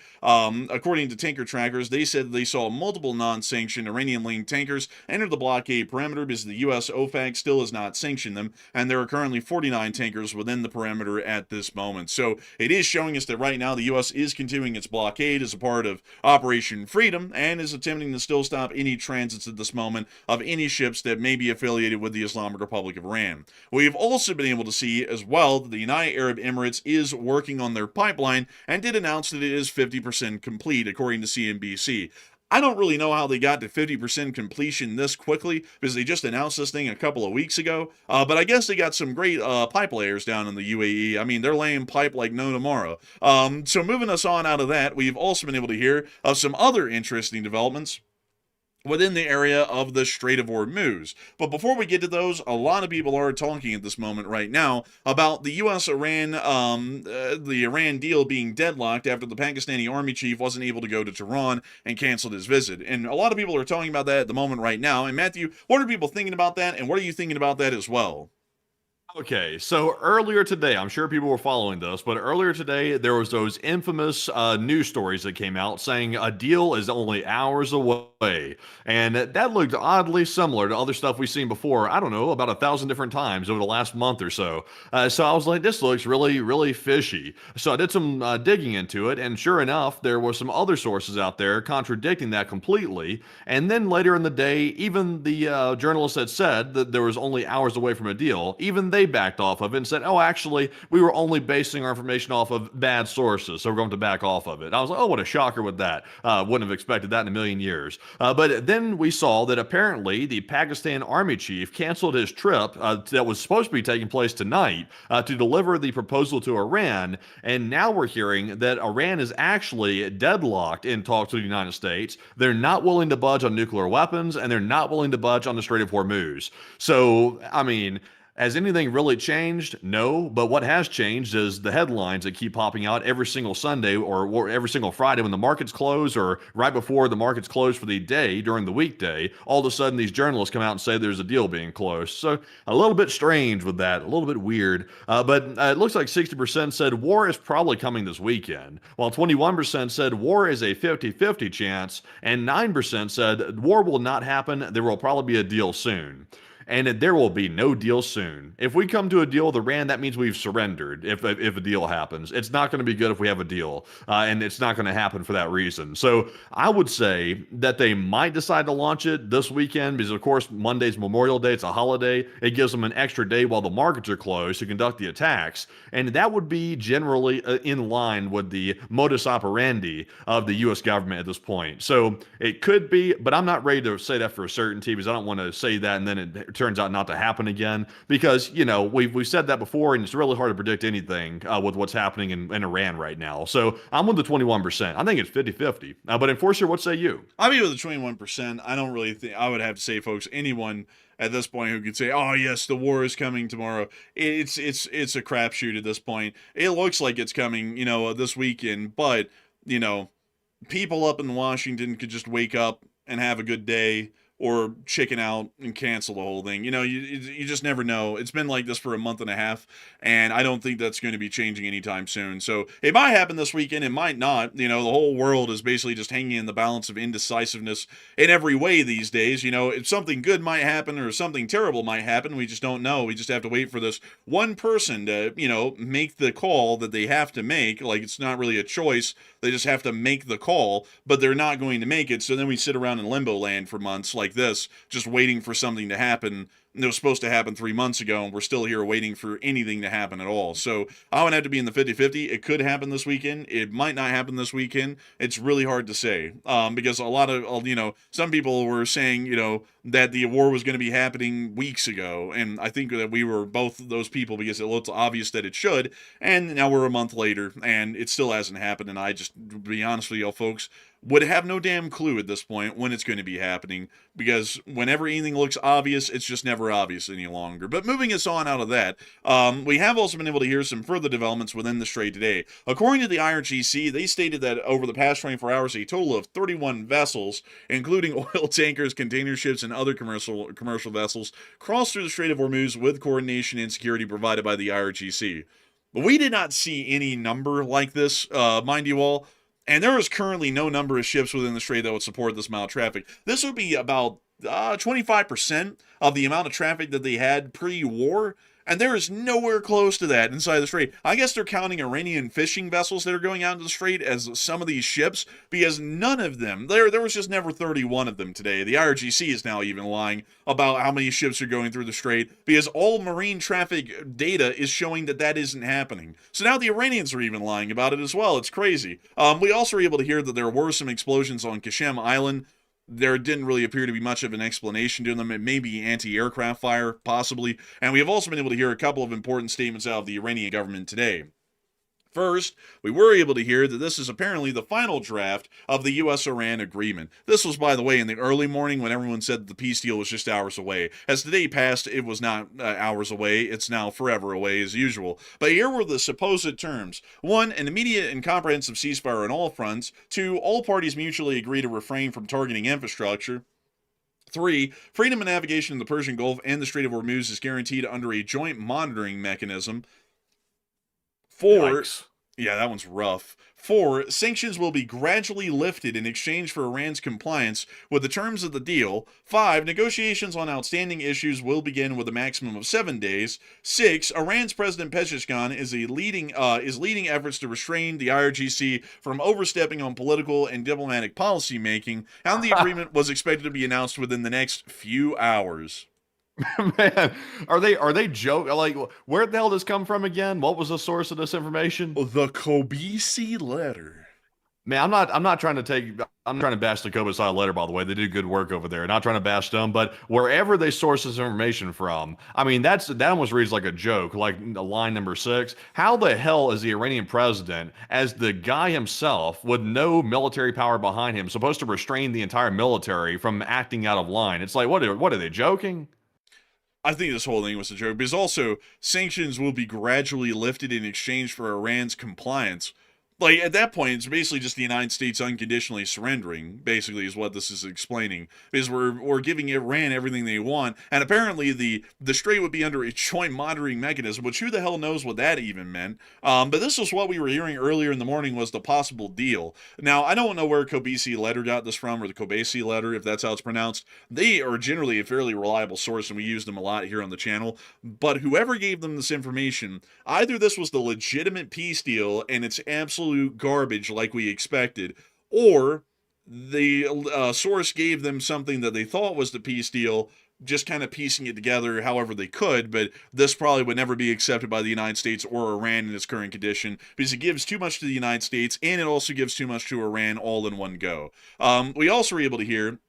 according to tanker trackers, they said they saw multiple non-sanctioned Iranian-linked tankers enter the blockade perimeter because the U.S. OFAC still has not sanctioned them, and there are currently 49 tankers within the perimeter at this moment. So it is showing us that right now the U.S. is continuing its blockade as a part of Operation Freedom and is attempting to still stop any transits at this moment of any ships that may be affiliated with the Islamic Republic of Iran. We've also been able to see as well that the United Arab Emirates is working on their pipeline and did announce that it is 50% complete, according to CNBC. I don't really know how they got to 50% completion this quickly because they just announced this thing a couple of weeks ago. But I guess they got some great pipe layers down in the UAE. I mean, they're laying pipe like no tomorrow. So moving us on out of that, we've also been able to hear of some other interesting developments within the area of the Strait of Hormuz. But before we get to those, a lot of people are talking at this moment right now about the U.S.-Iran the Iran deal being deadlocked after the Pakistani army chief wasn't able to go to Tehran and canceled his visit. And a lot of people are talking about that at the moment right now. And Matthew, what are people thinking about that, and what are you thinking about that as well? Okay, so earlier today, I'm sure people were following this, but earlier today, there was those infamous news stories that came out saying a deal is only hours away. And that looked oddly similar to other stuff we've seen before, I don't know, about 1,000 different times over the last month or so. So I was like, this looks really, really fishy. So I did some digging into it, and sure enough, there were some other sources out there contradicting that completely. And then later in the day, even the journalists that said that there was only hours away from a deal, even they backed off of it and said, oh, actually, we were only basing our information off of bad sources, so we're going to back off of it. I was like, oh, what a shocker with that. Wouldn't have expected that in a million years. But then we saw that apparently the Pakistan army chief canceled his trip that was supposed to be taking place tonight to deliver the proposal to Iran. And now we're hearing that Iran is actually deadlocked in talks with the United States. They're not willing to budge on nuclear weapons, and they're not willing to budge on the Strait of Hormuz. So, I mean, has anything really changed? No, but what has changed is the headlines that keep popping out every single Sunday or every single Friday when the markets close or right before the markets close for the day during the weekday. All of a sudden, these journalists come out and say there's a deal being closed. So a little bit strange with that, a little bit weird. But it looks like 60% said war is probably coming this weekend, while 21% said war is a 50-50 chance, and 9% said war will not happen. There will probably be a deal soon. And there will be no deal soon. If we come to a deal with Iran, that means we've surrendered if a deal happens. It's not going to be good if we have a deal, and it's not going to happen for that reason. So I would say that they might decide to launch it this weekend because, of course, Monday's Memorial Day. It's a holiday. It gives them an extra day while the markets are closed to conduct the attacks. And that would be generally in line with the modus operandi of the U.S. government at this point. So it could be, but I'm not ready to say that for a certainty because I don't want to say that and then it turns out not to happen again because, you know, we've said that before and it's really hard to predict anything with what's happening in Iran right now. So I'm with the 21%. I think it's 50-50. But Enforcer, what say you? I'll be with the 21%. I don't really think, I would have to say, folks, anyone at this point who could say, oh, yes, the war is coming tomorrow. It's a crapshoot at this point. It looks like it's coming, you know, this weekend, but, you know, people up in Washington could just wake up and have a good day or chicken out and cancel the whole thing. You know, you just never know. It's been like this for a month and a half, and I don't think that's going to be changing anytime soon. So it might happen this weekend. It might not. You know, the whole world is basically just hanging in the balance of indecisiveness in every way these days. You know, if something good might happen or something terrible might happen, we just don't know. We just have to wait for this one person to, you know, make the call that they have to make. Like, it's not really a choice. They just have to make the call, but they're not going to make it. So then we sit around in limbo land for months like this, just waiting for something to happen. It was supposed to happen 3 months ago, and we're still here waiting for anything to happen at all. So I would have to be in the 50-50. It could happen this weekend. It might not happen this weekend. It's really hard to say because a lot of, you know, some people were saying, you know, that the war was going to be happening weeks ago. And I think that we were both of those people because it looked obvious that it should. And now we're a month later, and it still hasn't happened. And I just, to be honest with y'all folks, would have no damn clue at this point when it's going to be happening because whenever anything looks obvious, it's just never obvious any longer. But moving us on out of that, we have also been able to hear some further developments within the Strait today. According to the IRGC, they stated that over the past 24 hours, a total of 31 vessels, including oil tankers, container ships, and other commercial vessels, crossed through the Strait of Hormuz with coordination and security provided by the IRGC. But we did not see any number like this, mind you all. And there is currently no number of ships within the strait that would support this amount of traffic. This would be about 25% of the amount of traffic that they had pre-war, and there is nowhere close to that inside the strait. I guess they're counting Iranian fishing vessels that are going out into the strait as some of these ships, because none of them, there was just never 31 of them today. The IRGC is now even lying about how many ships are going through the strait, because all marine traffic data is showing that that isn't happening. So now the Iranians are even lying about it as well. It's crazy. We also were able to hear that there were some explosions on Qasem Island. There didn't really appear to be much of an explanation to them. It may be anti-aircraft fire, possibly. And we have also been able to hear a couple of important statements out of the Iranian government today. First, we were able to hear that this is apparently the final draft of the U.S.-Iran agreement. This was, by the way, in the early morning when everyone said that the peace deal was just hours away. As the day passed, it was not hours away. It's now forever away as usual. But here were the supposed terms. 1, an immediate and comprehensive ceasefire on all fronts. 2, all parties mutually agree to refrain from targeting infrastructure. 3, freedom of navigation in the Persian Gulf and the Strait of Hormuz is guaranteed under a joint monitoring mechanism. 4, Yikes. yeah, that one's rough. 4, sanctions will be gradually lifted in exchange for Iran's compliance with the terms of the deal. 5, negotiations on outstanding issues will begin with a maximum of 7 days. 6, Iran's President Pezeshkian is leading efforts to restrain the IRGC from overstepping on political and diplomatic policy making, and the agreement was expected to be announced within the next few hours. Man, are they joke? Like, where the hell does this come from again? What was the source of this information? The Kobesi letter. Man, I'm not trying to bash the Kobesi letter, by the way. They did good work over there. Not trying to bash them, but wherever they source this information from, I mean, that almost reads like a joke, like line number 6. How the hell is the Iranian president, as the guy himself with no military power behind him, supposed to restrain the entire military from acting out of line? It's like, what are they joking? I think this whole thing was a joke, because also sanctions will be gradually lifted in exchange for Iran's compliance. Like, at that point, it's basically just the United States unconditionally surrendering, basically, is what this is explaining. Because we're giving Iran everything they want, and apparently the strait would be under a joint monitoring mechanism, which who the hell knows what that even meant. But this was what we were hearing earlier in the morning was the possible deal. Now, I don't know where Kobesi letter got this from, or the Kobesi letter, if that's how it's pronounced. They are generally a fairly reliable source, and we use them a lot here on the channel. But whoever gave them this information, either this was the legitimate peace deal, and it's absolute garbage like we expected, or the source gave them something that they thought was the peace deal, just kind of piecing it together however they could, but this probably would never be accepted by the United States or Iran in its current condition, because it gives too much to the United States, and it also gives too much to Iran all in one go. We also were able to hear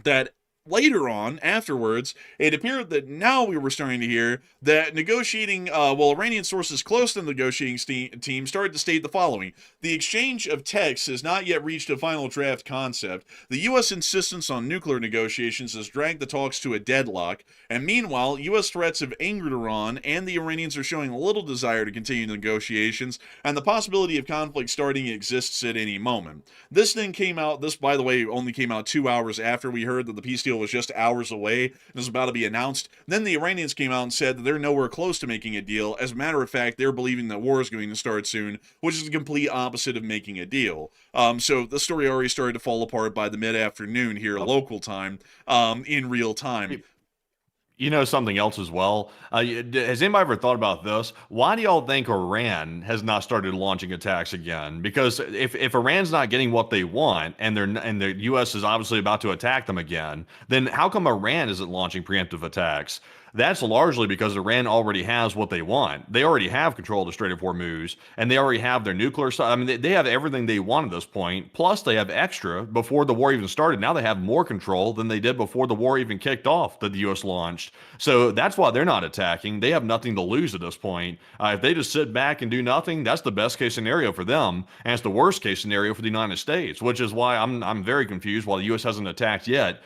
that later on, afterwards, it appeared that now we were starting to hear that Iranian sources close to the negotiating team started to state the following. The exchange of texts has not yet reached a final draft concept. The U.S. insistence on nuclear negotiations has dragged the talks to a deadlock, and meanwhile, U.S. threats have angered Iran, and the Iranians are showing little desire to continue negotiations, and the possibility of conflict starting exists at any moment. This, by the way, only came out 2 hours after we heard that the peace deal was just hours away and was about to be announced. Then the Iranians came out and said that they're nowhere close to making a deal. As a matter of fact, they're believing that war is going to start soon, which is the complete opposite of making a deal. So the story already started to fall apart by the mid-afternoon here local time, in real time. You know something else as well? Has anybody ever thought about this? Why do y'all think Iran has not started launching attacks again? Because if Iran's not getting what they want, and the U.S. is obviously about to attack them again, then how come Iran isn't launching preemptive attacks? That's largely because Iran already has what they want. They already have control of the Strait of Hormuz, and they already have their nuclear stuff. I mean, they have everything they want at this point, plus they have extra before the war even started. Now they have more control than they did before the war even kicked off that the U.S. launched. So that's why they're not attacking. They have nothing to lose at this point. If they just sit back and do nothing, that's the best case scenario for them, and it's the worst case scenario for the United States, which is why I'm very confused why the U.S. hasn't attacked yet.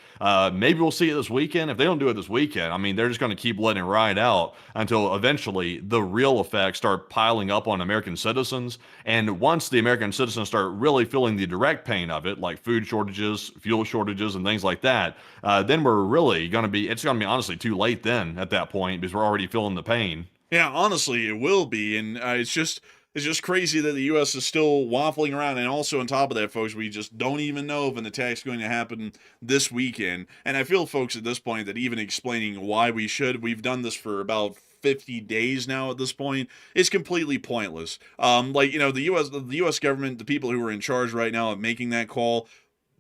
Maybe we'll see it this weekend. If they don't do it this weekend, I mean, they're just going to keep letting it ride out until eventually the real effects start piling up on American citizens. And once the American citizens start really feeling the direct pain of it, like food shortages, fuel shortages, and things like that, then we're really going to be, it's going to be honestly too late then at that point, because we're already feeling the pain. Yeah, honestly, it will be. And it's just, It's just crazy that the U.S. is still waffling around. And also on top of that, folks, we just don't even know if an attack's going to happen this weekend. And I feel, folks, at this point that even explaining why we've done this for about 50 days now at this point, is completely pointless. The U.S. government, the people who are in charge right now of making that call,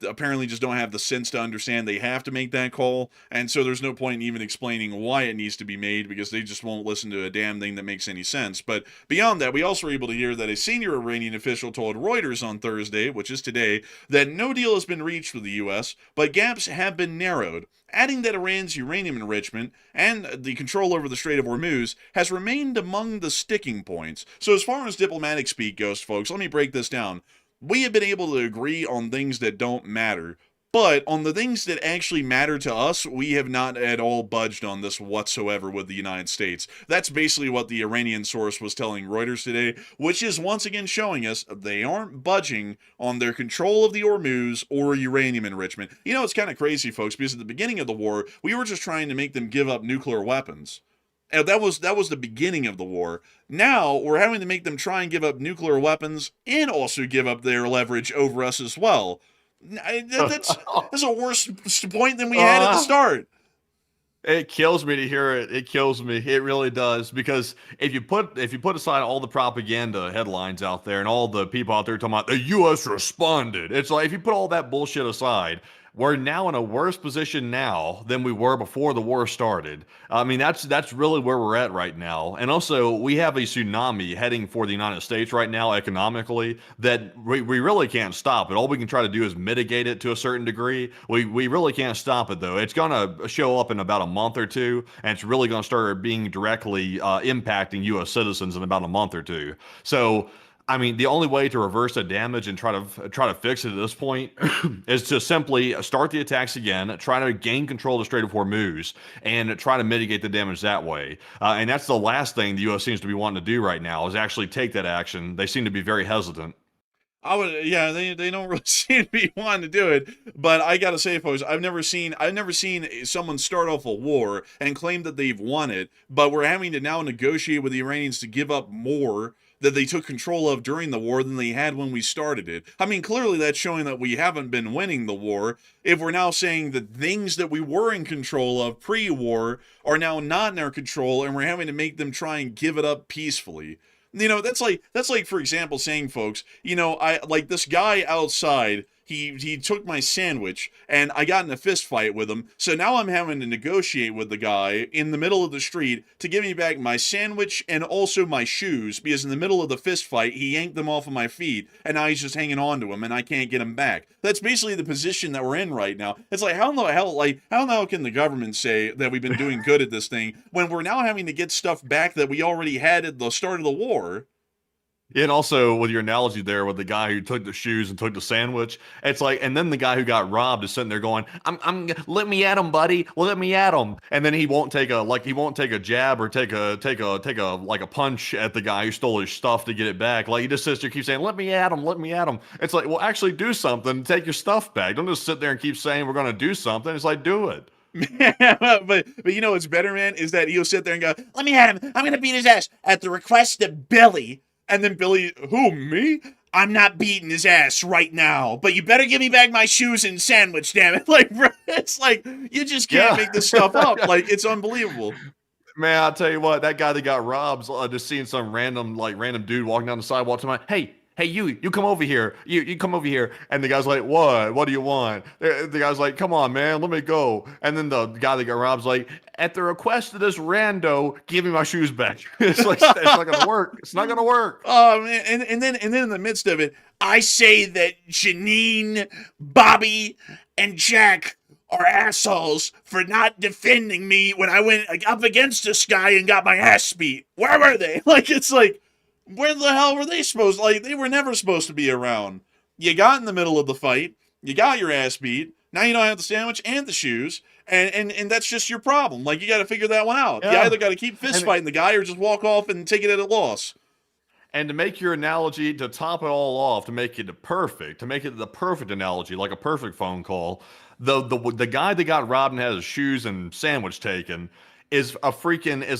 apparently just don't have the sense to understand they have to make that call, and so there's no point in even explaining why it needs to be made, because they just won't listen to a damn thing that makes any sense. But beyond that, we also were able to hear that a senior Iranian official told Reuters on Thursday, which is today, that no deal has been reached with the U.S., but gaps have been narrowed, adding that Iran's uranium enrichment and the control over the Strait of Hormuz has remained among the sticking points. So as far as diplomatic speak goes, folks, let me break this down. We have been able to agree on things that don't matter, but on the things that actually matter to us, we have not at all budged on this whatsoever with the United States. That's basically what the Iranian source was telling Reuters today, which is once again showing us they aren't budging on their control of the Hormuz or uranium enrichment. You know, it's kind of crazy, folks, because at the beginning of the war, we were just trying to make them give up nuclear weapons. And that was the beginning of the war. Now we're having to make them try and give up nuclear weapons and also give up their leverage over us as well. That's a worse point than we had at the start. It kills me to hear it. It kills me. It really does. Because if you put aside all the propaganda headlines out there and all the people out there talking about the U.S. responded, it's like if you put all that bullshit aside, we're now in a worse position now than we were before the war started. I mean, that's really where we're at right now. And also, we have a tsunami heading for the United States right now economically that we really can't stop it. All we can try to do is mitigate it to a certain degree. We really can't stop it, though. It's going to show up in about a month or two, and it's really going to start being directly impacting U.S. citizens in about a month or two. So, I mean, the only way to reverse the damage and try to fix it at this point is to simply start the attacks again, try to gain control of the Strait of Hormuz, and try to mitigate the damage that way. And that's the last thing the U.S. seems to be wanting to do right now, is actually take that action. They seem to be very hesitant. They don't really seem to be wanting to do it, but I gotta say, folks, I've never seen someone start off a war and claim that they've won it, but we're having to now negotiate with the Iranians to give up more that they took control of during the war than they had when we started it. I mean, clearly that's showing that we haven't been winning the war, if we're now saying that things that we were in control of pre-war are now not in our control, and we're having to make them try and give it up peacefully. You know, that's like, for example, saying, folks, you know, I like this guy outside, he took my sandwich, and I got in a fist fight with him, so now I'm having to negotiate with the guy in the middle of the street to give me back my sandwich and also my shoes, because in the middle of the fist fight, he yanked them off of my feet, and now he's just hanging on to them, and I can't get them back. That's basically the position that we're in right now. It's like, how in the hell can the government say that we've been doing good at this thing when we're now having to get stuff back that we already had at the start of the war? And also with your analogy there with the guy who took the shoes and took the sandwich, it's like, and then the guy who got robbed is sitting there going, let me at him, buddy. Well, let me at him. And then he won't take a jab or take a punch at the guy who stole his stuff to get it back. Like, he just sits there, keeps saying, let me at him, let me at him. It's like, well, actually do something, take your stuff back. Don't just sit there and keep saying we're going to do something. It's like, do it. but you know what's better, man, is that he'll sit there and go, let me at him. I'm going to beat his ass at the request of Billy. And then Billy, who, me? I'm not beating his ass right now, but you better give me back my shoes and sandwich, damn it. Like, bro, it's like, you just can't make this stuff up. Like, it's unbelievable. Man, I'll tell you what, that guy that got robbed, just seeing some random dude walking down the sidewalk to my, hey, you come over here. You come over here. And the guy's like, what? What do you want? The guy's like, come on, man, let me go. And then the guy that got robbed's like, at the request of this rando, give me my shoes back. It's like, it's not going to work. It's not going to work. Oh, man. And then in the midst of it, I say that Janine, Bobby, and Jack are assholes for not defending me when I went up against this guy and got my ass beat. Where were they? Like, it's like, where the hell were they supposed to? Like, they were never supposed to be around. You got in the middle of the fight. You got your ass beat. Now you don't have the sandwich and the shoes. And that's just your problem. Like, you got to figure that one out. Yeah. You either got to keep fist fighting the guy or just walk off and take it at a loss. And to make your analogy, to top it all off, to make it the perfect analogy, like a perfect phone call, the guy that got robbed and had his shoes and sandwich taken, is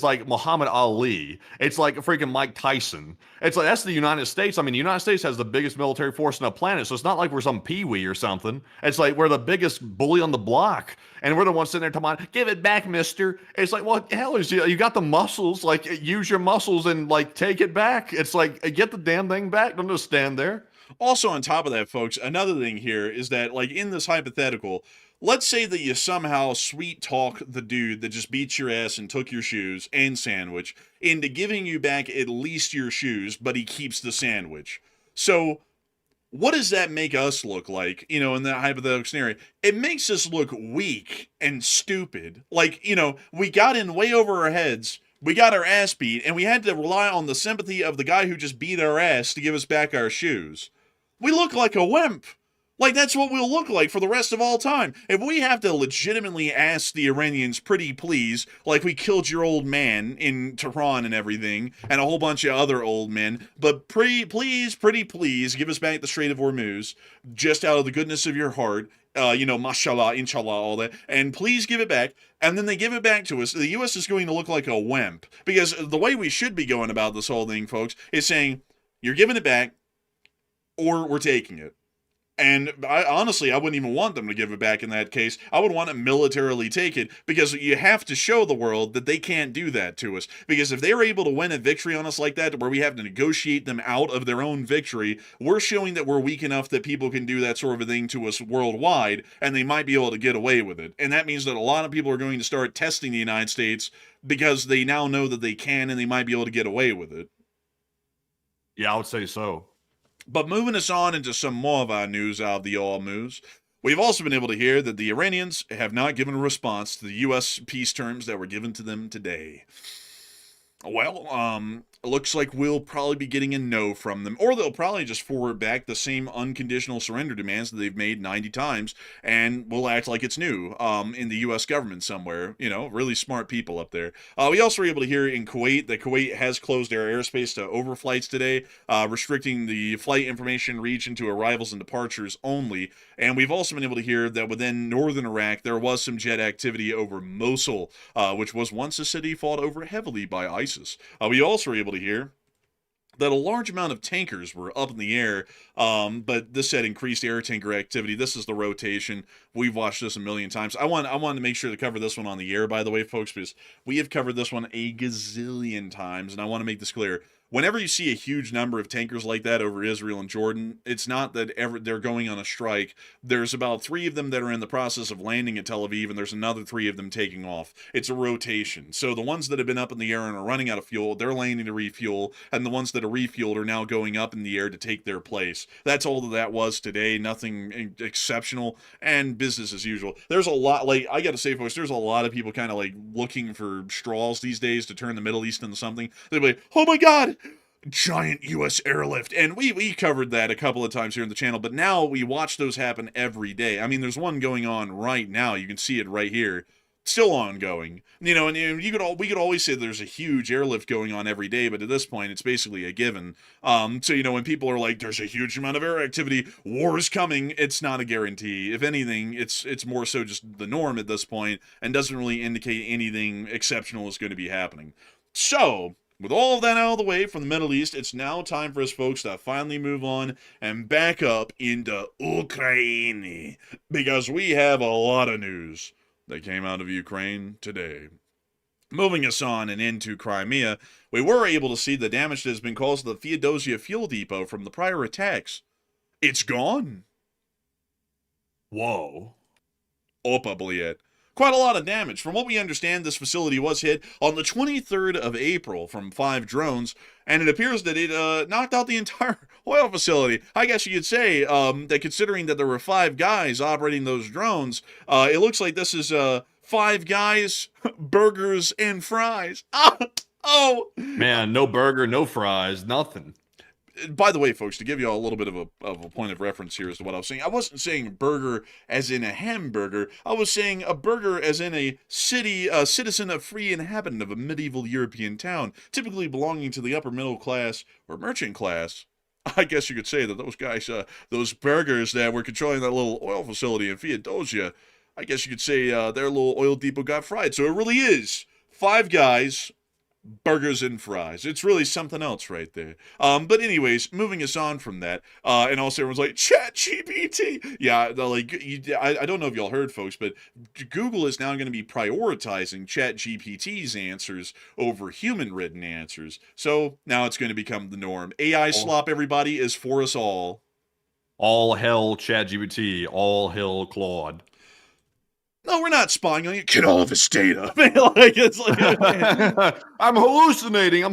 like Muhammad Ali. It's like a freaking Mike Tyson. It's like that's the United States. I mean, the United States has the biggest military force on the planet, so it's not like we're some peewee or something. It's like we're the biggest bully on the block, and we're the ones sitting there talking about, give it back, mister. It's like, well, hell, you got the muscles. Like, use your muscles and like take it back. It's like, get the damn thing back. Don't just stand there. Also, on top of that, folks, another thing here is that, like, in this hypothetical, let's say that you somehow sweet talk the dude that just beat your ass and took your shoes and sandwich into giving you back at least your shoes, but he keeps the sandwich. So, what does that make us look like, in that hypothetical scenario? It makes us look weak and stupid. Like, we got in way over our heads. We got our ass beat, and we had to rely on the sympathy of the guy who just beat our ass to give us back our shoes. We look like a wimp. Like, that's what we'll look like for the rest of all time. If we have to legitimately ask the Iranians, pretty please, like we killed your old man in Tehran and everything, and a whole bunch of other old men, but pretty please, give us back the Strait of Hormuz, just out of the goodness of your heart, mashallah, inshallah, all that, and please give it back, and then they give it back to us, the U.S. is going to look like a wimp. Because the way we should be going about this whole thing, folks, is saying, you're giving it back, or we're taking it. And honestly, I wouldn't even want them to give it back in that case. I would want to militarily take it, because you have to show the world that they can't do that to us. Because if they're able to win a victory on us like that, where we have to negotiate them out of their own victory, we're showing that we're weak enough that people can do that sort of a thing to us worldwide, and they might be able to get away with it. And that means that a lot of people are going to start testing the United States because they now know that they can and they might be able to get away with it. Yeah, I would say so. But moving us on into some more of our news out of the Hormuz, we've also been able to hear that the Iranians have not given a response to the U.S. peace terms that were given to them today. Well, it looks like we'll probably be getting a no from them, or they'll probably just forward back the same unconditional surrender demands that they've made 90 times, and we'll act like it's new in the U.S. government somewhere. Really smart people up there. We also were able to hear in Kuwait that Kuwait has closed their airspace to overflights today, restricting the flight information region to arrivals and departures only. And we've also been able to hear that within northern Iraq, there was some jet activity over Mosul, which was once a city fought over heavily by ISIS. We also were able to hear that a large amount of tankers were up in the air, but this had increased air tanker activity. This is the rotation. We've watched this a million times. I wanted to make sure to cover this one on the air, by the way, folks, because we have covered this one a gazillion times, and I want to make this clear. Whenever you see a huge number of tankers like that over Israel and Jordan, it's not that they're going on a strike. There's about 3 of them that are in the process of landing at Tel Aviv, and there's another 3 of them taking off. It's a rotation. So the ones that have been up in the air and are running out of fuel, they're landing to refuel, and the ones that are refueled are now going up in the air to take their place. That's all that was today. Nothing exceptional, and business as usual. There's a lot, I gotta say, folks, there's a lot of people kind of looking for straws these days to turn the Middle East into something. They'll be like, oh my god, giant U.S. airlift. And we covered that a couple of times here on the channel, but now we watch those happen every day. I mean, there's one going on right now. You can see it right here. Still ongoing. And we could always say there's a huge airlift going on every day, but at this point, it's basically a given. So, when people are like, there's a huge amount of air activity, war is coming, it's not a guarantee. If anything, it's more so just the norm at this point, and doesn't really indicate anything exceptional is going to be happening. So, with all of that out of the way from the Middle East, it's now time for us folks to finally move on and back up into Ukraine, because we have a lot of news that came out of Ukraine today. Moving us on and into Crimea, we were able to see the damage that has been caused to the Feodosia fuel depot from the prior attacks. It's gone. Whoa. Opa, bliet. Quite a lot of damage. From what we understand, this facility was hit on the 23rd of April from 5 drones, and it appears that it knocked out the entire oil facility. I guess you could say that considering that there were 5 guys operating those drones, it looks like this is 5 guys, burgers, and fries. Oh! Man, no burger, no fries, nothing. By the way, folks, to give you all a little bit of a point of reference here as to what I was saying, I wasn't saying burger as in a hamburger. I was saying a burger as in a citizen, a free inhabitant of a medieval European town, typically belonging to the upper middle class or merchant class. I guess you could say that those guys, those burgers that were controlling that little oil facility in Feodosia, I guess you could say their little oil depot got fried. So it really is Five Guys, burgers and fries. It's really something else right there. But anyways, moving us on from that, and also everyone's like, ChatGPT. Yeah, I don't know if y'all heard, folks, but Google is now going to be prioritizing ChatGPT's answers over human-written answers. So now it's going to become the norm. AI slop, everybody, is for us all. All hell ChatGPT, all hell Claude. No, we're not spying on you. Get all of his data. Like, it's like, I'm hallucinating.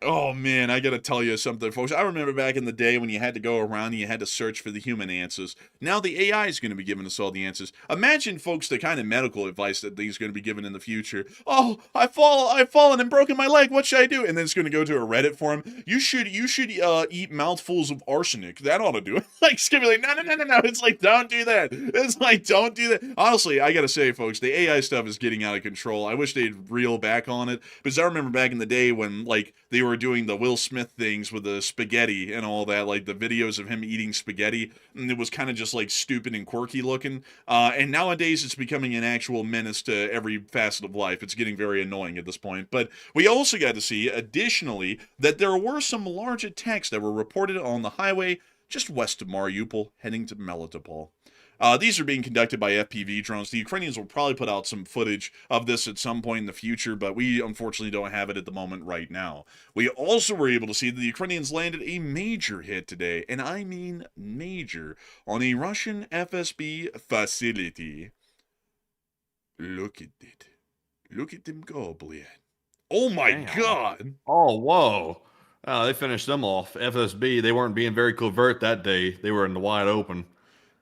oh man, I gotta tell you something, folks. I remember back in the day when you had to go around and you had to search for the human answers. Now the AI is going to be giving us all the answers. Imagine, folks, the kind of medical advice that these going to be given in the future. Oh, I've fallen and broken my leg. What should I do? And then it's going to go to a Reddit forum. You should eat mouthfuls of arsenic. That ought to do it. Like, it's gonna be like, no. It's like, don't do that. It's like, don't do that. Honestly, I gotta say, folks, the AI stuff is getting out of control. I wish they'd reel back on it, because I remember back in the day when, like, they were doing the Will Smith things with the spaghetti and all that, like the videos of him eating spaghetti, and it was kind of just like stupid and quirky looking. And nowadays it's becoming an actual menace to every facet of life. It's getting very annoying at this point. But we also got to see, additionally, that there were some large attacks that were reported on the highway just west of Mariupol, heading to Melitopol. These are being conducted by FPV drones. The Ukrainians will probably put out some footage of this at some point in the future, but we unfortunately don't have it at the moment right now. We also were able to see that the Ukrainians landed a major hit today, and I mean major, on a Russian FSB facility. Look at it. Look at them go, bled. Oh my God. Oh, whoa. They finished them off. FSB, they weren't being very covert that day. They were in the wide open.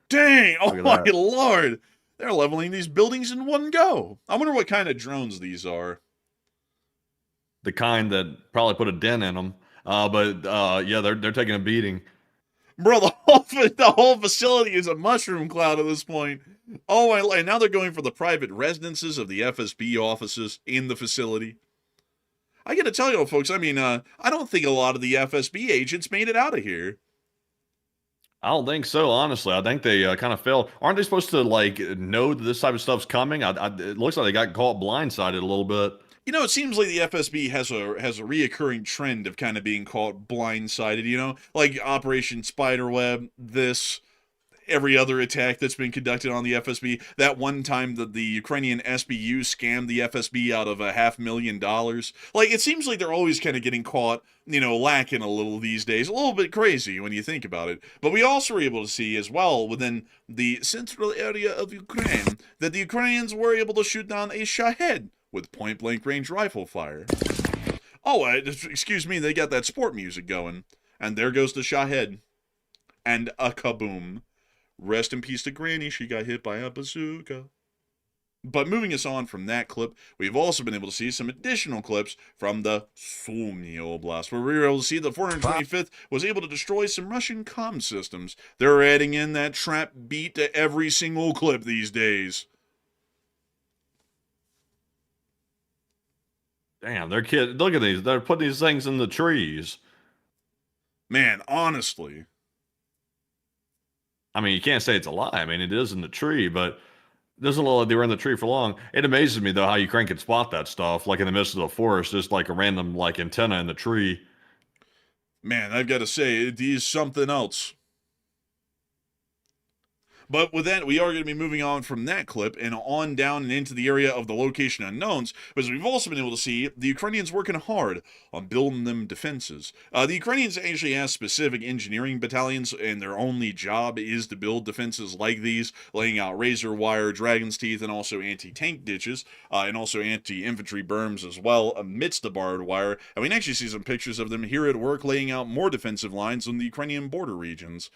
Dang! Oh my Lord! They're leveling these buildings in one go. I wonder what kind of drones these are. The kind that probably put a dent in them. Yeah, they're taking a beating. Bro, the whole facility is a mushroom cloud at this point. Oh my! And now they're going for the private residences of the FSB offices in the facility. I gotta tell you, folks. I mean, I don't think a lot of the FSB agents made it out of here. I don't think so, honestly. I think they kind of failed. Aren't they supposed to, like, know that this type of stuff's coming? It looks like they got caught blindsided a little bit. You know, it seems like the FSB has a reoccurring trend of kind of being caught blindsided, you know? Like Operation Spiderweb, every other attack that's been conducted on the FSB. That one time that the Ukrainian SBU scammed the FSB out of $500,000. Like, it seems like they're always kind of getting caught, you know, lacking a little these days. A little bit crazy when you think about it. But we also were able to see as well within the central area of Ukraine that the Ukrainians were able to shoot down a Shahed with point-blank range rifle fire. Oh, excuse me, they got that sport music going. And there goes the Shahed. And a kaboom. Rest in peace to Granny, she got hit by a bazooka. But moving us on from that clip, we've also been able to see some additional clips from the Sumy Oblast, where we were able to see the 425th was able to destroy some Russian comm systems. They're adding in that trap beat to every single clip these days. Damn, they're kidding. Look at these. They're putting these things in the trees. Man, honestly. I mean, you can't say it's a lie. I mean, it is in the tree, but it doesn't look like they were in the tree for long. It amazes me, though, how Ukraine can spot that stuff, like in the midst of the forest, just like a random, like, antenna in the tree. Man, I've got to say, it is something else. But with that, we are going to be moving on from that clip and on down and into the area of the location unknowns, because we've also been able to see the Ukrainians working hard on building them defenses. The Ukrainians actually have specific engineering battalions, and their only job is to build defenses like these, laying out razor wire, dragon's teeth, and also anti-tank ditches, and also anti-infantry berms as well, amidst the barbed wire. And we can actually see some pictures of them here at work laying out more defensive lines on the Ukrainian border regions.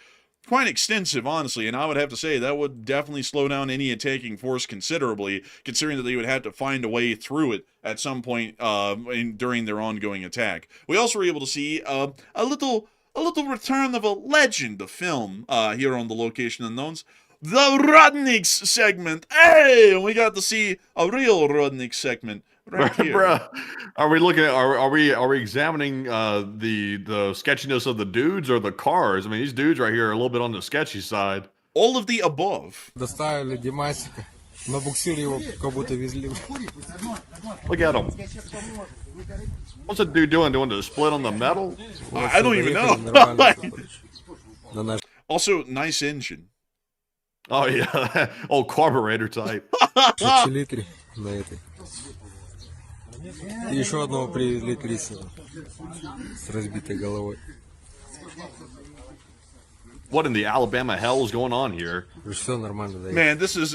Quite extensive, honestly, and I would have to say that would definitely slow down any attacking force considerably, considering that they would have to find a way through it at some point during their ongoing attack. We also were able to see a little return of a legend of film here on the Location Unknowns. The Rudniks segment. Hey, we got to see a real Rudnik segment right here. Bruh, are we looking at, are we examining the sketchiness of the dudes or the cars? I mean, these dudes right here are a little bit on the sketchy side. All of the above. Доставили Димасика. На буксире его как будто везли. Look at him. What's that dude doing? Doing the split on the metal? I don't even know. На наш Also, nice engine. Oh, yeah. Old carburetor type. селитре на этой. И еще одного привезли крейсера с разбитой головой. What in the Alabama hell is going on here? Все нормально, да. Man, this is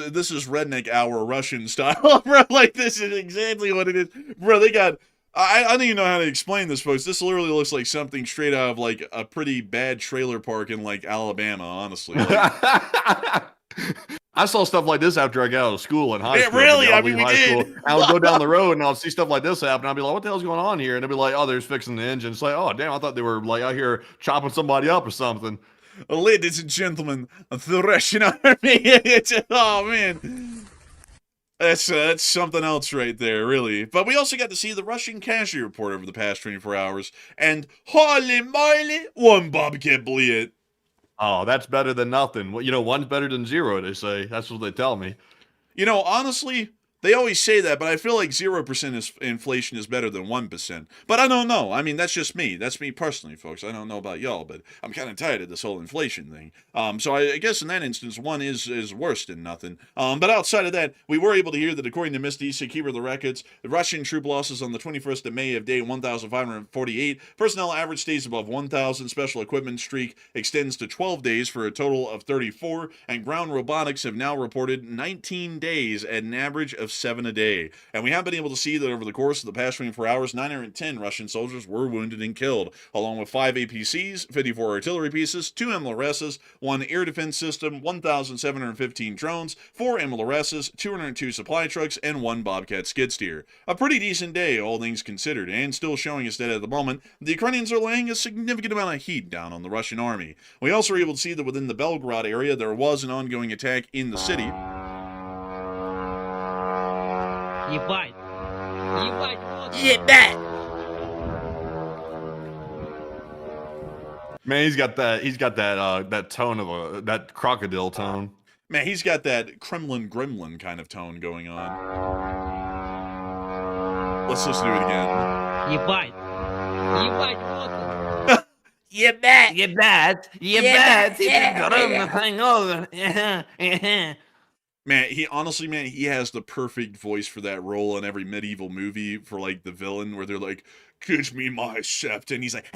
redneck hour Russian style, bro. Like, this is exactly what it is, bro. They got. I don't even know how to explain this, folks. This literally looks like something straight out of like a pretty bad trailer park in like Alabama, honestly. Like, I saw stuff like this after I got out of school in high Yeah, school. really? I'd I mean, leave we high did. school, and I would go down the road and I'll see stuff like this happen. I'll be like, what the hell's going on here? And they'll be like, oh, they're just fixing the engine. It's like, oh, damn, I thought they were like out here chopping somebody up or something. ladies and gentlemen, the Russian army. Oh man, that's something else right there, really. But we also got to see the Russian casualty report over the past 24 hours, and holy moly, one bobcat bleed. Oh, that's better than nothing. Well, you know, one's better than zero, they say. That's what they tell me. You know, honestly, they always say that, but I feel like 0% inflation is better than 1%. But I don't know. I mean, that's just me. That's me personally, folks. I don't know about y'all, but I'm kind of tired of this whole inflation thing. So I guess in that instance, one is worse than nothing. But outside of that, we were able to hear that according to Misty, keeper of the records, the Russian troop losses on the 21st of May of day 1,548. Personnel average stays above 1,000. Special equipment streak extends to 12 days for a total of 34. And ground robotics have now reported 19 days at an average of 7 a day. And we have been able to see that over the course of the past 24 hours, 910 Russian soldiers were wounded and killed, along with 5 APCs, 54 artillery pieces, 2 MLRSs, 1 air defense system, 1,715 drones, 4 MLRSs, 202 supply trucks, and 1 Bobcat skid steer. A pretty decent day, all things considered, and still showing us that at the moment, the Ukrainians are laying a significant amount of heat down on the Russian army. We also were able to see that within the Belgorod area, there was an ongoing attack in the city. Ебать! Ебать! Вот. Ебать! Man, he's got that tone of that crocodile tone. Man, he's got that Kremlin gremlin kind of tone going on. Let's listen to it again. Ебать! Ебать! Вот он. You bet! You bet! You bet! It's gonna hang over. Man, he has the perfect voice for that role in every medieval movie for like the villain where they're like, "Give me my scepter," and he's like,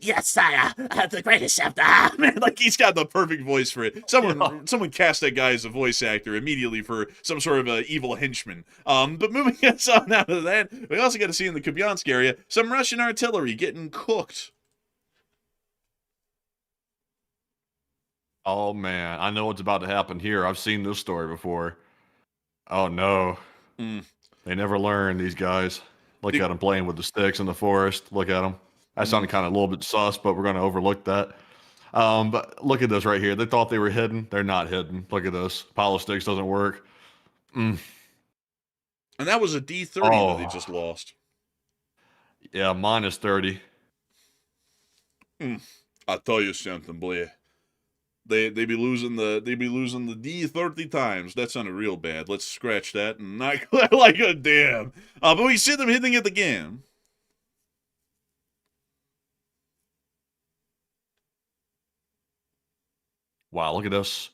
"Yes, sire, the greatest scepter." Man, like he's got the perfect voice for it. Someone cast that guy as a voice actor immediately for some sort of a evil henchman. But moving us on out of that, we also got to see in the Kupiansk area some Russian artillery getting cooked. Oh man, I know what's about to happen here. I've seen this story before. Oh no. They never learn, these guys. Look at them playing with the sticks in the forest. Look at them. That sounded kind of a little bit sus, but we're going to overlook that. But look at this right here. They thought they were hidden. They're not hidden. Look at this. Pile of sticks doesn't work. And that was a D30 that they just lost. Yeah, minus 30. I'll tell you something, boy. They be losing the D30 times. That sounded real bad. Let's scratch that and not like a damn. But we see them hitting it again. Wow, look at this.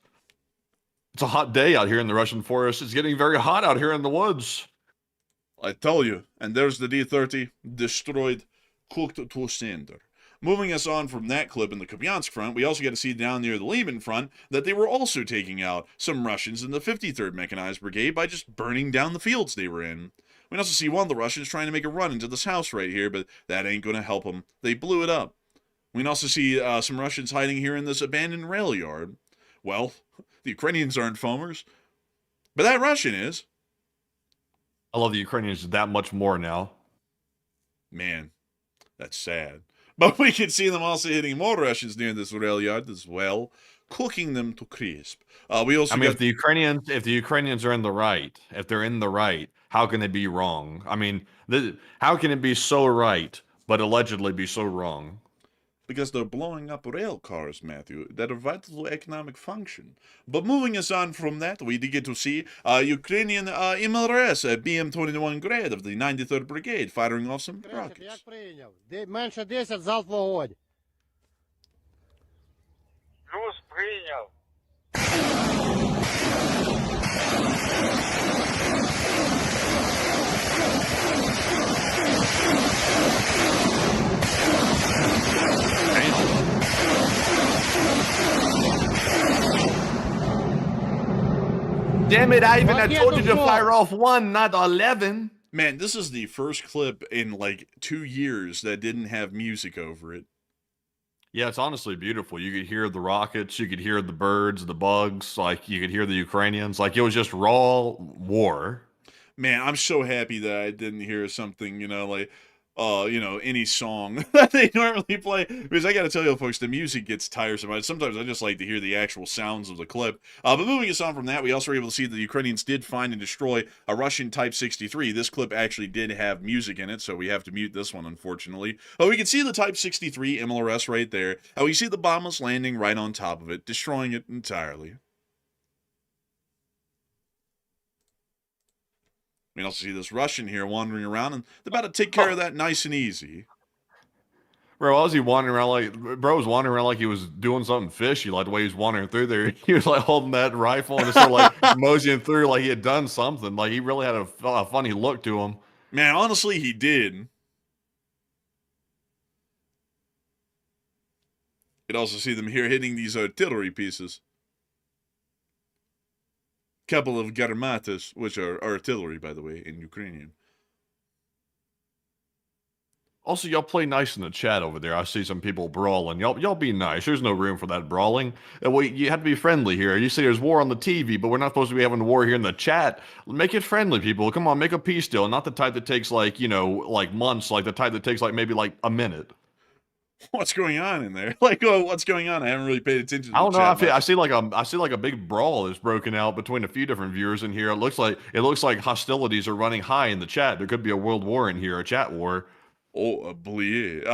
It's a hot day out here in the Russian forest. It's getting very hot out here in the woods. I tell you. And there's the D30 destroyed, cooked to a cinder. Moving us on from that clip in the Kupiansk front, we also get to see down near the Lyman front that they were also taking out some Russians in the 53rd Mechanized Brigade by just burning down the fields they were in. We can also see one of the Russians trying to make a run into this house right here, but that ain't going to help them. They blew it up. We can also see some Russians hiding here in this abandoned rail yard. Well, the Ukrainians aren't foamers, but that Russian is. I love the Ukrainians that much more now. Man, that's sad. But we can see them also hitting more Russians near this rail yard as well, cooking them to crisp. We also if the Ukrainians are in the right, if they're in the right, how can they be wrong? I mean, how can it be so right, but allegedly be so wrong? because they're blowing up rail cars, Matthew, that are vital to economic function. But moving us on from that, we did get to see Ukrainian MLRS BM-21 grade of the 93rd Brigade firing off some rockets. Менше 10, залп вогонь. Плюс принял. Damn it, Ivan, I told you to fire off 1, not 11. Man, this is the first clip in like 2 years that didn't have music over it. Yeah, it's honestly beautiful. You could hear the rockets, you could hear the birds, the bugs, like you could hear the Ukrainians. Like it was just raw war. Man, I'm so happy that I didn't hear something, like, any song that they normally play. Because I got to tell you, folks, the music gets tiresome. Sometimes I just like to hear the actual sounds of the clip. But moving us on from that, we also were able to see that the Ukrainians did find and destroy a Russian Type 63. This clip actually did have music in it, so we have to mute this one, unfortunately. We can see the Type 63 MLRS right there. We see the bombers landing right on top of it, destroying it entirely. We can also see this Russian here wandering around, and they're about to take care of that nice and easy. Bro, was he wandering around was wandering around like he was doing something fishy, like the way he was wandering through there. He was like holding that rifle and just sort of like moseying through like he had done something. Like he really had a funny look to him. Man, honestly, he did. You could also see them here hitting these artillery pieces. Couple of garmatas, which are artillery, by the way, in Ukrainian. Also, y'all play nice in the chat over there. I see some people brawling. Y'all be nice. There's no room for that brawling. You have to be friendly here. You say there's war on the TV, but we're not supposed to be having war here in the chat. Make it friendly, people. Come on, make a peace deal. Not the type that takes like months, like the type that takes maybe a minute. What's going on in there? What's going on? I haven't really paid attention to I don't the know. chat I see like a big brawl that's broken out between a few different viewers in here. It looks like hostilities are running high in the chat. There could be a world war in here, a chat war. Oh, please.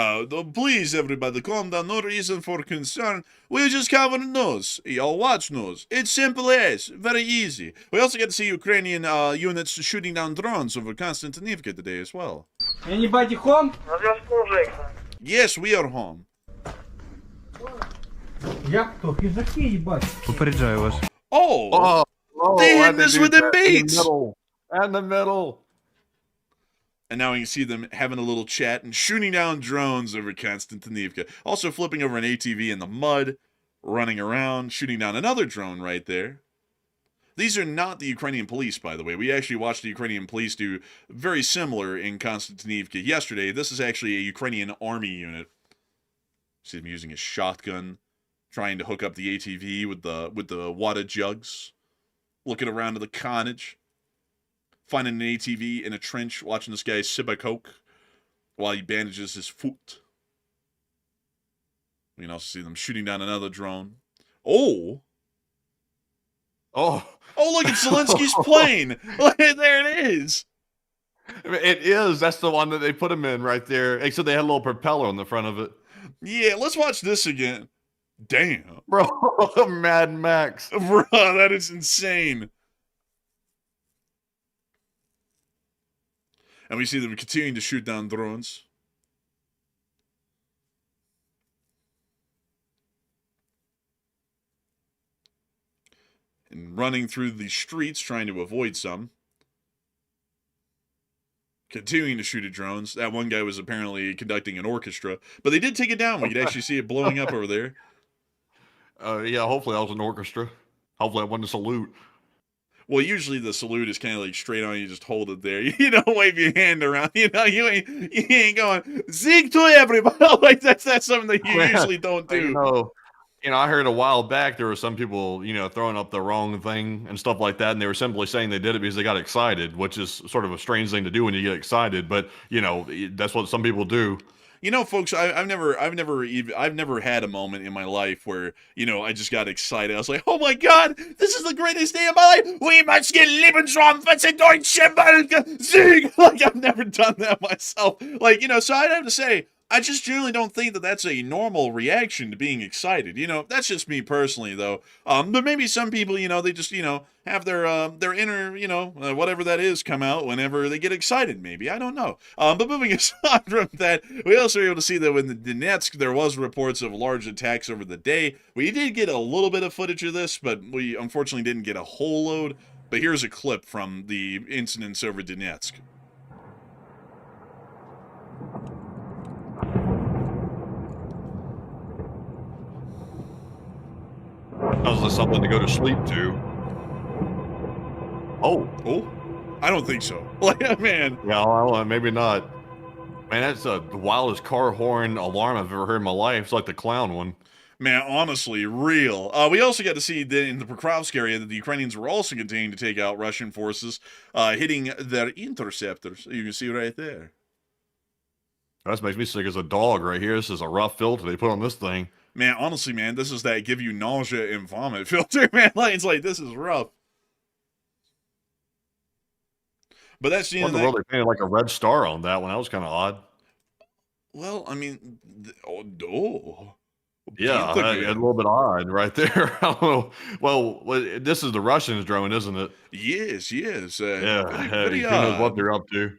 Please, everybody, calm down. No reason for concern. We just cover news. Y'all watch news. It's simple as. Very easy. We also get to see Ukrainian units shooting down drones over Konstantinivka today as well. Anybody home? Yes, we are home. Як то? Хижаки, їбать. Попереджаю вас. Oh! They hit us with the baits! In the middle. And now we can see them having a little chat and shooting down drones over Konstantinivka. Also flipping over an ATV in the mud, running around, shooting down another drone right there. These are not the Ukrainian police, by the way. We actually watched the Ukrainian police do very similar in Konstantinivka yesterday. This is actually a Ukrainian army unit. See them using a shotgun, trying to hook up the ATV with the water jugs, looking around to the carnage, finding an ATV in a trench, watching this guy sip a Coke while he bandages his foot. We can also see them shooting down another drone. Oh! Oh, look, it's Zelensky's plane! There it is! It is. That's the one that they put him in right there. Except they had a little propeller on the front of it. Yeah, let's watch this again. Damn. Bro, Mad Max. Bro, that is insane. And we see them continuing to shoot down drones. And running through the streets, trying to avoid some. Continuing to shoot at drones. That one guy was apparently conducting an orchestra. But they did take it down. We could actually see it blowing up over there. Yeah, hopefully that was an orchestra. Hopefully that wasn't a salute. Well, usually the salute is kind of like straight on. You just hold it there. You don't wave your hand around. You ain't going, zig to everybody. Like that's something that you usually don't do. I heard a while back there were some people, throwing up the wrong thing and stuff like that, and they were simply saying they did it because they got excited, which is sort of a strange thing to do when you get excited. But that's what some people do. Folks, I've never had a moment in my life where I just got excited. I was like, oh my God, this is the greatest day of my life. We must get Lebensraum für die deutsche Welt. Sieg. Like I've never done that myself. So I'd have to say I just generally don't think that that's a normal reaction to being excited. That's just me personally, though. But maybe some people, they just, have their inner, whatever that is come out whenever they get excited. Maybe I don't know. But moving aside from that, we also were able to see that in the Donetsk there was reports of large attacks over the day. We did get a little bit of footage of this, but we unfortunately didn't get a whole load. But here's a clip from the incidents over Donetsk. That was something to go to sleep to. Oh, I don't think so. Like, man. well, maybe not. Man, that's the wildest car horn alarm I've ever heard in my life. It's like the clown one. Man, honestly, real. We also got to see in the Pokrovsk area that the Ukrainians were also continuing to take out Russian forces, hitting their interceptors. You can see right there. That makes me sick as a dog right here. This is a rough filter they put on this thing. Man, honestly, man, this is that give you nausea and vomit filter, man. Like, it's like, this is rough. But that's the What end in of the that. world, they painted like a red star on that one. That was kind of odd. Well, I mean, Yeah, a little bit odd right there. I don't know. Well, this is the Russians' drone, isn't it? Yes. Yeah, Very who knows what odd. they're up to.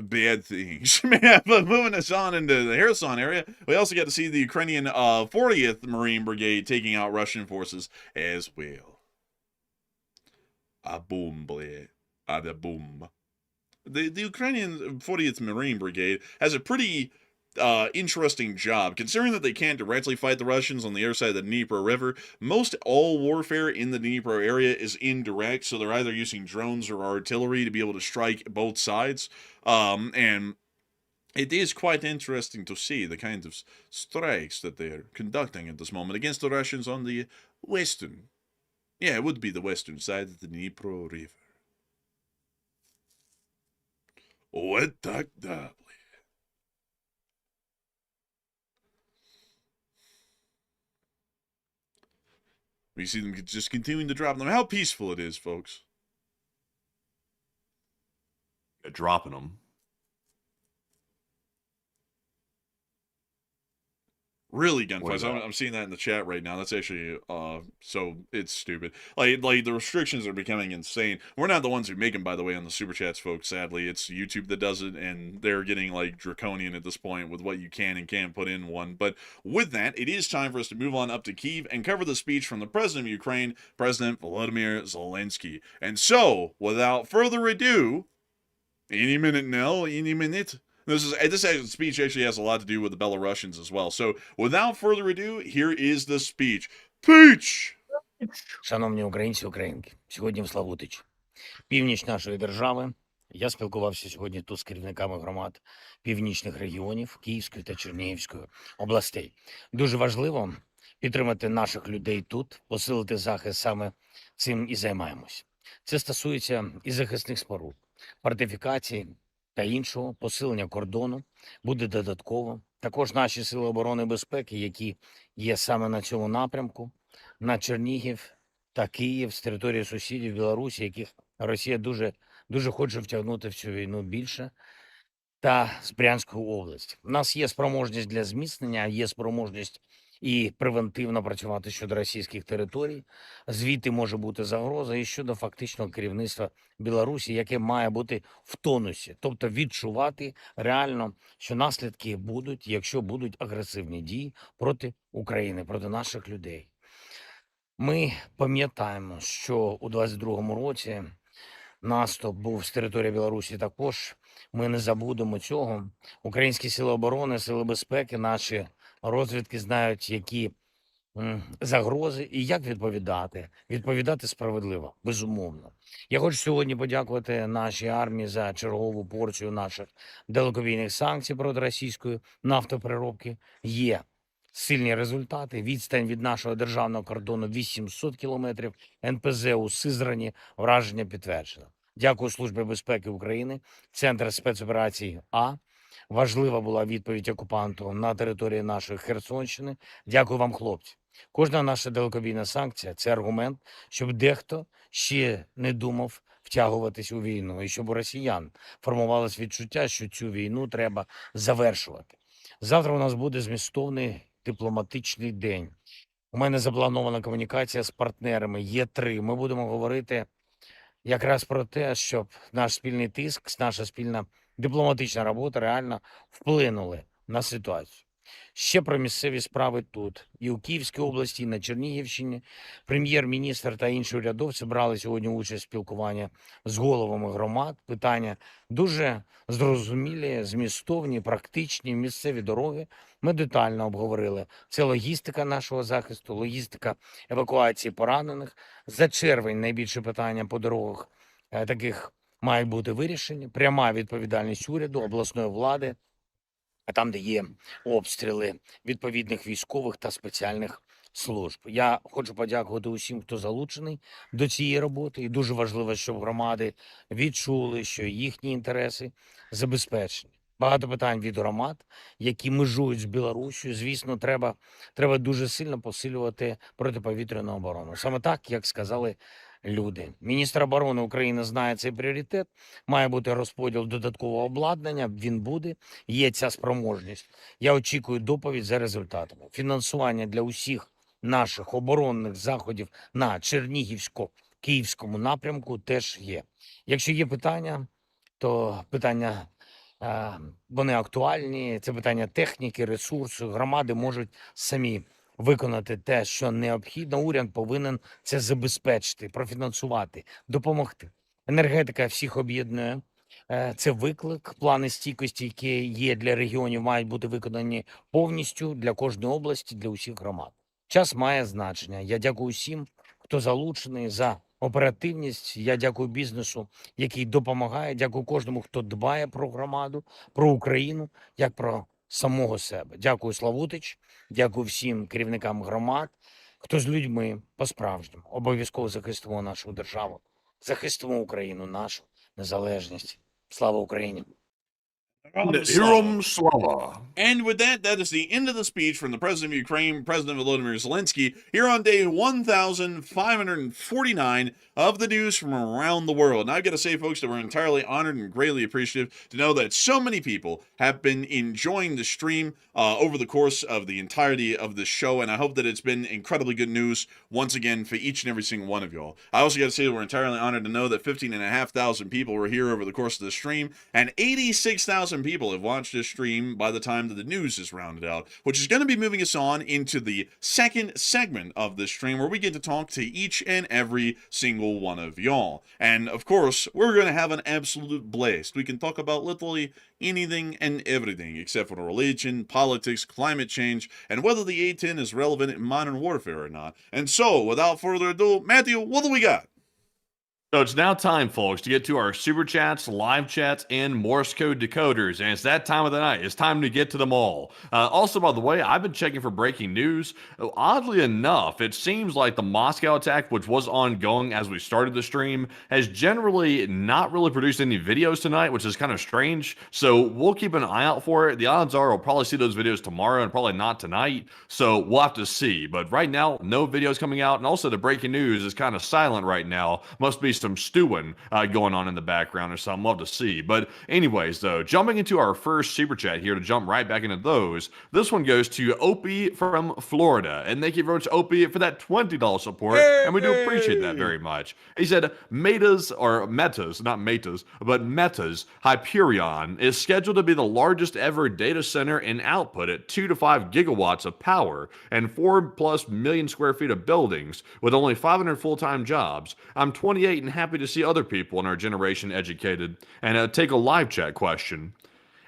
Bad things, man. But moving us on into the Kherson area, we also got to see the Ukrainian 40th Marine Brigade taking out Russian forces as well. A boom, bleh. A boom. The Ukrainian 40th Marine Brigade has a pretty interesting job, considering that they can't directly fight the Russians on the air side of the Dnieper River. Most all warfare in the Dnieper area is indirect, so they're either using drones or artillery to be able to strike both sides. And it is quite interesting to see the kind of strikes that they're conducting at this moment against the Russians on the western. Yeah, it would be the western side of the Dnieper River. What так да, we see them just continuing to drop them. How peaceful it is, folks. They're dropping them. Really What gunfights. is that? I'm seeing that in the chat right now. That's actually so it's stupid. Like the restrictions are becoming insane. We're not the ones who make them, by the way, on the super chats, folks. Sadly, it's YouTube that does it, and they're getting like draconian at this point with what you can and can't put in one. But with that, it is time for us to move on up to Kyiv and cover the speech from the president of Ukraine, President Volodymyr Zelensky. And so, without further ado, any minute now, any minute. This speech actually has a lot to do with the Belarusians as well. So, without further ado, here is the speech. Peach! Шановні українці, українки, сьогодні в Славутичі, північ нашої держави. Я спілкувався сьогодні тут з керівниками громад північних регіонів Київської та Чернігівської областей. Дуже важливо підтримати наших людей тут, посилити захист, саме цим і займаємось. Це стосується і захисних споруд, фортифікацій та іншого, посилення кордону буде додатково. Також наші сили оборони і безпеки, які є саме на цьому напрямку, на Чернігів та Київ з території сусідів Білорусі, яких Росія дуже хоче втягнути в цю війну більше, та з Брянської області. У нас є спроможність для зміцнення, є спроможність і превентивно працювати щодо російських територій. Звідти може бути загроза і щодо фактичного керівництва Білорусі, яке має бути в тонусі, тобто відчувати реально, що наслідки будуть, якщо будуть агресивні дії проти України, проти наших людей. Ми пам'ятаємо, що у 22-му році наступ був з території Білорусі також. Ми не забудемо цього. Українські сили оборони, сили безпеки, наші розвідки знають, які загрози і як відповідати. Відповідати справедливо, безумовно. Я хочу сьогодні подякувати нашій армії за чергову порцію наших далекобійних санкцій проти російської нафтопереробки. Є сильні результати. Відстань від нашого державного кордону 800 кілометрів. НПЗ у Сизрані, враження підтверджено. Дякую Службі безпеки України, Центр спецоперацій А. Важлива була відповідь окупанту на території нашої Херсонщини. Дякую вам, хлопці. Кожна наша далекобійна санкція – це аргумент, щоб дехто ще не думав втягуватись у війну, і щоб у росіян формувалось відчуття, що цю війну треба завершувати. Завтра у нас буде змістовний дипломатичний день. У мене запланована комунікація з партнерами. Є 3. Ми будемо говорити якраз про те, щоб наш спільний тиск, наша спільна дипломатична робота реально вплинули на ситуацію. Ще про місцеві справи тут. І у Київській області, і на Чернігівщині. Прем'єр-міністр та інші урядовці брали сьогодні участь в спілкуванні з головами громад. Питання дуже зрозумілі, змістовні, практичні, місцеві дороги. Ми детально обговорили. Це логістика нашого захисту, логістика евакуації поранених. За червень найбільше питання по дорогах таких мають бути вирішені. Пряма відповідальність уряду, обласної влади, а там, де є обстріли відповідних військових та спеціальних служб. Я хочу подякувати усім, хто залучений до цієї роботи. І дуже важливо, щоб громади відчули, що їхні інтереси забезпечені. Багато питань від громад, які межують з Білорусію. Звісно, треба дуже сильно посилювати протиповітряну оборону. Саме так, як сказали люди. Міністр оборони України знає цей пріоритет. Має бути розподіл додаткового обладнання. Він буде. Є ця спроможність. Я очікую доповідь за результатами. Фінансування для усіх наших оборонних заходів на Чернігівсько-Київському напрямку теж є. Якщо є питання, то питання вони актуальні. Це питання техніки, ресурсу. Громади можуть самі виконати те, що необхідно. Уряд повинен це забезпечити, профінансувати, допомогти. Енергетика всіх об'єднує. Це виклик. Плани стійкості, які є для регіонів, мають бути виконані повністю для кожної області, для усіх громад. Час має значення. Я дякую всім, хто залучений, за оперативність. Я дякую бізнесу, який допомагає. Дякую кожному, хто дбає про громаду, про Україну, як про самого себе. Дякую, Славутич. Дякую всім керівникам громад, хто з людьми по-справжньому. Обов'язково захистимо нашу державу, захистимо Україну, нашу незалежність. Слава Україні! Героям слава. And with that, that is the end of the speech from the President of Ukraine, President Volodymyr Zelensky, here on day 1,549 of the news from around the world. And I've got to say, folks, that we're entirely honored and greatly appreciative to know that so many people have been enjoying the stream over the course of the entirety of the show. And I hope that it's been incredibly good news once again for each and every single one of y'all. I also got to say that we're entirely honored to know that 15,500 people were here over the course of the stream, and 86,000 people have watched this stream by the time that the news is rounded out, which is going to be moving us on into the second segment of this stream, where we get to talk to each and every single one of y'all. And of course, we're going to have an absolute blast. We can talk about literally anything and everything except for religion, politics, climate change, and whether the A-10 is relevant in modern warfare or not. And so, without further ado, Matthew, what do we got? So it's now time, folks, to get to our super chats, live chats, and Morse code decoders. And it's that time of the night. It's time to get to them all. Also, by the way, I've been checking for breaking news. Oddly enough, it seems like the Moscow attack, which was ongoing as we started the stream, has generally not really produced any videos tonight, which is kind of strange. So we'll keep an eye out for it. The odds are we'll probably see those videos tomorrow and probably not tonight. So we'll have to see. But right now, no videos coming out. And also the breaking news is kind of silent right now. Must be some stewing going on in the background or something. We'll have to see. But anyways, though, jumping into our first super chat here to jump right back into those, this one goes to Opie from Florida. And thank you very much, Opie, for that $20 support. And we do appreciate that very much. He said, Metas, not Metas, but Meta's Hyperion is scheduled to be the largest ever data center in output at 2 to 5 gigawatts of power and 4+ million square feet of buildings with only 500 full-time jobs. I'm 28 and happy to see other people in our generation educated. And take a live chat question.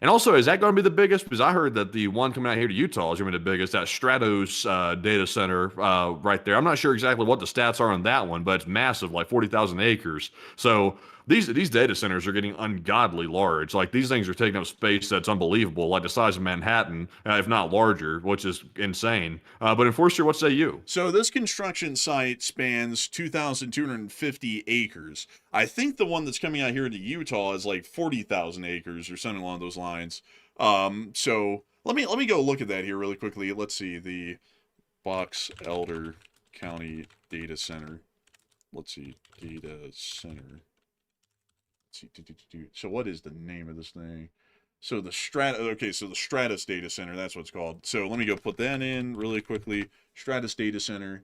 And also, is that going to be the biggest? Because I heard that the one coming out here to Utah is going to be the biggest, that Stratos data center right there. I'm not sure exactly what the stats are on that one, but it's massive, like 40,000 acres. So these data centers are getting ungodly large. Like, these things are taking up space that's unbelievable, like the size of Manhattan, if not larger, which is insane. But Enforcer, what say you? So this construction site spans 2,250 acres. I think the one that's coming out here to Utah is like 40,000 acres or something along those lines. So let me go look at that here really quickly. Let's see, the Box Elder County Data Center. Let's see, data center. So what is the name of this thing? So the so the Stratus data center, that's what it's called. So let me go put that in really quickly. Stratus data center.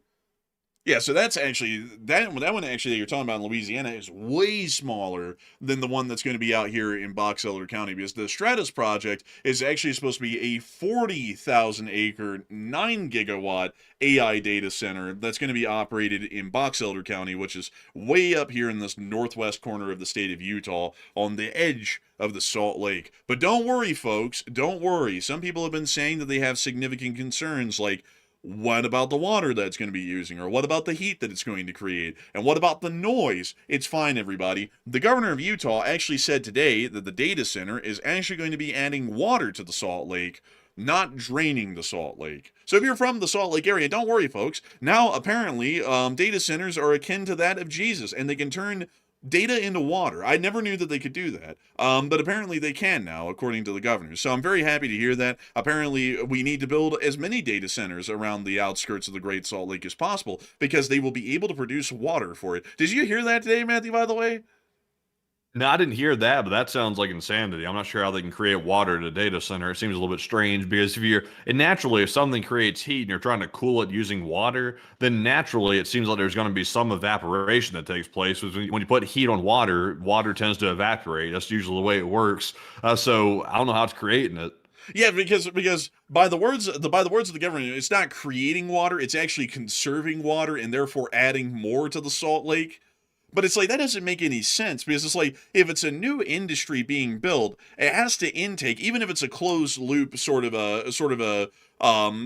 Yeah, so that's actually that one actually that you're talking about in Louisiana is way smaller than the one that's going to be out here in Box Elder County, because the Stratus project is actually supposed to be a 40,000 acre, 9 gigawatt AI data center that's going to be operated in Box Elder County, which is way up here in this northwest corner of the state of Utah on the edge of the Salt Lake. But don't worry, folks, don't worry. Some people have been saying that they have significant concerns, like, what about the water that's going to be using? Or what about the heat that it's going to create? And what about the noise? It's fine, everybody. The governor of Utah actually said today that the data center is actually going to be adding water to the Salt Lake, not draining the Salt Lake. So if you're from the Salt Lake area, don't worry, folks. Now, apparently, data centers are akin to that of Jesus, and they can turn data into water. I never knew that they could do that, but apparently they can now, according to the governor. So I'm very happy to hear that. Apparently, we need to build as many data centers around the outskirts of the Great Salt Lake as possible, because they will be able to produce water for it. Did you hear that today, Matthew, by the way? No, I didn't hear that, but that sounds like insanity. I'm not sure how they can create water at a data center. It seems a little bit strange because naturally, if something creates heat and you're trying to cool it using water, then naturally it seems like there's going to be some evaporation that takes place. When you put heat on water, water tends to evaporate. That's usually the way it works. So I don't know how it's creating it. Yeah, because by the words of the government, it's not creating water, it's actually conserving water and therefore adding more to the Salt Lake. But it's like, that doesn't make any sense, because it's like, if it's a new industry being built, it has to intake, even if it's a closed loop sort of a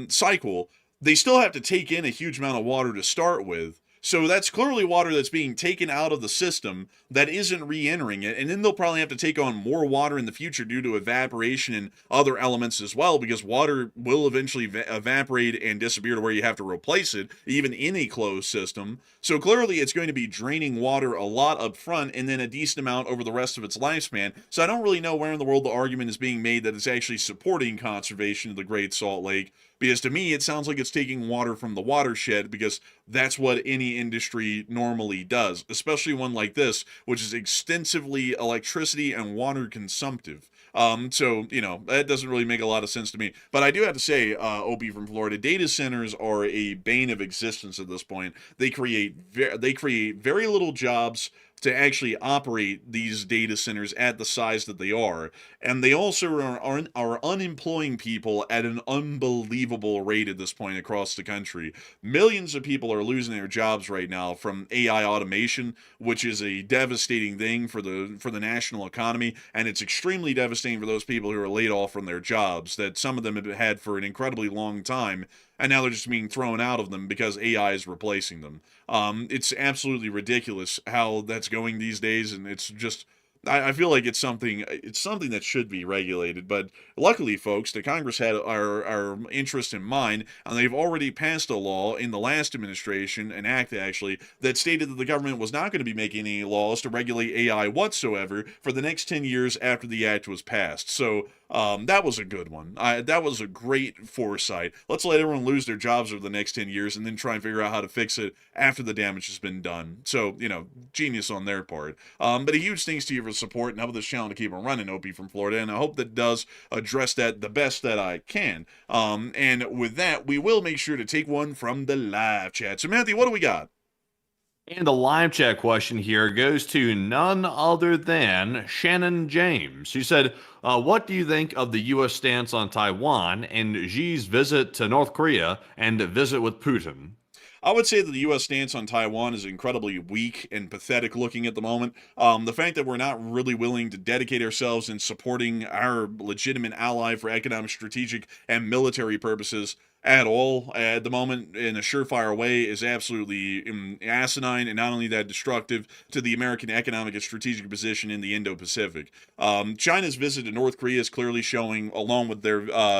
cycle, they still have to take in a huge amount of water to start with. So that's clearly water that's being taken out of the system that isn't re-entering it, and then they'll probably have to take on more water in the future due to evaporation and other elements as well, because water will eventually evaporate and disappear to where you have to replace it, even in a closed system. So clearly it's going to be draining water a lot up front and then a decent amount over the rest of its lifespan. So I don't really know where in the world the argument is being made that it's actually supporting conservation of the Great Salt Lake, because to me it sounds like it's taking water from the watershed, because that's what any industry normally does, especially one like this, which is extensively electricity and water consumptive. So, that doesn't really make a lot of sense to me. But I do have to say, OB from Florida, data centers are a bane of existence at this point. They create very little jobs to actually operate these data centers at the size that they are. And they also are unemploying people at an unbelievable rate at this point across the country. Millions of people are losing their jobs right now from AI automation, which is a devastating thing for the national economy, and it's extremely devastating for those people who are laid off from their jobs that some of them have had for an incredibly long time, and now they're just being thrown out of them because AI is replacing them. It's absolutely ridiculous how that's going these days, and it's just, I feel like it's something that should be regulated. But luckily, folks, the Congress had our interest in mind, and they've already passed a law in the last administration, an act actually, that stated that the government was not going to be making any laws to regulate AI whatsoever for the next 10 years after the act was passed. So that was a good one. That was a great foresight. Let's let everyone lose their jobs over the next 10 years and then try and figure out how to fix it after the damage has been done. So, genius on their part. But a huge thanks to you for the support and helping this channel to keep on running, OP from Florida, and I hope that does address that the best that I can. And with that, we will make sure to take one from the live chat. So, Matthew, what do we got? And the live chat question here goes to none other than Shannon James. She said, what do you think of the U.S. stance on Taiwan and Xi's visit to North Korea and visit with Putin? I would say that the U.S. stance on Taiwan is incredibly weak and pathetic looking at the moment. The fact that we're not really willing to dedicate ourselves in supporting our legitimate ally for economic, strategic, and military purposes at all at the moment in a surefire way is absolutely asinine, and not only that, destructive to the American economic and strategic position in the Indo-Pacific. China's visit to North Korea is clearly showing, along with their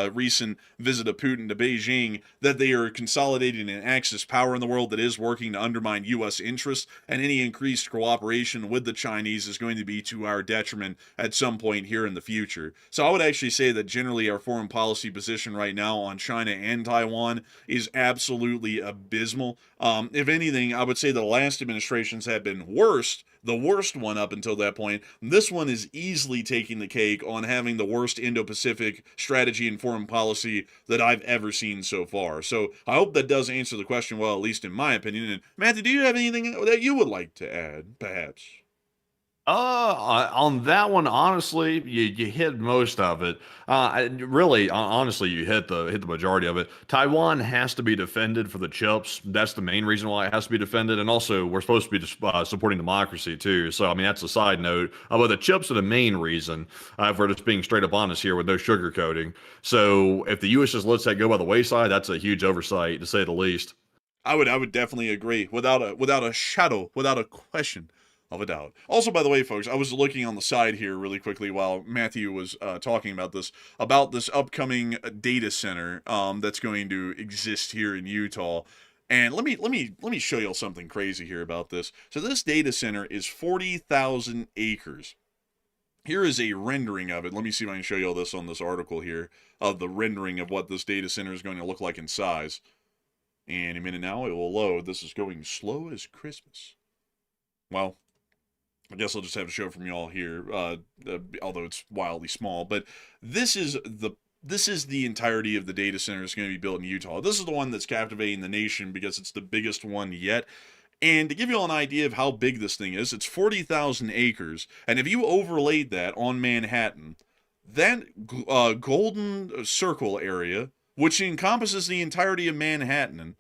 recent visit of Putin to Beijing, that they are consolidating an Axis power in the world that is working to undermine U.S. interests, and any increased cooperation with the Chinese is going to be to our detriment at some point here in the future. So I would actually say that generally our foreign policy position right now on China and Taiwan Taiwan is absolutely abysmal. If anything, I would say the last administrations have been worse, the worst one up until that point. This one is easily taking the cake on having the worst Indo-Pacific strategy and foreign policy that I've ever seen so far. So I hope that does answer the question well, at least in my opinion. And Matthew, do you have anything that you would like to add, perhaps? On that one, honestly, you hit most of it. Really, honestly, you hit the majority of it. Taiwan has to be defended for the chips. That's the main reason why it has to be defended. And also, we're supposed to be supporting democracy too. So, I mean, that's a side note. But the chips are the main reason. If we're just being straight up honest here with no sugarcoating. So, if the U.S. just lets that go by the wayside, that's a huge oversight to say the least. I would definitely agree without a question of a doubt. Also, by the way, folks, I was looking on the side here really quickly while Matthew was talking about this upcoming data center that's going to exist here in Utah. And let me show y'all something crazy here about this. So this data center is 40,000 acres. Here is a rendering of it. Let me see if I can show y'all this on this article here of the rendering of what this data center is going to look like in size. And a minute now, it will load. This is going slow as Christmas. Well, I guess I'll just have to show it from y'all here, although it's wildly small. But this is the entirety of the data center that's going to be built in Utah. This is the one that's captivating the nation because it's the biggest one yet. And to give you all an idea of how big this thing is, it's 40,000 acres. And if you overlaid that on Manhattan, that golden circle area, which encompasses the entirety of Manhattan,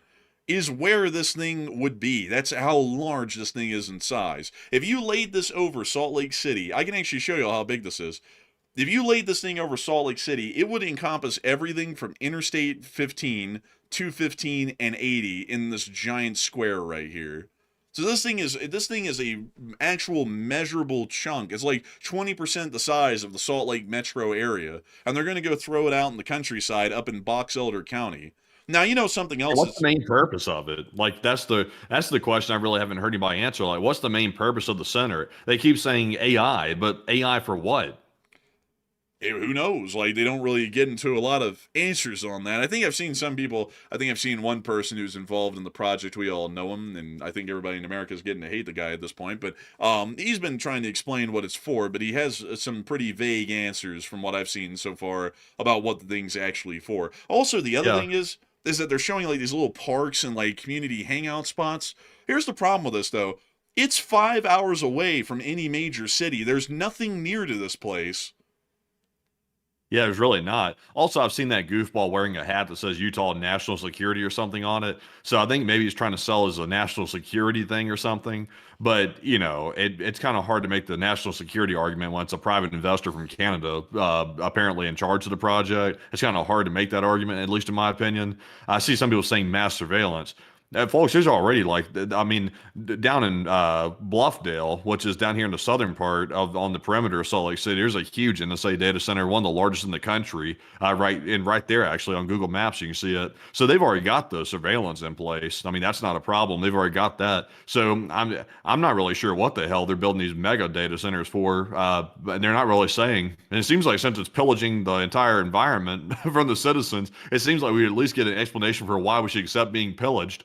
is where this thing would be. That's how large this thing is in size. If you laid this over Salt Lake City, I can actually show you how big this is. If you laid this thing over Salt Lake City, it would encompass everything from Interstate 15, 215, and 80 in this giant square right here. So this thing is a actual measurable chunk. It's like 20% the size of the Salt Lake metro area, and they're going to go throw it out in the countryside up in Box Elder County. Now, you know something else. What's the main purpose of it? Like that's the question I really haven't heard anybody answer. Like, what's the main purpose of the center? They keep saying AI, but AI for what? Who knows? Like, they don't really get into a lot of answers on that. I think I've seen one person who's involved in the project. We all know him, and I think everybody in America is getting to hate the guy at this point. But he's been trying to explain what it's for, but he has some pretty vague answers from what I've seen so far about what the thing's actually for. Also, the other thing is that they're showing like these little parks and like community hangout spots. Here's the problem with this, though. It's 5 hours away from any major city. There's nothing near to this place. Yeah, there's really not. Also, I've seen that goofball wearing a hat that says Utah National Security or something on it. So I think maybe he's trying to sell as a national security thing or something. But, you know, it's kind of hard to make the national security argument when it's a private investor from Canada apparently in charge of the project. It's kind of hard to make that argument, at least in my opinion. I see some people saying mass surveillance. Folks, there's already down in Bluffdale, which is down here in the southern part on the perimeter of Salt Lake City, there's a huge NSA data center, one of the largest in the country, right there actually on Google Maps, you can see it. So they've already got the surveillance in place. I mean, that's not a problem. They've already got that. So I'm not really sure what the hell they're building these mega data centers for. But they're not really saying. And it seems like since it's pillaging the entire environment from the citizens, it seems like we at least get an explanation for why we should accept being pillaged.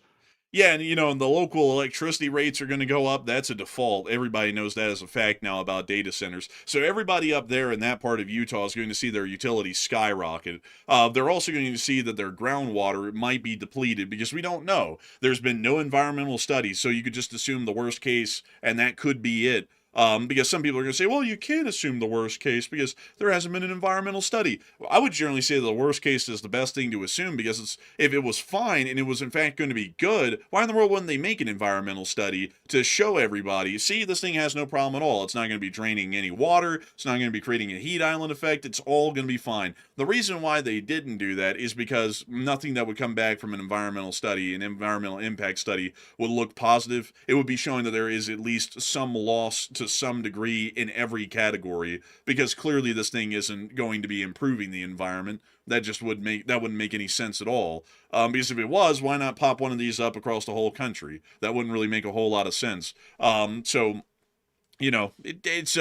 Yeah, and and the local electricity rates are going to go up. That's a default. Everybody knows that as a fact now about data centers. So everybody up there in that part of Utah is going to see their utilities skyrocket. They're also going to see that their groundwater might be depleted because we don't know. There's been no environmental studies, so you could just assume the worst case, and that could be it. Because some people are going to say, well, you can't assume the worst case because there hasn't been an environmental study. I would generally say the worst case is the best thing to assume because if it was fine and it was in fact going to be good, why in the world wouldn't they make an environmental study to show everybody, see, this thing has no problem at all. It's not going to be draining any water. It's not going to be creating a heat island effect. It's all going to be fine. The reason why they didn't do that is because nothing that would come back from an environmental study, an environmental impact study, would look positive. It would be showing that there is at least some loss to some degree in every category because clearly this thing isn't going to be improving the environment. That wouldn't make any sense at all. Because if it was, why not pop one of these up across the whole country? That wouldn't really make a whole lot of sense. So, it's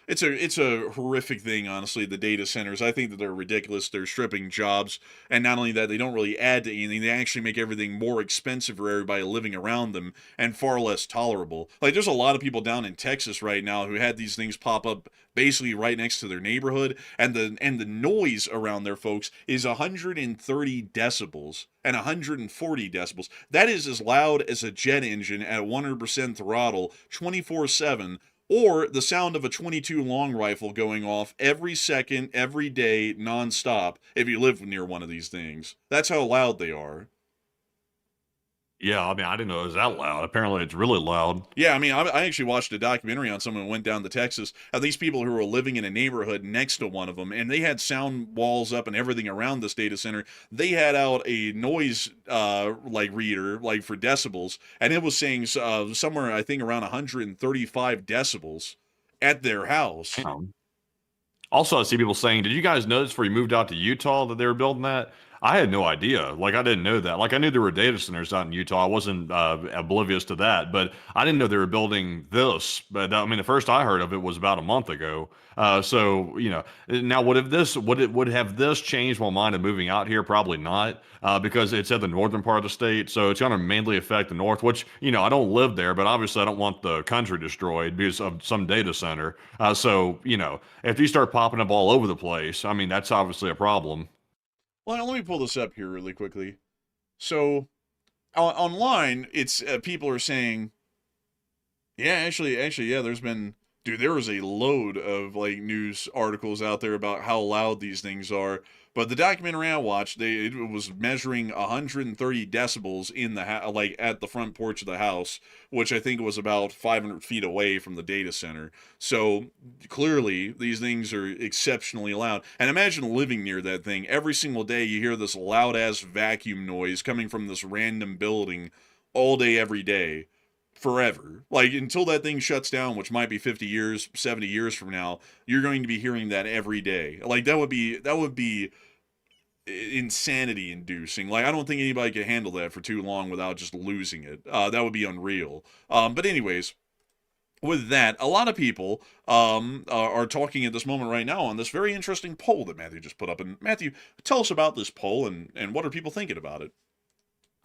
it's a horrific thing, honestly. The data centers, I think that they're ridiculous. They're stripping jobs, and not only that, they don't really add to anything. They actually make everything more expensive for everybody living around them and far less tolerable. Like, there's a lot of people down in Texas right now who had these things pop up basically right next to their neighborhood, and the noise around there, folks, is 130 decibels and 140 decibels. That is as loud as a jet engine at 100% throttle 24/7, or the sound of a 22 long rifle going off every second, every day, nonstop, if you live near one of these things. That's how loud they are. Yeah, I mean, I didn't know it was that loud. Apparently, it's really loud. Yeah, I mean, I actually watched a documentary on someone who went down to Texas, of these people who were living in a neighborhood next to one of them, and they had sound walls up and everything around this data center. They had out a noise like reader, like for decibels, and it was saying somewhere, I think, around 135 decibels at their house. Damn. Also, I see people saying, did you guys notice before you moved out to Utah that they were building that? I had no idea. Like, I didn't know that. Like, I knew there were data centers out in Utah. I wasn't oblivious to that, but I didn't know they were building this. But I mean, the first I heard of it was about a month ago. So, you know, now would have this changed my mind of moving out here? Probably not, because it's at the northern part of the state. So it's going to mainly affect the north, which, you know, I don't live there, but obviously I don't want the country destroyed because of some data center. So, you know, if these start popping up all over the place, I mean, that's obviously a problem. Well, let me pull this up here really quickly. So, online, it's people are saying, yeah, actually, yeah, there was a load of like news articles out there about how loud these things are. But the documentary I watched, it was measuring 130 decibels in the like at the front porch of the house, which I think was about 500 feet away from the data center. So clearly, these things are exceptionally loud. And imagine living near that thing. Every single day, you hear this loud ass vacuum noise coming from this random building all day, every day. Forever. Like, until that thing shuts down, which might be 50 years, 70 years from now, you're going to be hearing that every day. Like, that would be insanity inducing. Like, I don't think anybody could handle that for too long without just losing it. That would be unreal. But anyways, with that, a lot of people are talking at this moment right now on this very interesting poll that Matthew just put up. And Matthew, tell us about this poll and what are people thinking about it?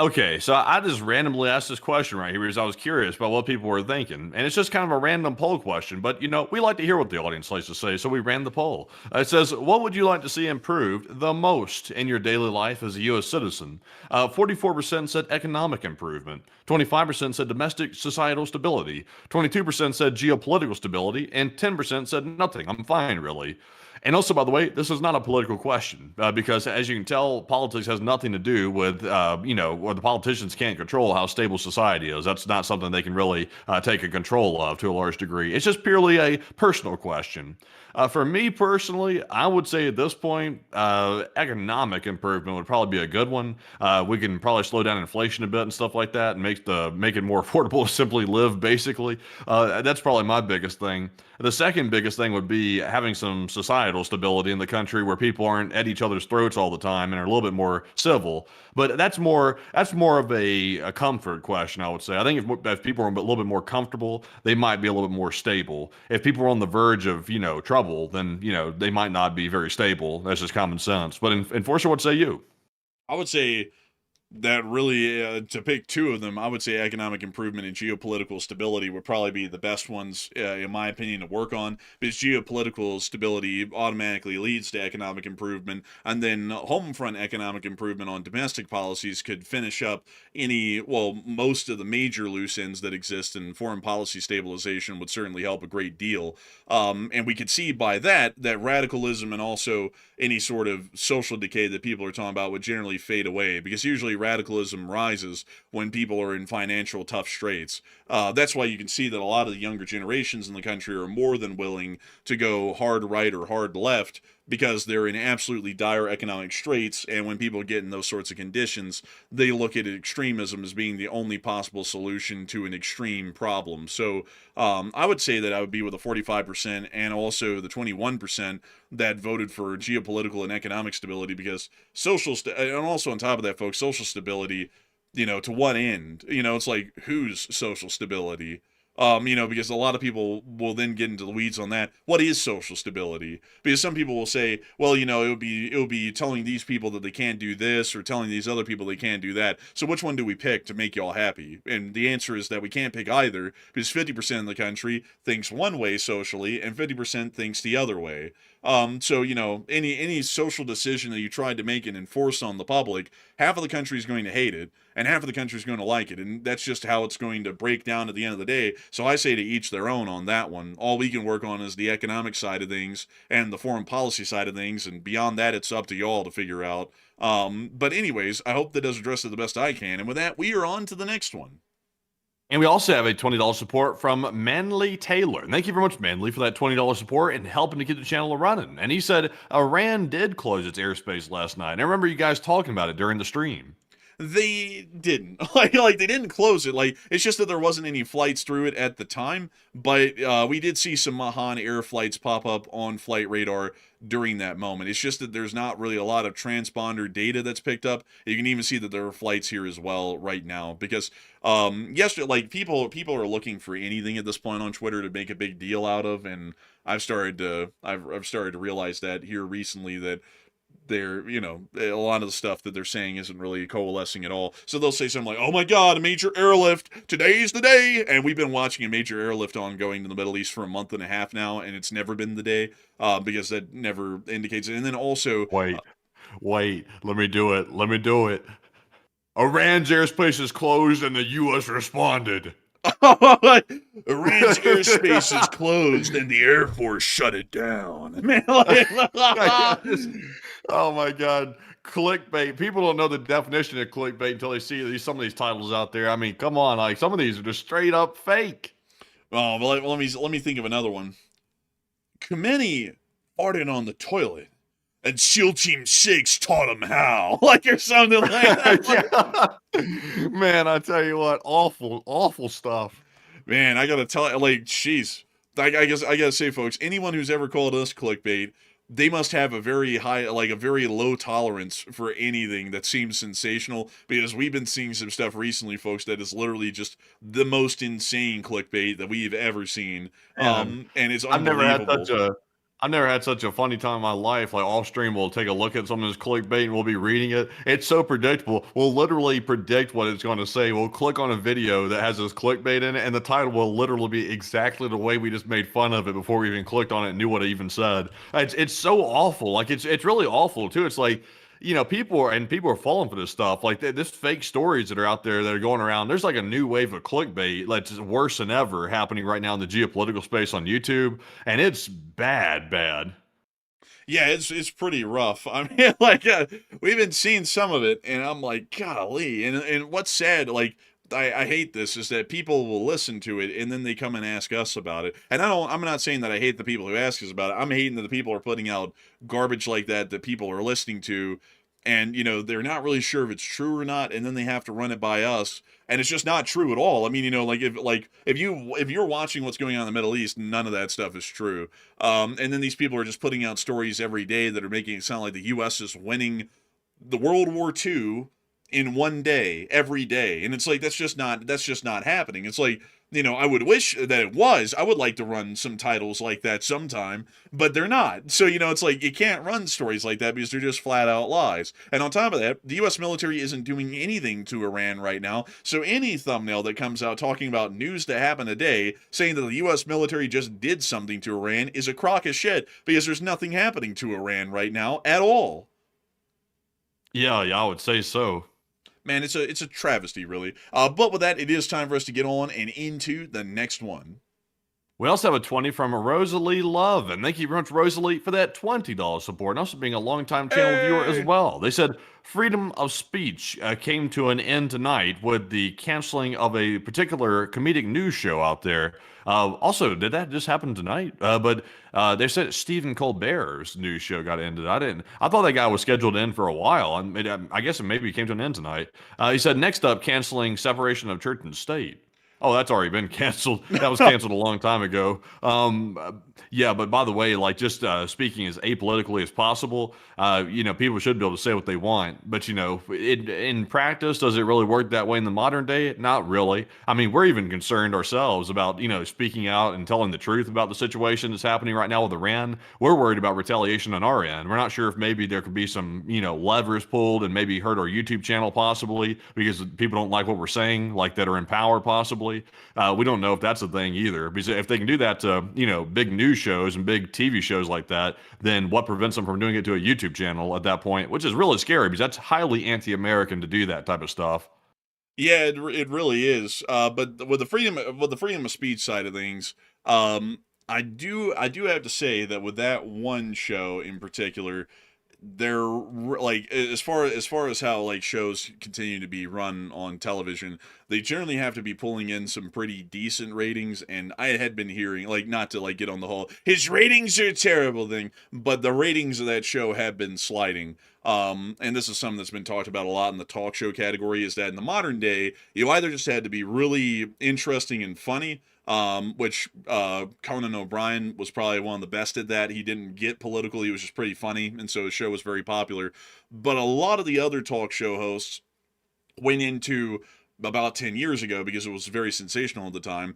Okay, so I just randomly asked this question right here because I was curious about what people were thinking. And it's just kind of a random poll question, but you know, we like to hear what the audience likes to say, so we ran the poll. It says, what would you like to see improved the most in your daily life as a U.S. citizen? 44% said economic improvement, 25% said domestic societal stability, 22% said geopolitical stability, and 10% said nothing. I'm fine, really. And also, by the way, this is not a political question because, as you can tell, politics has nothing to do with, you know, or the politicians can't control how stable society is. That's not something they can really take a control of to a large degree. It's just purely a personal question. For me personally, I would say at this point, economic improvement would probably be a good one. We can probably slow down inflation a bit and stuff like that and make it more affordable to simply live, basically. That's probably my biggest thing. The second biggest thing would be having some societal stability in the country where people aren't at each other's throats all the time and are a little bit more civil. But that's more of a comfort question, I would say. I think if people are a little bit more comfortable, they might be a little bit more stable. If people are on the verge of, you know, trouble, then, you know, they might not be very stable. That's just common sense. But Enforcer, what say you? I would say that really, to pick two of them, I would say economic improvement and geopolitical stability would probably be the best ones, in my opinion, to work on, because geopolitical stability automatically leads to economic improvement, and then home front economic improvement on domestic policies could finish up most of the major loose ends that exist, and foreign policy stabilization would certainly help a great deal. And we could see by that radicalism and also any sort of social decay that people are talking about would generally fade away, because usually radicalism rises when people are in financial tough straits. That's why you can see that a lot of the younger generations in the country are more than willing to go hard right or hard left, because they're in absolutely dire economic straits, and when people get in those sorts of conditions, they look at extremism as being the only possible solution to an extreme problem. So I would say that I would be with the 45% and also the 21% that voted for geopolitical and economic stability, because and also on top of that, folks, social stability, you know, to what end? You know, it's like, whose social stability? Because a lot of people will then get into the weeds on that. What is social stability? Because some people will say, well, it would be telling these people that they can't do this or telling these other people they can't do that. So which one do we pick to make y'all happy? And the answer is that we can't pick either, because 50% of the country thinks one way socially and 50% thinks the other way. So any social decision that you tried to make and enforce on the public, half of the country is going to hate it, and half of the country is going to like it, and that's just how it's going to break down at the end of the day. So I say to each their own on that one. All we can work on is the economic side of things and the foreign policy side of things, and beyond that, it's up to y'all to figure out. But anyways, I hope that does address it the best I can, and with that, we are on to the next one. And we also have a $20 support from Manly Taylor. And thank you very much, Manly, for that $20 support and helping to keep the channel running. And he said Iran did close its airspace last night. And I remember you guys talking about it during the stream. They didn't like they didn't close it. Like, it's just that there wasn't any flights through it at the time, but we did see some Mahan air flights pop up on flight radar during that moment. It's just that there's not really a lot of transponder data that's picked up. You can even see that there are flights here as well right now, because yesterday, like, people are looking for anything at this point on Twitter to make a big deal out of, and I've started to realize that here recently, that they're, a lot of the stuff that they're saying isn't really coalescing at all. So they'll say something like, oh my God, a major airlift, today's the day. And we've been watching a major airlift ongoing in the Middle East for a month and a half now, and it's never been the day, because that never indicates it. And then also... Wait, let me do it. Iran's airspace is closed and the U.S. responded. Iran's airspace is closed and the Air Force shut it down. Man, oh my God. Clickbait. People don't know the definition of clickbait until they see some of these titles out there. I mean, come on. Like, some of these are just straight up fake. Oh, well, let me think of another one. Khomeini farted on the toilet, and SEAL Team 6 taught him how. Like, or something like that. Man, I tell you what, awful stuff. Man, I gotta tell you, like, jeez. I guess I gotta say, folks, anyone who's ever called us clickbait, they must have a very high, like a very low tolerance for anything that seems sensational, because we've been seeing some stuff recently, folks, that is literally just the most insane clickbait that we've ever seen. And it's unbelievable. I've never had such a funny time in my life. Like, off stream, we'll take a look at some of this clickbait and we'll be reading it. It's so predictable. We'll literally predict what it's going to say. We'll click on a video that has this clickbait in it, and the title will literally be exactly the way we just made fun of it before we even clicked on it and knew what it even said. It's so awful. Like, it's really awful too. It's like, people are falling for this stuff. Like, this fake stories that are out there that are going around. There's like a new wave of clickbait that's worse than ever happening right now in the geopolitical space on YouTube, and it's bad. Yeah, it's pretty rough. I mean, like, we've been seeing some of it, and I'm like, golly. And what's sad, like, I hate this, is that people will listen to it and then they come and ask us about it. And I'm not saying that I hate the people who ask us about it. I'm hating that the people are putting out garbage like that people are listening to, and they're not really sure if it's true or not, and then they have to run it by us, and it's just not true at all. I mean, if you're watching what's going on in the Middle East, none of that stuff is true. And then these people are just putting out stories every day that are making it sound like the U.S. is winning the World War II in one day, every day. And it's like, that's just not happening. It's like, I would wish that it was. I would like to run some titles like that sometime, but they're not. So, it's like, you can't run stories like that because they're just flat out lies. And on top of that, the U.S. military isn't doing anything to Iran right now. So any thumbnail that comes out talking about news that happened today, saying that the U.S. military just did something to Iran, is a crock of shit, because there's nothing happening to Iran right now at all. Yeah, I would say so. Man, it's a travesty, really. But with that, it is time for us to get on and into the next one. We also have a 20 from Rosalie Love, and thank you very much, Rosalie, for that $20 support, and also being a longtime channel viewer as well. They said freedom of speech came to an end tonight with the canceling of a particular comedic news show out there. Also, did that just happen tonight? But they said Stephen Colbert's news show got ended. I thought that guy was scheduled in for a while. I guess it maybe came to an end tonight. He said, next up, canceling separation of church and state. Oh, that's already been canceled. That was canceled a long time ago. Yeah, but by the way, like just speaking as apolitically as possible, people should be able to say what they want. But in practice, does it really work that way in the modern day? Not really. I mean, we're even concerned ourselves about speaking out and telling the truth about the situation that's happening right now with Iran. We're worried about retaliation on our end. We're not sure if maybe there could be some levers pulled and maybe hurt our YouTube channel possibly because people don't like what we're saying, like that are in power possibly. We don't know if that's a thing either. Because if they can do that to big news shows and big TV shows like that, then what prevents them from doing it to a YouTube channel at that point? Which is really scary because that's highly anti-American to do that type of stuff. Yeah, it really is. But with the freedom of speech side of things, I do have to say that with that one show in particular, they're like as far as how like shows continue to be run on television, they generally have to be pulling in some pretty decent ratings. And I had been hearing, like, not to like get on the whole his ratings are terrible thing, but the ratings of that show have been sliding. And this is something that's been talked about a lot in the talk show category, is that in the modern day, you either just had to be really interesting and funny, which Conan O'Brien was probably one of the best at that. He didn't get political, he was just pretty funny, and so his show was very popular. But a lot of the other talk show hosts went into, about 10 years ago, because it was very sensational at the time,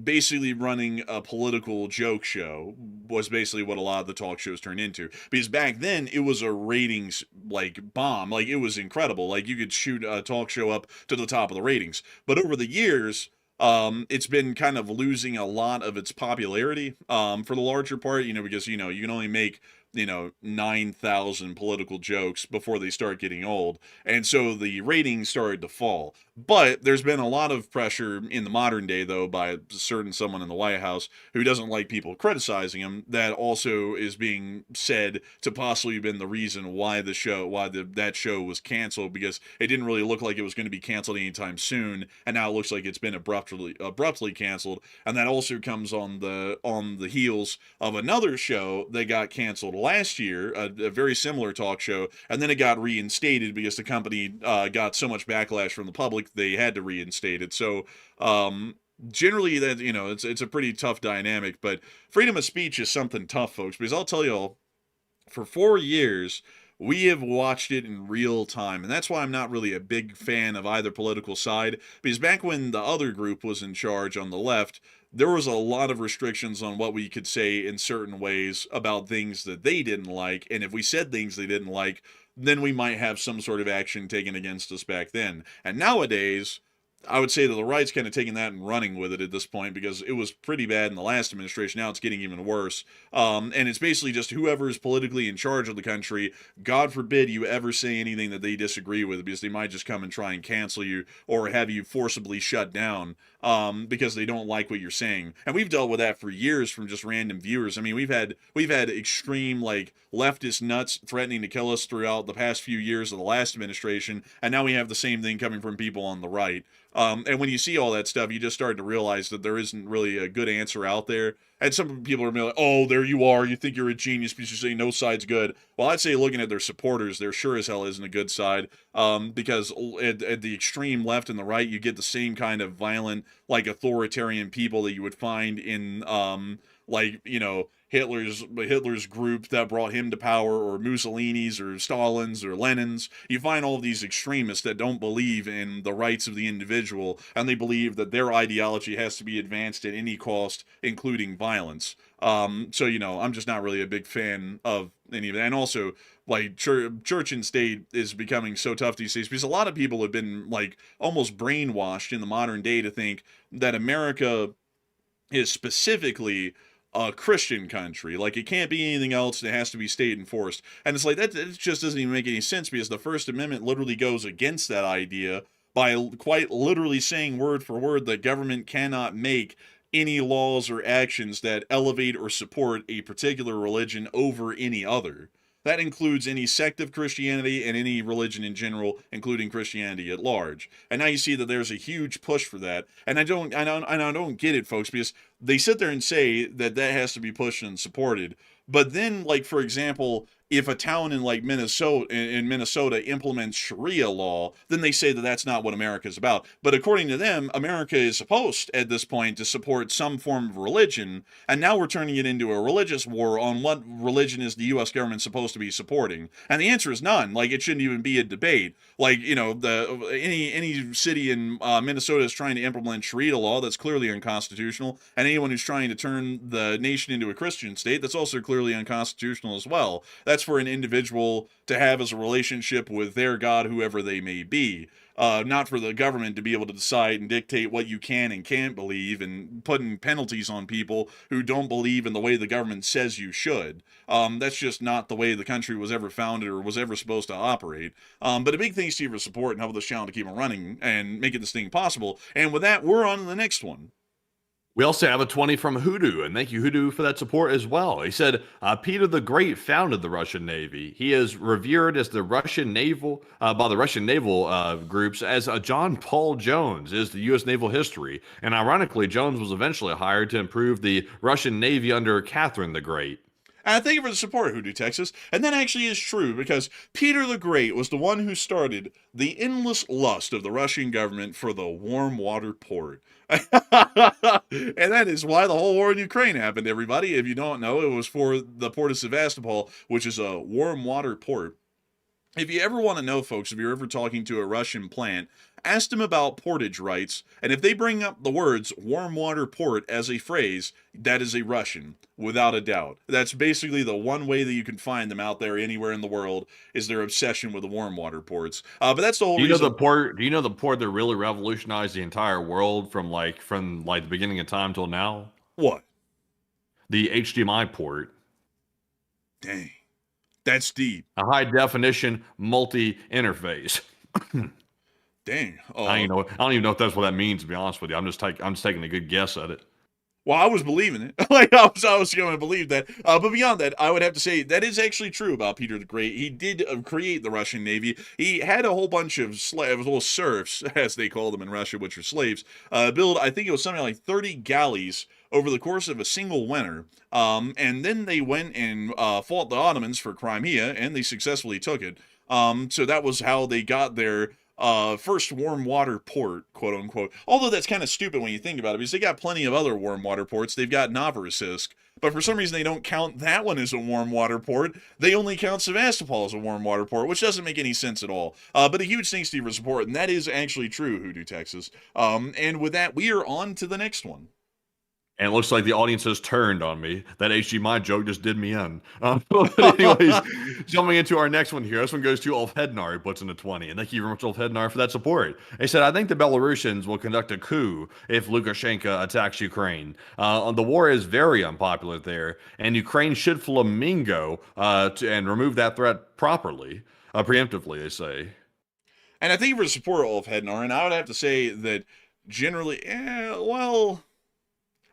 basically running a political joke show was basically what a lot of the talk shows turned into. Because back then it was a ratings like bomb, like it was incredible. Like you could shoot a talk show up to the top of the ratings. But over the years, it's been kind of losing a lot of its popularity, for the larger part, because you can only make 9,000 political jokes before they start getting old. And so the ratings started to fall. But there's been a lot of pressure in the modern day, though, by a certain someone in the White House who doesn't like people criticizing him, that also is being said to possibly have been the reason why that show was canceled, because it didn't really look like it was going to be canceled anytime soon, and now it looks like it's been abruptly canceled. And that also comes on the heels of another show that got canceled last year, a very similar talk show, and then it got reinstated because the company got so much backlash from the public they had to reinstate it. So generally that it's a pretty tough dynamic. But freedom of speech is something tough, folks, because I'll tell y'all, for 4 years we have watched it in real time, and that's why I'm not really a big fan of either political side, because back when the other group was in charge on the left, there was a lot of restrictions on what we could say in certain ways about things that they didn't like, and if we said things they didn't like, then we might have some sort of action taken against us back then. And nowadays, I would say that the right's kind of taking that and running with it at this point, because it was pretty bad in the last administration. Now it's getting even worse. And it's basically just whoever is politically in charge of the country, God forbid you ever say anything that they disagree with, because they might just come and try and cancel you or have you forcibly shut down, because they don't like what you're saying. And we've dealt with that for years from just random viewers. I mean, we've had extreme, like, leftist nuts threatening to kill us throughout the past few years of the last administration, and now we have the same thing coming from people on the right. And when you see all that stuff, you just start to realize that there isn't really a good answer out there. And some people are like, oh, there you are, you think you're a genius because you say no side's good. Well, I'd say looking at their supporters, there sure as hell isn't a good side, because at the extreme left and the right, you get the same kind of violent, like, authoritarian people that you would find in, Hitler's group that brought him to power, or Mussolini's, or Stalin's, or Lenin's. You find all of these extremists that don't believe in the rights of the individual, and they believe that their ideology has to be advanced at any cost, including violence. So I'm just not really a big fan of any of that. And also, like, church and state is becoming so tough these days, because a lot of people have been, like, almost brainwashed in the modern day to think that America is specifically a Christian country. Like, it can't be anything else, and it has to be state enforced. And it's like, that it just doesn't even make any sense, because the First Amendment literally goes against that idea by quite literally saying word for word that government cannot make any laws or actions that elevate or support a particular religion over any other. That includes any sect of Christianity and any religion in general, including Christianity at large. And now you see that there's a huge push for that. And I don't get it, folks, because they sit there and say that that has to be pushed and supported. But then, like, for example, if a town in like Minnesota implements Sharia law, then they say that that's not what America is about. But according to them, America is supposed at this point to support some form of religion, and now we're turning it into a religious war on what religion is the U.S. government supposed to be supporting. And the answer is none. Like, it shouldn't even be a debate. Like, you know, any city in Minnesota is trying to implement Sharia law that's clearly unconstitutional, and anyone who's trying to turn the nation into a Christian state, that's also clearly unconstitutional as well. That's for an individual to have as a relationship with their God, whoever they may be. Not for the government to be able to decide and dictate what you can and can't believe and putting penalties on people who don't believe in the way the government says you should. That's just not the way the country was ever founded or was ever supposed to operate. But a big thanks to you for support and helping this channel to keep it running and making this thing possible. And with that, we're on to the next one. We also have a 20 from Hoodoo, and thank you, Hoodoo, for that support as well. He said, Peter the Great founded the Russian Navy. He is revered as the Russian naval, by the Russian naval groups as John Paul Jones is the U.S. naval history. And ironically, Jones was eventually hired to improve the Russian Navy under Catherine the Great. Thank you for the support, Hoodoo, Texas. And that actually is true, because Peter the Great was the one who started the endless lust of the Russian government for the warm water port. And that is why the whole war in Ukraine happened, everybody. If you don't know, it was for the port of Sevastopol, which is a warm water port. If you ever want to know, folks, if you're ever talking to a Russian plant, ask them about portage rights, and if they bring up the words warm water port as a phrase, that is a Russian, without a doubt. That's basically the one way that you can find them out there anywhere in the world, is their obsession with the warm water ports. But that's the whole reason. Do you know the port that really revolutionized the entire world from the beginning of time till now? What? The HDMI port. Dang. That's deep. A high definition multi-interface. Dang. I don't even know if that's what that means, to be honest with you. I'm just taking a good guess at it. Well, I was believing it. Like, I was going to believe that. But beyond that, I would have to say that is actually true about Peter the Great. He did create the Russian Navy. He had a whole bunch of little serfs, as they call them in Russia, which are slaves, build, I think it was something like 30 galleys over the course of a single winter. And then they went and fought the Ottomans for Crimea, and they successfully took it. So that was how they got their first warm water port, quote unquote. Although that's kind of stupid when you think about it, because they got plenty of other warm water ports. They've got Novorossiysk, but for some reason they don't count that one as a warm water port. They only count Sevastopol as a warm water port, which doesn't make any sense at all. But a huge thanks to you for support, and that is actually true, Hoodoo, Texas. And with that, we are on to the next one. And it looks like the audience has turned on me. That HDMI joke just did me in. But anyways, jumping into our next one here. This one goes to Ulf Hednar, who puts in a 20. And thank you very much, Ulf Hednar, for that support. He said, I think the Belarusians will conduct a coup if Lukashenko attacks Ukraine. The war is very unpopular there, and Ukraine should flamingo and remove that threat properly, preemptively, they say. And I thank you for the support, Ulf Hednar. And I would have to say that generally,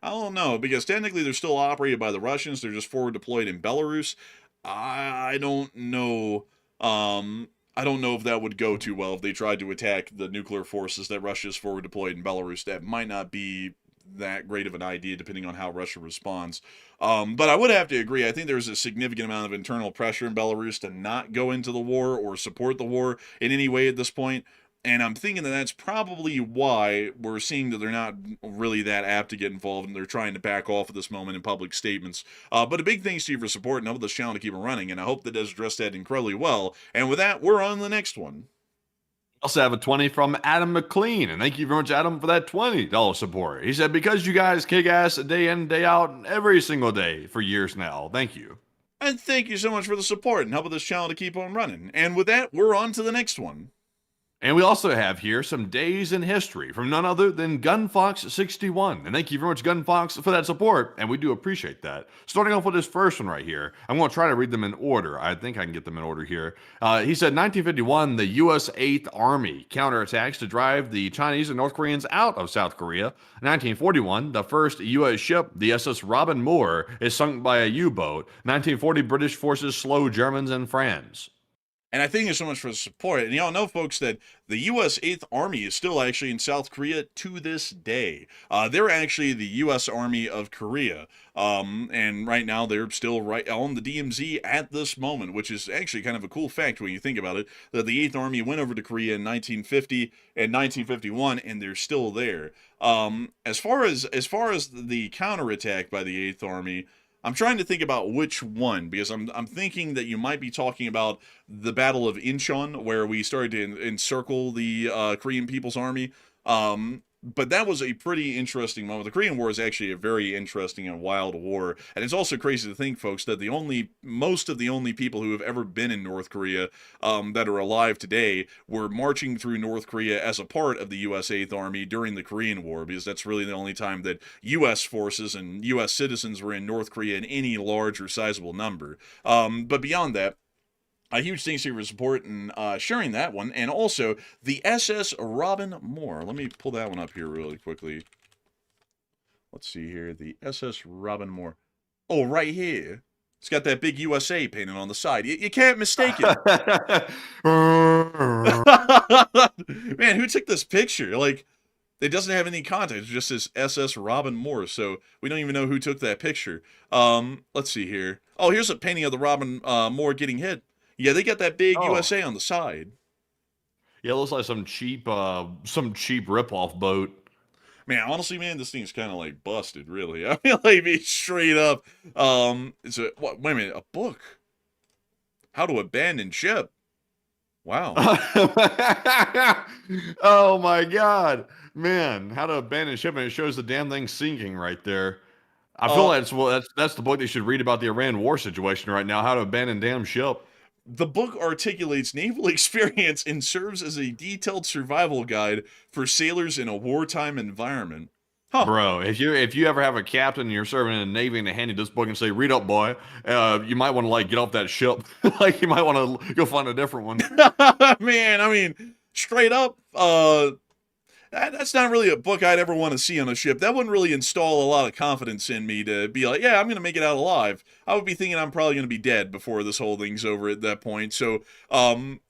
I don't know, because technically they're still operated by the Russians. They're just forward deployed in Belarus. I don't know. I don't know if that would go too well if they tried to attack the nuclear forces that Russia's forward deployed in Belarus. That might not be that great of an idea, depending on how Russia responds. But I would have to agree. I think there's a significant amount of internal pressure in Belarus to not go into the war or support the war in any way at this point. And I'm thinking that that's probably why we're seeing that they're not really that apt to get involved, and they're trying to back off at this moment in public statements. But a big thanks to you for support and helping this channel to keep it running, and I hope that does address that incredibly well. And with that, we're on to the next one. Also have a 20 from Adam McLean, and thank you very much, Adam, for that $20 support. He said, because you guys kick ass day in, day out, every single day for years now. Thank you. And thank you so much for the support and helping this channel to keep on running. And with that, we're on to the next one. And we also have here some days in history from none other than GunFox61. And thank you very much, GunFox, for that support, and we do appreciate that. Starting off with this first one right here, I'm going to try to read them in order. I think I can get them in order here. He said, 1951, the U.S. 8th Army counterattacks to drive the Chinese and North Koreans out of South Korea. 1941, the first U.S. ship, the SS Robin Moore, is sunk by a U-boat. 1940, British forces slow Germans in France. And I thank you so much for the support. And y'all know, folks, that the U.S. 8th Army is still actually in South Korea to this day. They're actually the U.S. Army of Korea. And right now they're still right on the DMZ at this moment, which is actually kind of a cool fact when you think about it, that the 8th Army went over to Korea in 1950 and 1951, and they're still there. As far as the counterattack by the 8th Army, I'm trying to think about which one, because I'm thinking that you might be talking about the Battle of Incheon, where we started to encircle the Korean People's Army. But that was a pretty interesting moment. The Korean War is actually a very interesting and wild war, and it's also crazy to think, folks, that most of the only people who have ever been in North Korea that are alive today were marching through North Korea as a part of the U.S. 8th Army during the Korean War, because that's really the only time that U.S. forces and U.S. citizens were in North Korea in any large or sizable number. But beyond that, a huge thanks to your support and sharing that one. And also, the SS Robin Moore. Let me pull that one up here really quickly. Let's see here. The SS Robin Moore. Oh, right here. It's got that big USA painted on the side. You can't mistake it. Man, who took this picture? Like, it doesn't have any context. It just says SS Robin Moore. So we don't even know who took that picture. Let's see here. Oh, here's a painting of the Robin Moore getting hit. Yeah, they got that big USA on the side. Yeah, it looks like some cheap rip-off boat. Man, honestly, man, this thing's kind of like busted, really. I mean, like, be straight up. It's a wait a minute, a book. How to abandon ship. Wow. Oh my God, man! How to abandon ship, and it shows the damn thing sinking right there. I feel like that's the book they should read about the Iran war situation right now. How to abandon damn ship. The book articulates naval experience and serves as a detailed survival guide for sailors in a wartime environment. Huh. Bro, if you ever have a captain and you're serving in the Navy and they hand you this book and say, "Read up, boy," you might want to like get off that ship. Like you might want to go find a different one. Man, I mean, straight up, that's not really a book I'd ever want to see on a ship. That wouldn't really install a lot of confidence in me to be like, yeah, I'm going to make it out alive. I would be thinking I'm probably going to be dead before this whole thing's over at that point. So, man,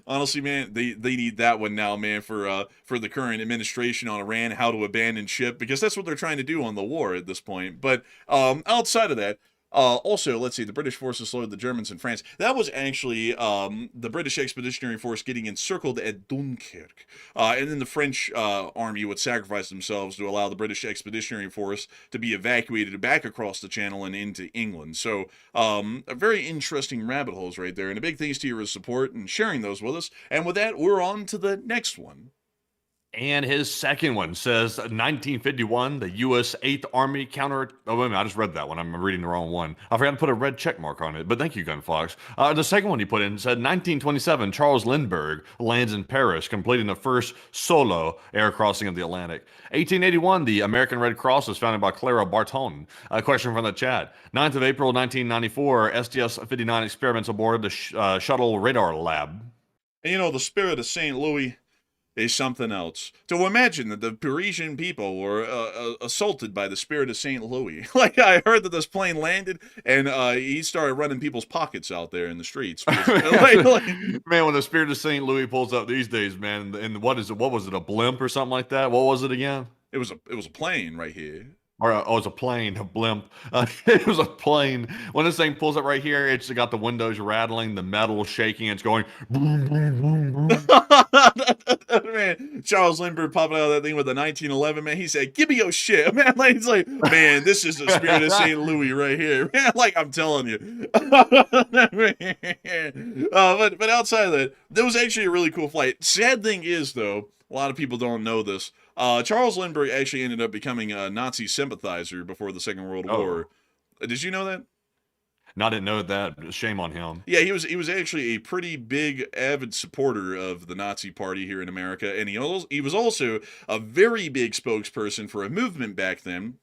honestly, man, they need that one now, man, for the current administration on Iran, how to abandon ship, because that's what they're trying to do on the war at this point. But outside of that, also, let's see, the British forces slowed the Germans in France. That was actually the British Expeditionary Force getting encircled at Dunkirk. And then the French army would sacrifice themselves to allow the British Expeditionary Force to be evacuated back across the Channel and into England. So, a very interesting rabbit holes right there. And a big thanks to your support and sharing those with us. And with that, we're on to the next one. And his second one says 1951, the U.S. 8th Army counter. Oh, wait a minute, I just read that one. I'm reading the wrong one. I forgot to put a red check mark on it, but thank you, Gunfox. The second one he put in said 1927, Charles Lindbergh lands in Paris, completing the first solo air crossing of the Atlantic. 1881, the American Red Cross was founded by Clara Barton. A question from the chat. 9th of April, 1994, STS-59 experiments aboard the shuttle radar lab. And you know, the spirit of St. Louis is something else. To imagine that the Parisian people were assaulted by the spirit of St. Louis. Like, I heard that this plane landed, and he started running people's pockets out there in the streets. Man, when the spirit of St. Louis pulls up these days, man, and what is it? What was it, a blimp or something like that? What was it again? It was a plane right here. Or it was a plane, a blimp. It was a plane. When this thing pulls up right here, it's got the windows rattling, the metal shaking, it's going boom, boom, boom, boom. Man, Charles Lindbergh popping out of that thing with the 1911, man, he said, give me your shit. Man, like, he's like, man, this is the spirit of St. Louis right here. Man, like, I'm telling you. But outside of that, that was actually a really cool flight. Sad thing is, though, a lot of people don't know this. Charles Lindbergh actually ended up becoming a Nazi sympathizer before the Second World War. Did you know that? No, I didn't know that. Shame on him. Yeah, he was actually a pretty big, avid supporter of the Nazi Party here in America, and he was also a very big spokesperson for a movement back then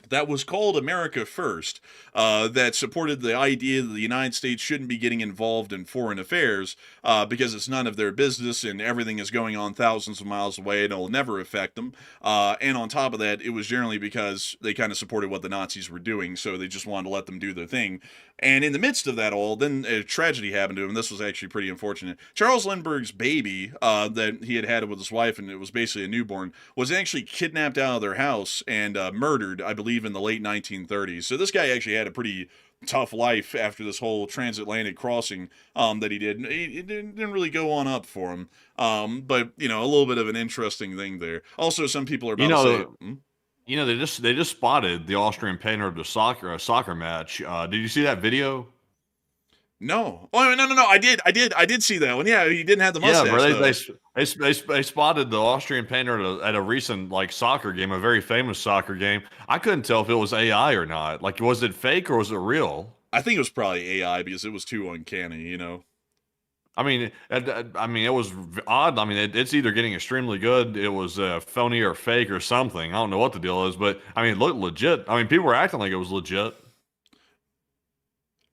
that was called America First, that supported the idea that the United States shouldn't be getting involved in foreign affairs because it's none of their business and everything is going on thousands of miles away and it'll never affect them. And on top of that, it was generally because they kind of supported what the Nazis were doing, so they just wanted to let them do their thing. And in the midst of that all, then a tragedy happened to him. This was actually pretty unfortunate. Charles Lindbergh's baby that he had with his wife, and it was basically a newborn, was actually kidnapped out of their house and murdered, I believe, in the late 1930s. So this guy actually had a pretty tough life after this whole transatlantic crossing that he did. It didn't really go on up for him. But, you know, a little bit of an interesting thing there. Also, some people are about to say... You know, they just spotted the Austrian painter of the soccer match. Did you see that video? No. Oh, no. I did see that one. Yeah, he didn't have the mustache. Yeah, bro, they spotted the Austrian painter at a recent soccer game, a very famous soccer game. I couldn't tell if it was AI or not. Like, was it fake or was it real? I think it was probably AI because it was too uncanny, you know. I mean, it was odd. I mean, it's either getting extremely good, it was phony or fake or something. I don't know what the deal is, but I mean, it looked legit. I mean, people were acting like it was legit.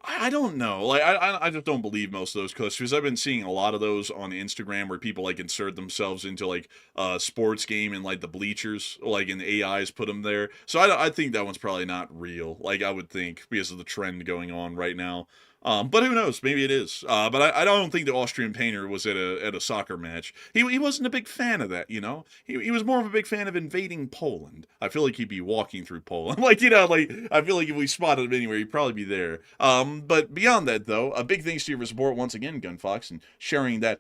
I don't know. Like, I just don't believe most of those clips because I've been seeing a lot of those on Instagram where people insert themselves into a sports game and the bleachers, and the AIs put them there. So I think that one's probably not real. I would think because of the trend going on right now. But who knows? Maybe it is. But I don't think the Austrian painter was at a soccer match. He wasn't a big fan of that, you know? He was more of a big fan of invading Poland. I feel like he'd be walking through Poland. I feel like if we spotted him anywhere, he'd probably be there. But beyond that, though, a big thanks to your support once again, Gunfox, and sharing that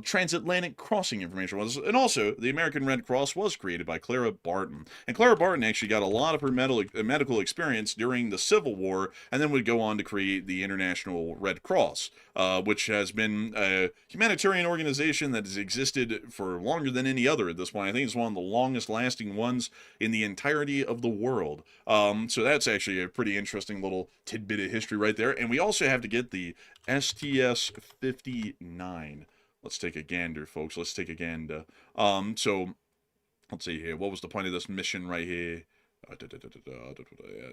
transatlantic crossing information was, and also the American Red Cross was created by Clara Barton, and Clara Barton actually got a lot of her medical experience during the Civil War, and then would go on to create the International Red Cross, which has been a humanitarian organization that has existed for longer than any other at this point. I think it's one of the longest lasting ones in the entirety of the world. So that's actually a pretty interesting little tidbit of history right there. And we also have to get the STS-59. Let's take a gander, folks. Let's take a gander. So, let's see here. What was the point of this mission right here?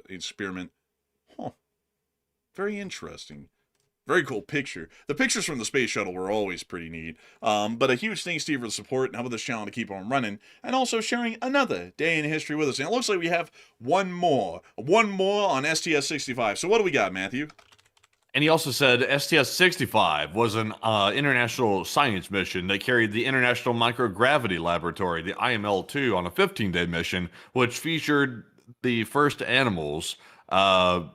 Experiment. Huh. Very interesting. Very cool picture. The pictures from the space shuttle were always pretty neat. But a huge thanks to you for the support and helping this channel to keep on running, and also sharing another day in history with us. And it looks like we have one more on STS-65. So what do we got, Matthew? And he also said STS-65 was an international science mission that carried the International Microgravity Laboratory, the IML-2, on a 15-day mission, which featured the first animals, the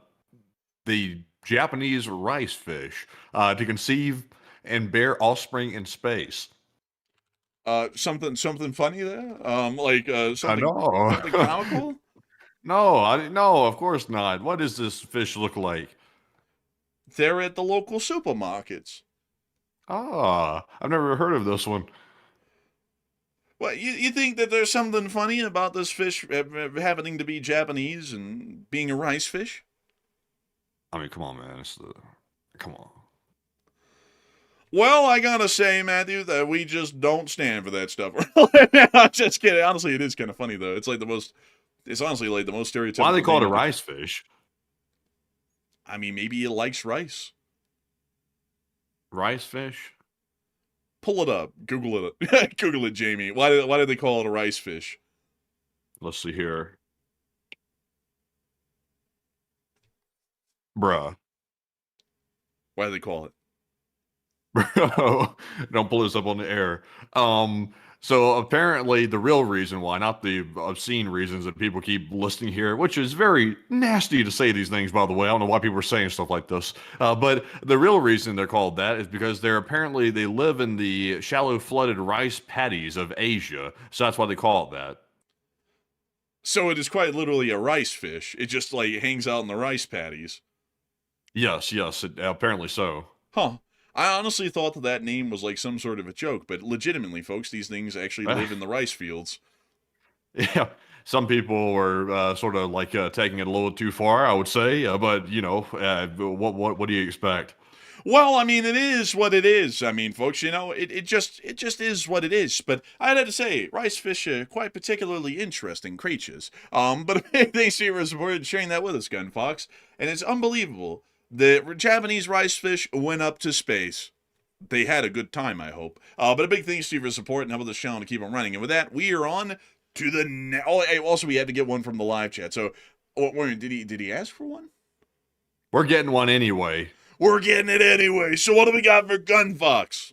Japanese rice fish, to conceive and bear offspring in space. Something funny there? Something comical? No, of course not. What does this fish look like? They're at the local supermarkets. Ah, I've never heard of this one. Well, you think that there's something funny about this fish happening to be Japanese and being a rice fish? I mean, come on, man. Come on. Well, I gotta say, Matthew, that we just don't stand for that stuff. I'm just kidding. Honestly, it is kind of funny, though. It's honestly the most stereotypical. Why do they call it a rice fish? I mean, maybe it likes rice. Rice fish? Pull it up. Google it. Google it, Jamie. Why did they call it a rice fish? Let's see here. Bruh. Why do they call it? Bro, don't pull this up on the air. So apparently the real reason why, not the obscene reasons that people keep listing here, which is very nasty to say these things, by the way. I don't know why people are saying stuff like this. But the real reason they're called that is because they live in the shallow flooded rice paddies of Asia. So that's why they call it that. So it is quite literally a rice fish. It just hangs out in the rice paddies. Yes, apparently so. Huh. I honestly thought that name was some sort of a joke, but legitimately, folks, these things actually live in the rice fields. Yeah, Some people were sort of like taking it a little too far, I would say. But what do you expect? Well, I mean, it is what it is. I mean, folks, it just is what it is. But I'd have to say, rice fish are quite particularly interesting creatures. But thanks to your support and sharing that with us, Gun Fox. And it's unbelievable. The Japanese rice fish went up to space. They had a good time, I hope. But a big thanks to your support and help this channel to keep on running. And with that, we are on to the also, we had to get one from the live chat. So, did he ask for one? We're getting one anyway. We're getting it anyway. So what do we got for Gun Fox?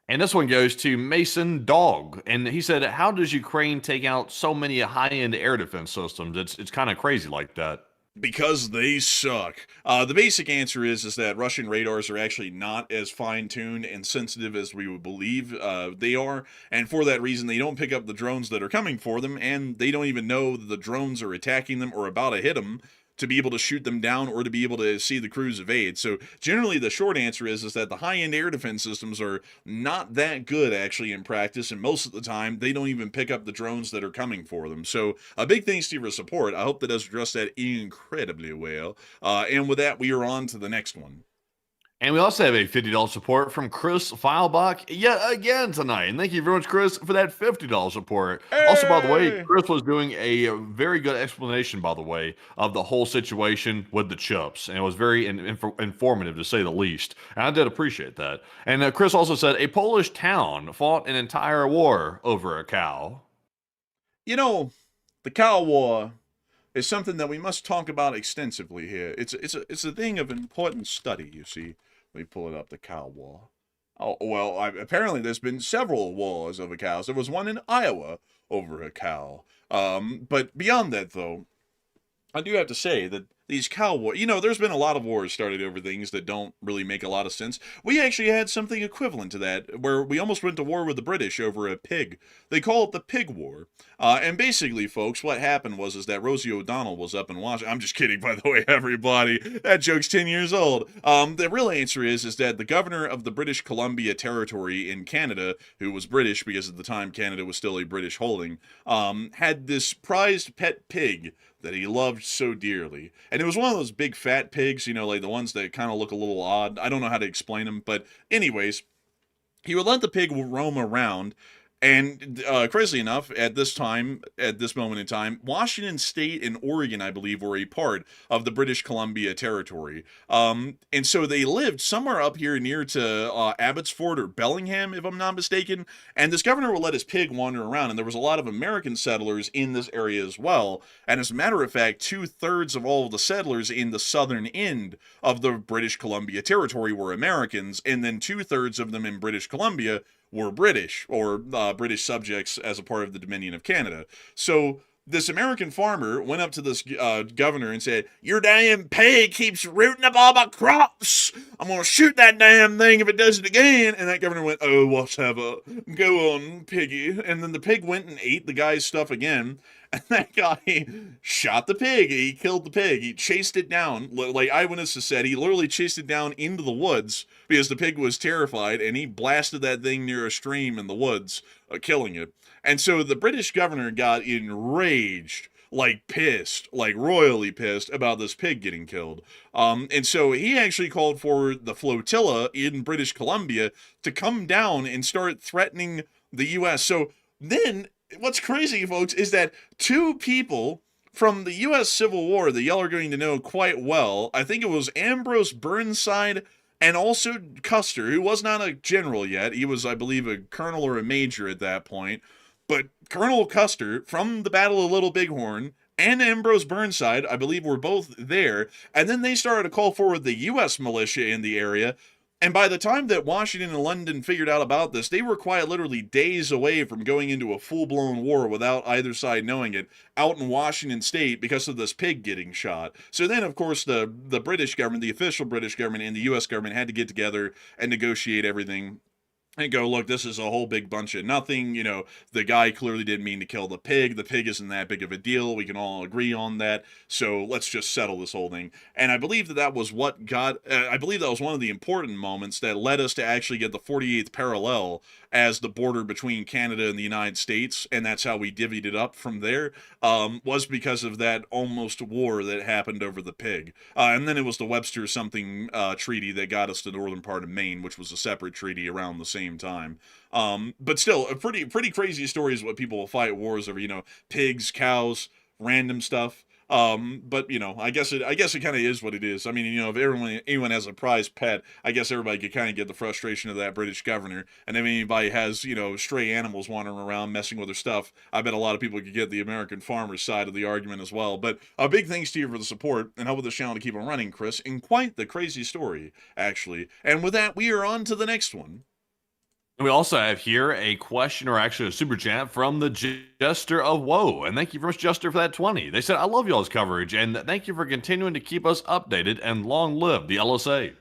And this one goes to Mason Dog. And he said, how does Ukraine take out so many high-end air defense systems? It's kind of crazy like that. Because they suck. The basic answer is that Russian radars are actually not as fine-tuned and sensitive as we would believe they are. And for that reason, they don't pick up the drones that are coming for them. And they don't even know that the drones are attacking them or about to hit them, to be able to shoot them down or to be able to see the crews evade. So generally the short answer is that the high-end air defense systems are not that good actually in practice, and most of the time they don't even pick up the drones that are coming for them. So a big thanks to your support. I hope that does address that incredibly well. And with that, we are on to the next one. And we also have a $50 support from Chris Feilbach yet again tonight. And thank you very much, Chris, for that $50 support. Hey! Also, by the way, Chris was doing a very good explanation, by the way, of the whole situation with the chips. And it was very informative, to say the least. And I did appreciate that. And Chris also said, a Polish town fought an entire war over a cow. You know, the cow war is something that we must talk about extensively here. It's a thing of important study, you see. Let me pull it up, the cow war. Oh, well, apparently there's been several wars over cows. There was one in Iowa over a cow. But beyond that, though, I do have to say that these cow wars, there's been a lot of wars started over things that don't really make a lot of sense. We actually had something equivalent to that, where we almost went to war with the British over a pig. They call it the Pig War. And basically, folks, what happened was that Rosie O'Donnell was up in Washington. I'm just kidding, by the way, everybody. That joke's 10 years old. The real answer is that the governor of the British Columbia Territory in Canada, who was British because at the time Canada was still a British holding, had this prized pet pig that he loved so dearly. And it was one of those big fat pigs, like the ones that kind of look a little odd. I don't know how to explain them, but anyways, he would let the pig roam around. And crazily enough, at this moment in time, Washington State and Oregon, I believe, were a part of the British Columbia Territory. And so they lived somewhere up here near to Abbotsford or Bellingham, if I'm not mistaken. And this governor would let his pig wander around, and there was a lot of American settlers in this area as well. And as a matter of fact, 2/3 of all of the settlers in the southern end of the British Columbia Territory were Americans, and then 2/3 of them in British Columbia were British, or British subjects as a part of the Dominion of Canada. So this American farmer went up to this governor and said, "Your damn pig keeps rooting up all my crops. I'm going to shoot that damn thing if it does it again." And that governor went, "Oh, whatever. Go on, piggy." And then the pig went and ate the guy's stuff again. And that guy shot the pig. He killed the pig. He chased it down. Like eyewitnesses said, he literally chased it down into the woods because the pig was terrified, and he blasted that thing near a stream in the woods, killing it. And so the British governor got enraged, like pissed, like royally pissed about this pig getting killed. And so he actually called for the flotilla in British Columbia to come down and start threatening the U.S. So then, what's crazy, folks, is that two people from the U.S. Civil War that y'all are going to know quite well, I think it was Ambrose Burnside and also Custer, who was not a general yet. He was, I believe, a colonel or a major at that point. But Colonel Custer from the Battle of Little Bighorn and Ambrose Burnside, I believe, were both there. And then they started to call forward the U.S. militia in the area. And by the time that Washington and London figured out about this, they were quite literally days away from going into a full-blown war without either side knowing it, out in Washington State because of this pig getting shot. So then, of course, the British government, the official British government, and the U.S. government had to get together and negotiate everything. and go, look, this is a whole big bunch of nothing. You know, the guy clearly didn't mean to kill the pig. The pig isn't that big of a deal. We can all agree on that. So let's just settle this whole thing. And I believe that that was what got, I believe that was one of the important moments that led us to actually get the 48th parallel as the border between Canada and the United States. And that's how we divvied it up from there, was because of that almost war that happened over the pig. And then it was the Webster something treaty that got us to the northern part of Maine, which was a separate treaty around the same time. But still, a pretty crazy story is what people will fight wars over, you know, pigs, cows, random stuff. But you know, I guess it kind of is what it is. I mean, you know, if anyone has a prized pet, I guess everybody could kind of get the frustration of that British governor. And if anybody has, you know, stray animals wandering around messing with their stuff, I bet a lot of people could get the American farmer's side of the argument as well. But a big thanks to you for the support and help with the channel to keep on running, Chris. And quite the crazy story, actually. And with that, we are on to the next one. And we also have here a question, or actually a super chat from the Jester of Woe. And thank you very much, Jester, for that 20. They said, I love y'all's coverage, and thank you for continuing to keep us updated, and long live the LSA.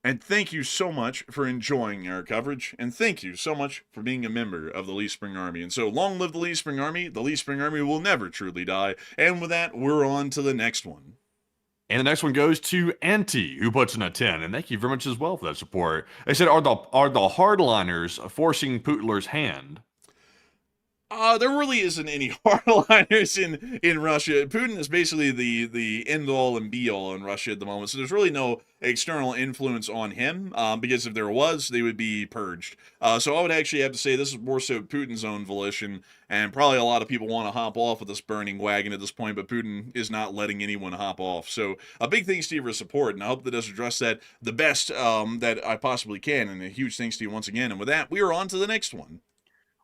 And thank you so much for enjoying our coverage, and thank you so much for being a member of the Lee Spring Army. And so long live the Lee Spring Army. The Lee Spring Army will never truly die. And with that, we're on to the next one. And the next one goes to Anti, who puts in a 10. And thank you very much as well for that support. They said, are the hardliners forcing Putler's hand? There really isn't any hardliners in Russia. Putin is basically the end-all and be-all in Russia at the moment, so there's really no external influence on him, because if there was, they would be purged. So I would actually have to say this is more so Putin's own volition, and probably a lot of people want to hop off of this burning wagon at this point, but Putin is not letting anyone hop off. So a big thanks to you for support, and I hope that does address that the best that I possibly can, and a huge thanks to you once again. And with that, we are on to the next one.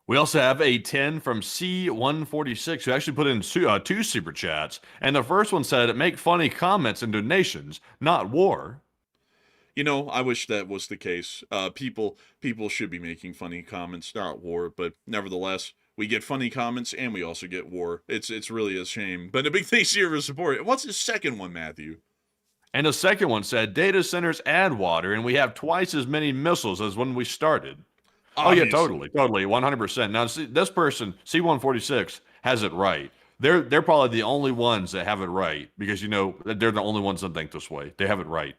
We also have a 10 from C146, who actually put in two super chats. And the first one said, make funny comments and donations, not war. You know, I wish that was the case. People should be making funny comments, not war, but nevertheless, we get funny comments and we also get war. It's really a shame. But a big thanks to you for support. What's the second one, Matthew? And the second one said, data centers add water, and we have twice as many missiles as when we started. Obviously. Oh yeah, totally, 100%. Now, see, this person, C146, has it right. They're probably the only ones that have it right, because, you know, they're the only ones that think this way. They have it right.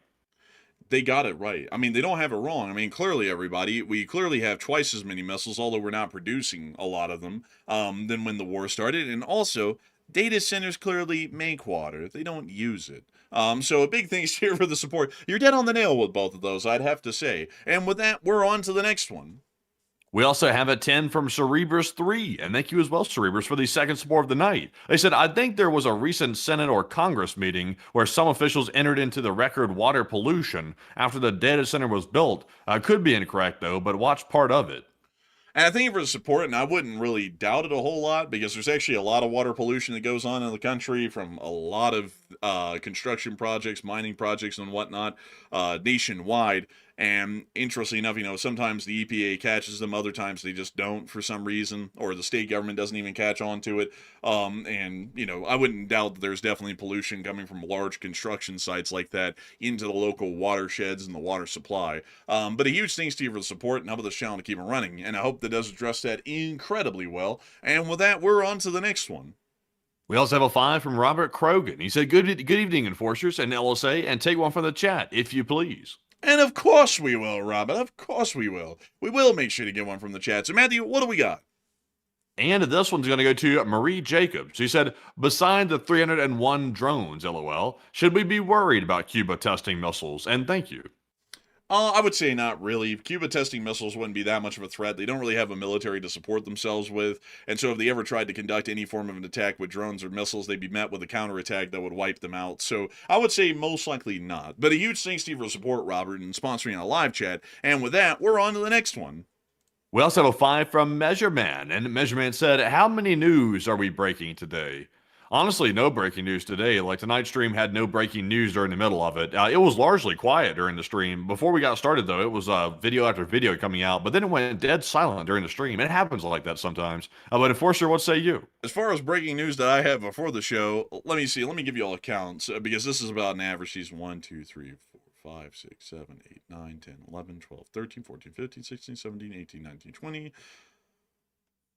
They got it right. I mean, they don't have it wrong. I mean, clearly, everybody, we clearly have twice as many missiles, although we're not producing a lot of them, than when the war started. And also, data centers clearly make water. They don't use it. So a big thanks here for the support. You're dead on the nail with both of those, I'd have to say. And with that, we're on to the next one. We also have a 10 from Cerebrus 3, and thank you as well, Cerebrus, for the second support of the night. They said, I think there was a recent Senate or Congress meeting where some officials entered into the record water pollution after the data center was built. Could be incorrect, though, but watch part of it. And I thank you for the support, and I wouldn't really doubt it a whole lot, because there's actually a lot of water pollution that goes on in the country from a lot of construction projects, mining projects, and whatnot, nationwide. And interestingly enough, you know, sometimes the EPA catches them, other times they just don't for some reason, or the state government doesn't even catch on to it. And, you know, I wouldn't doubt that there's definitely pollution coming from large construction sites like that into the local watersheds and the water supply. But a huge thanks to you for the support and help with this channel to keep it running. And I hope that does address that incredibly well. And with that, we're on to the next one. We also have a 5 from Robert Krogan. He said, good evening, enforcers and LSA, and take one from the chat, if you please. And of course we will, Robert. Of course we will. We will make sure to get one from the chat. So, Matthew, what do we got? And this one's going to go to Marie Jacobs. He said, beside the 301 drones, LOL, should we be worried about Cuba testing missiles? And thank you. I would say not really. Cuba testing missiles wouldn't be that much of a threat. They don't really have a military to support themselves with. And so if they ever tried to conduct any form of an attack with drones or missiles, they'd be met with a counterattack that would wipe them out. So I would say most likely not. But a huge thanks to you for support, Robert, and sponsoring a live chat. And with that, we're on to the next one. We also have a 5 from Measure Man. And Measure Man said, how many news are we breaking today? Honestly, no breaking news today. Like, tonight's stream had no breaking news during the middle of it. It was largely quiet during the stream. Before we got started, though, it was video after video coming out, but then it went dead silent during the stream. It happens like that sometimes. But Enforcer, what say you? As far as breaking news that I have before the show, let me see. Let me give you all accounts, because this is about an average season 1, 2, 3, 4, 5, 6, 7, 8, 9, 10, 11, 12, 13, 14, 15, 16, 17, 18, 19, 20.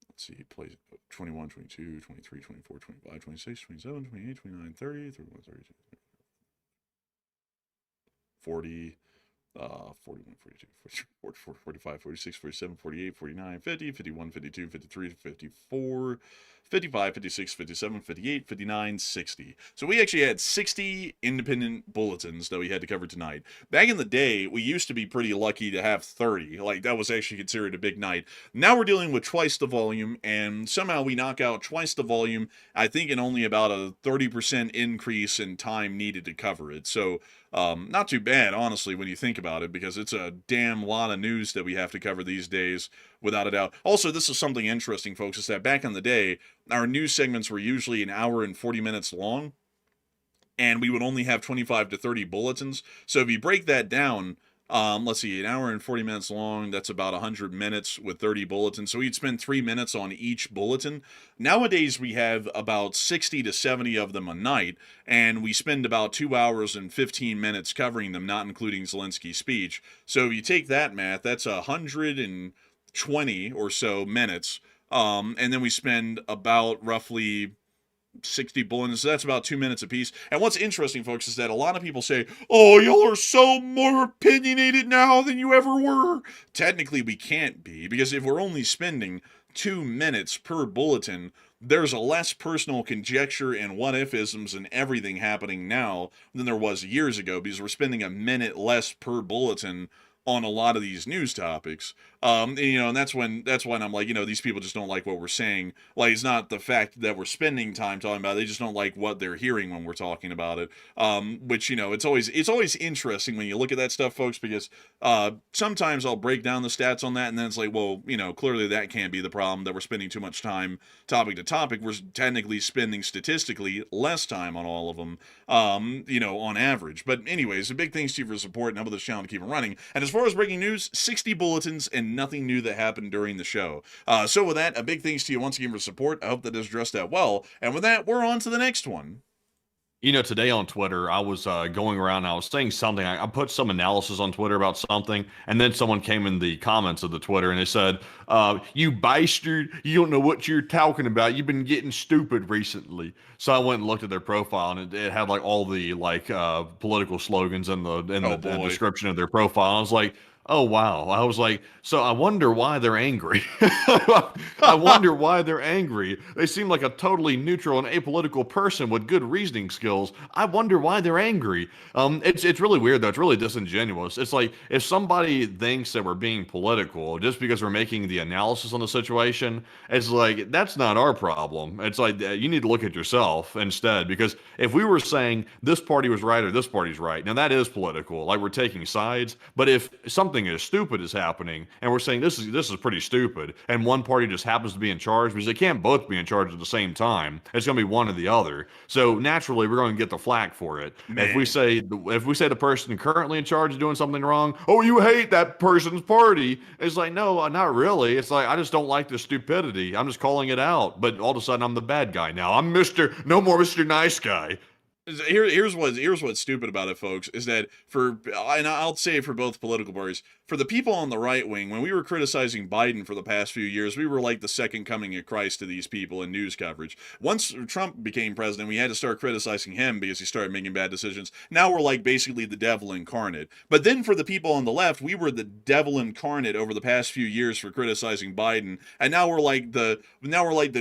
Let's see, plays 21, 22, 23, 24, 25, 26, 27, 28, 29, 30, 31, 32, 40, 41, 42, 43, 44, 45, 46, 47, 48, 49, 50, 51, 52, 53, 54, 55, 56, 57, 58, 59, 60. So we actually had 60 independent bulletins that we had to cover tonight. Back in the day, we used to be pretty lucky to have 30. Like, that was actually considered a big night. Now we're dealing with twice the volume, and somehow we knock out twice the volume, I think in only about a 30% increase in time needed to cover it. So, not too bad, honestly, when you think about it, because it's a damn lot of news that we have to cover these days, without a doubt. Also, this is something interesting, folks, is that back in the day, our news segments were usually an hour and 40 minutes long, and we would only have 25 to 30 bulletins. So if you break that down, let's see, an hour and 40 minutes long, that's about 100 minutes with 30 bulletins. So we'd spend 3 minutes on each bulletin. Nowadays, we have about 60 to 70 of them a night, and we spend about 2 hours and 15 minutes covering them, not including Zelensky's speech. So if you take that math, that's 120 or so minutes, and then we spend about roughly 60 bulletins, so that's about 2 minutes apiece. And what's interesting, folks, is that a lot of people say, oh, y'all are so more opinionated now than you ever were. Technically, we can't be, because if we're only spending 2 minutes per bulletin, there's a less personal conjecture and what-if-isms and everything happening now than there was years ago, because we're spending a minute less per bulletin on a lot of these news topics. And that's when I'm like, these people just don't like what we're saying. Like, it's not the fact that we're spending time talking about it, they just don't like what they're hearing when we're talking about it. Which, it's always interesting when you look at that stuff, folks, because sometimes I'll break down the stats on that, and then it's like, well, clearly that can't be the problem, that we're spending too much time topic to topic. We're technically spending statistically less time on all of them, on average. But anyways, a big thanks to you for support and helping this channel to keep it running. And as far as breaking news, 60 bulletins and nothing new that happened during the show. So with that, a big thanks to you once again for support. I hope that has addressed that well. And with that, we're on to the next one. Today on Twitter, I was going around and I was saying something. I put some analysis on Twitter about something, and then someone came in the comments of the Twitter and they said, you bastard, you don't know what you're talking about. You've been getting stupid recently. So I went and looked at their profile, and it had like all the political slogans in the description of their profile. I was like, oh, wow. I was like, so I wonder why they're angry. I wonder why they're angry. They seem like a totally neutral and apolitical person with good reasoning skills. I wonder why they're angry. It's really weird, though. It's really disingenuous. It's like, if somebody thinks that we're being political just because we're making the analysis on the situation, it's like, that's not our problem. It's like, you need to look at yourself instead, because if we were saying this party was right or this party's right, now that is political. Like, we're taking sides. But if something as stupid is happening and we're saying this is pretty stupid, and one party just happens to be in charge, because they can't both be in charge at the same time, it's going to be one or the other. So naturally we're going to get the flack for it. Man. If we say the person currently in charge is doing something wrong, oh, you hate that person's party, it's like, no, not really. It's like, I just don't like the stupidity. I'm just calling it out, but all of a sudden I'm the bad guy now. I'm no more Mr. Nice Guy. Here's what's stupid about it, folks, is that and I'll say it for both political parties, for the people on the right wing, when we were criticizing Biden for the past few years, we were like the second coming of Christ to these people in news coverage. Once Trump became president, we had to start criticizing him because he started making bad decisions. Now we're like basically the devil incarnate. But then for the people on the left, we were the devil incarnate over the past few years for criticizing Biden, and now we're like the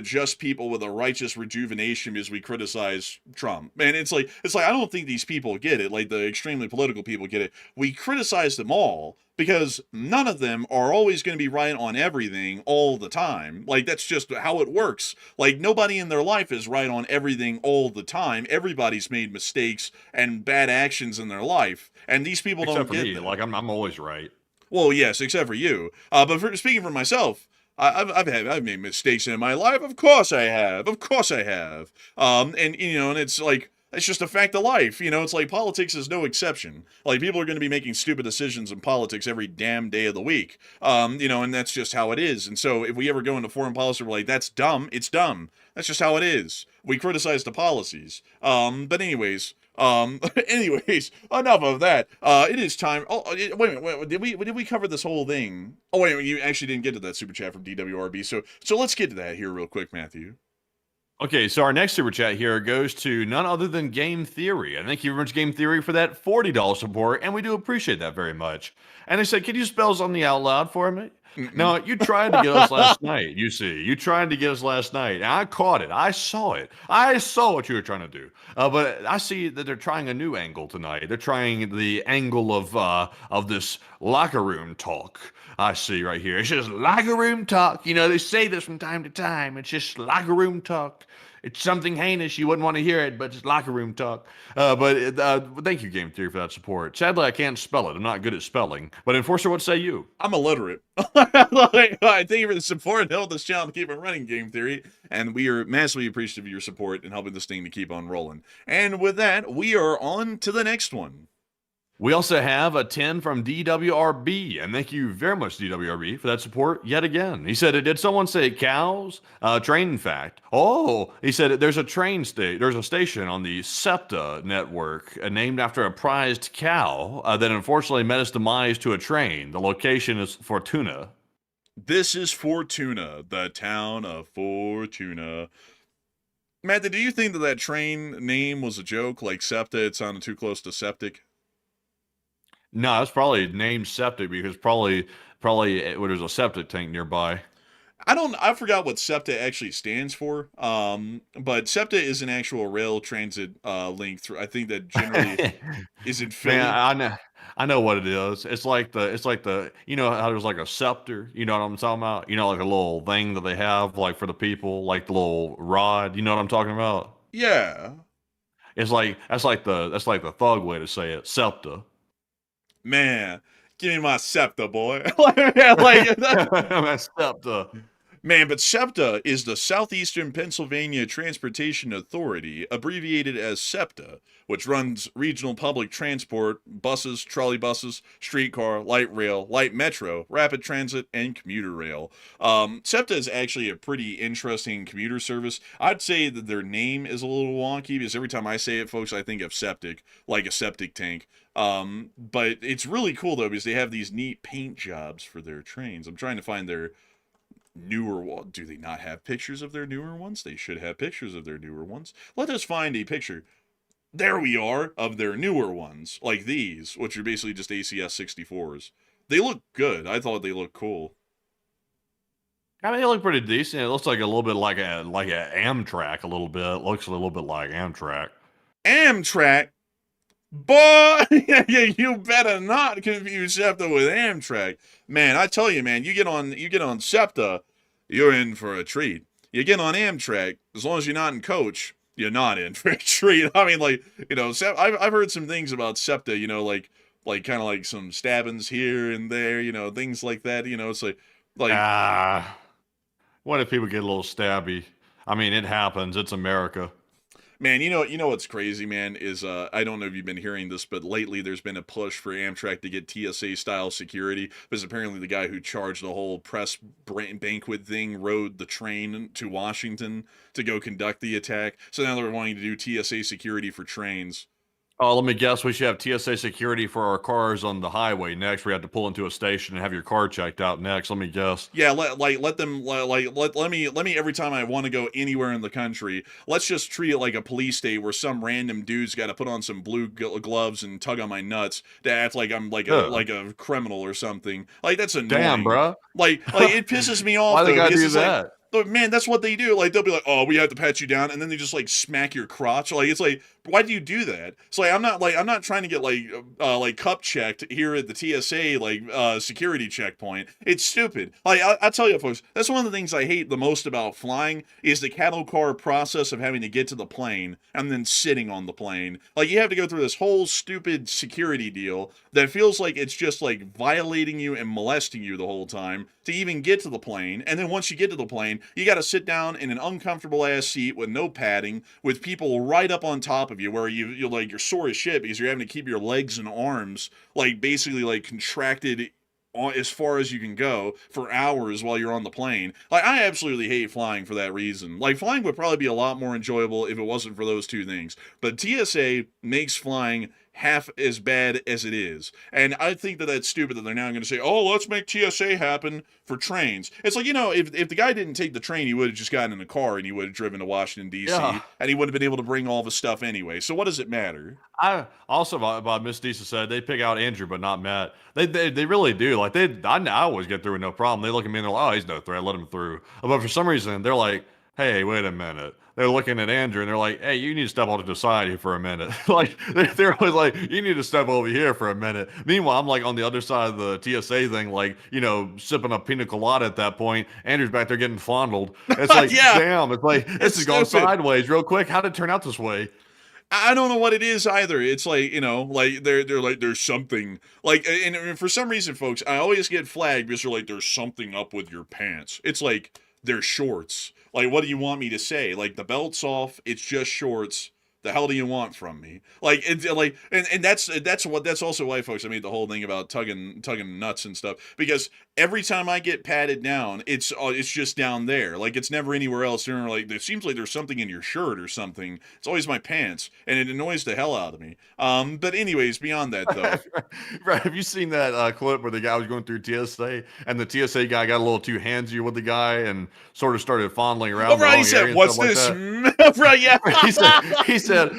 just people with a righteous rejuvenation because we criticize Trump. Man, it's like I don't think these people get it. Like, the extremely political people get it. We criticize them all because none of them are always going to be right on everything all the time. Like, that's just how it works. Like, nobody in their life is right on everything all the time. Everybody's made mistakes and bad actions in their life, and these people don't get that. Like, I'm always right. Well, yes, except for you. But speaking for myself, I've made mistakes in my life. Of course I have. And it's like, it's just a fact of life. It's like politics is no exception. Like, people are going to be making stupid decisions in politics every damn day of the week. And that's just how it is. And so if we ever go into foreign policy, we're like, that's dumb. It's dumb. That's just how it is. We criticize the policies. But anyways, Anyways, enough of that. It is time. Oh, wait a minute. Did we cover this whole thing? Oh, wait, you actually didn't get to that super chat from DWRB. So let's get to that here real quick, Matthew. Okay, so our next super chat here goes to none other than Game Theory. And thank you very much, Game Theory, for that $40 support, and we do appreciate that very much. And they said, can you spell something out loud for me? No, you tried to get us last night, you see. You tried to get us last night, and I caught it. I saw it. I saw what you were trying to do. But I see that they're trying a new angle tonight. They're trying the angle of this locker room talk. I see right here. It's just locker room talk. You know, they say this from time to time. It's just locker room talk. It's something heinous. You wouldn't want to hear it, but it's locker room talk. But thank you, Game Theory, for that support. Sadly, I can't spell it. I'm not good at spelling. But Enforcer, what say you? I'm illiterate. Thank you for the support and help this channel to keep it running, Game Theory. And we are massively appreciative of your support and helping this thing to keep on rolling. And with that, we are on to the next one. We also have a 10 from DWRB, and thank you very much, DWRB, for that support yet again. He said, did someone say cows? Train fact. Oh, he said there's a station on the SEPTA network named after a prized cow that unfortunately met its demise to a train. The location is Fortuna. This is Fortuna, the town of Fortuna. Matt, do you think that train name was a joke, like SEPTA? It sounded too close to septic. No, it's probably named septic because probably there's a septic tank nearby. I forgot what SEPTA actually stands for. But SEPTA is an actual rail transit link through. I think that generally is in Philly. Man, I know what it is. It's like the you know how there's like a scepter, you know what I'm talking about? You know, like a little thing that they have like for the people, like the little rod, you know what I'm talking about? Yeah. It's like that's like the thug way to say it, SEPTA. Man, give me my SEPTA, boy. SEPTA. Man, but SEPTA is the Southeastern Pennsylvania Transportation Authority, abbreviated as SEPTA, which runs regional public transport, buses, trolleybuses, streetcar, light rail, light metro, rapid transit, and commuter rail. SEPTA is actually a pretty interesting commuter service. I'd say that their name is a little wonky because every time I say it, folks, I think of septic, like a septic tank. But it's really cool, though, because they have these neat paint jobs for their trains. I'm trying to find their newer one. Do they not have pictures of their newer ones? They should have pictures of their newer ones. Let us find a picture. There we are, of their newer ones, like these, which are basically just ACS 64s. They look good. I thought they looked cool. I mean, they look pretty decent. It looks like a little bit like a Amtrak, a little bit. It looks a little bit like Amtrak. Amtrak? Boy, you better not confuse SEPTA with Amtrak. Man, I tell you, man, you get on SEPTA, you're in for a treat. You get on Amtrak, as long as you're not in coach, you're not in for a treat. I mean, like, you know, I've heard some things about SEPTA, you know, like kind of like some stabbings here and there, you know, things like that. You know, it's like what if people get a little stabby? I mean, it happens. It's America. Man, you know what's crazy, man, is I don't know if you've been hearing this, but lately there's been a push for Amtrak to get TSA-style security, because apparently the guy who charged the whole press banquet thing rode the train to Washington to go conduct the attack. So now they're wanting to do TSA security for trains. Oh, let me guess. We should have TSA security for our cars on the highway next. We have to pull into a station and have your car checked out next. Let me guess. Yeah, let me every time I want to go anywhere in the country, let's just treat it like a police state where some random dude's got to put on some blue gloves and tug on my nuts to act like I'm like a criminal or something. Like, that's annoying. Damn, bro. Like it pisses me off. Why they gotta do that? that? But man, that's what they do. Like, they'll be like, "Oh, we have to pat you down," and then they just like smack your crotch. Like, it's like, why do you do that? It's like I'm not trying to get like cup checked here at the TSA security checkpoint. It's stupid. Like, I tell you, folks, that's one of the things I hate the most about flying is the cattle car process of having to get to the plane and then sitting on the plane. Like, you have to go through this whole stupid security deal that feels like it's just like violating you and molesting you the whole time to even get to the plane. And then once you get to the plane, you got to sit down in an uncomfortable ass seat with no padding, with people right up on top of you, where you're like, you're sore as shit because you're having to keep your legs and arms like basically like contracted as far as you can go for hours while you're on the plane. Like, I absolutely hate flying for that reason. Like, flying would probably be a lot more enjoyable if it wasn't for those two things. But TSA makes flying half as bad as it is. And I think that that's stupid that they're now going to say, oh, let's make TSA happen for trains. It's like, if the guy didn't take the train, he would have just gotten in a car and he would have driven to Washington, D.C., and he would have been able to bring all the stuff anyway. So what does it matter? I also, about Miss Deesa said, they pick out Andrew, but not Matt. They really do. Like, I always get through with no problem. They look at me and they're like, oh, he's no threat, let him through. But for some reason, they're like, hey, wait a minute. They're looking at Andrew and they're like, hey, you need to step off to the side here for a minute. Like, they're always like, you need to step over here for a minute. Meanwhile, I'm like on the other side of the TSA thing, like, sipping a pina colada at that point. Andrew's back there getting fondled. It's like, Yeah. damn, it's like, this is going sideways real quick. How did it turn out this way? I don't know what it is either. It's like, like they're like, there's something like, and for some reason, folks, I always get flagged because they're like, there's something up with your pants. It's like, they're shorts. Like, what do you want me to say? Like, the belt's off. It's just shorts. The hell do you want from me? Like, it's like, and that's also why, folks, I made the whole thing about tugging nuts and stuff, because every time I get patted down, it's just down there. Like, it's never anywhere else. They're like, it seems like there's something in your shirt or something. It's always my pants, and it annoys the hell out of me. But anyways, beyond that though, Right? Have you seen that clip where the guy was going through TSA and the TSA guy got a little too handsy with the guy and sort of started fondling around? Oh, right, he said, "What's this?" Right, yeah. he said,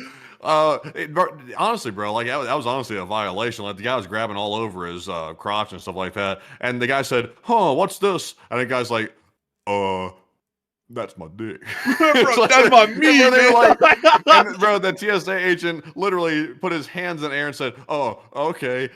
honestly, bro, like that was honestly a violation. Like the guy was grabbing all over his crotch and stuff like that, and the guy said, "Huh, what's this?" And the guy's like, that's my dick. Bro, that's my meat, man. And bro, the TSA agent literally put his hands in the air and said, "Oh, okay,"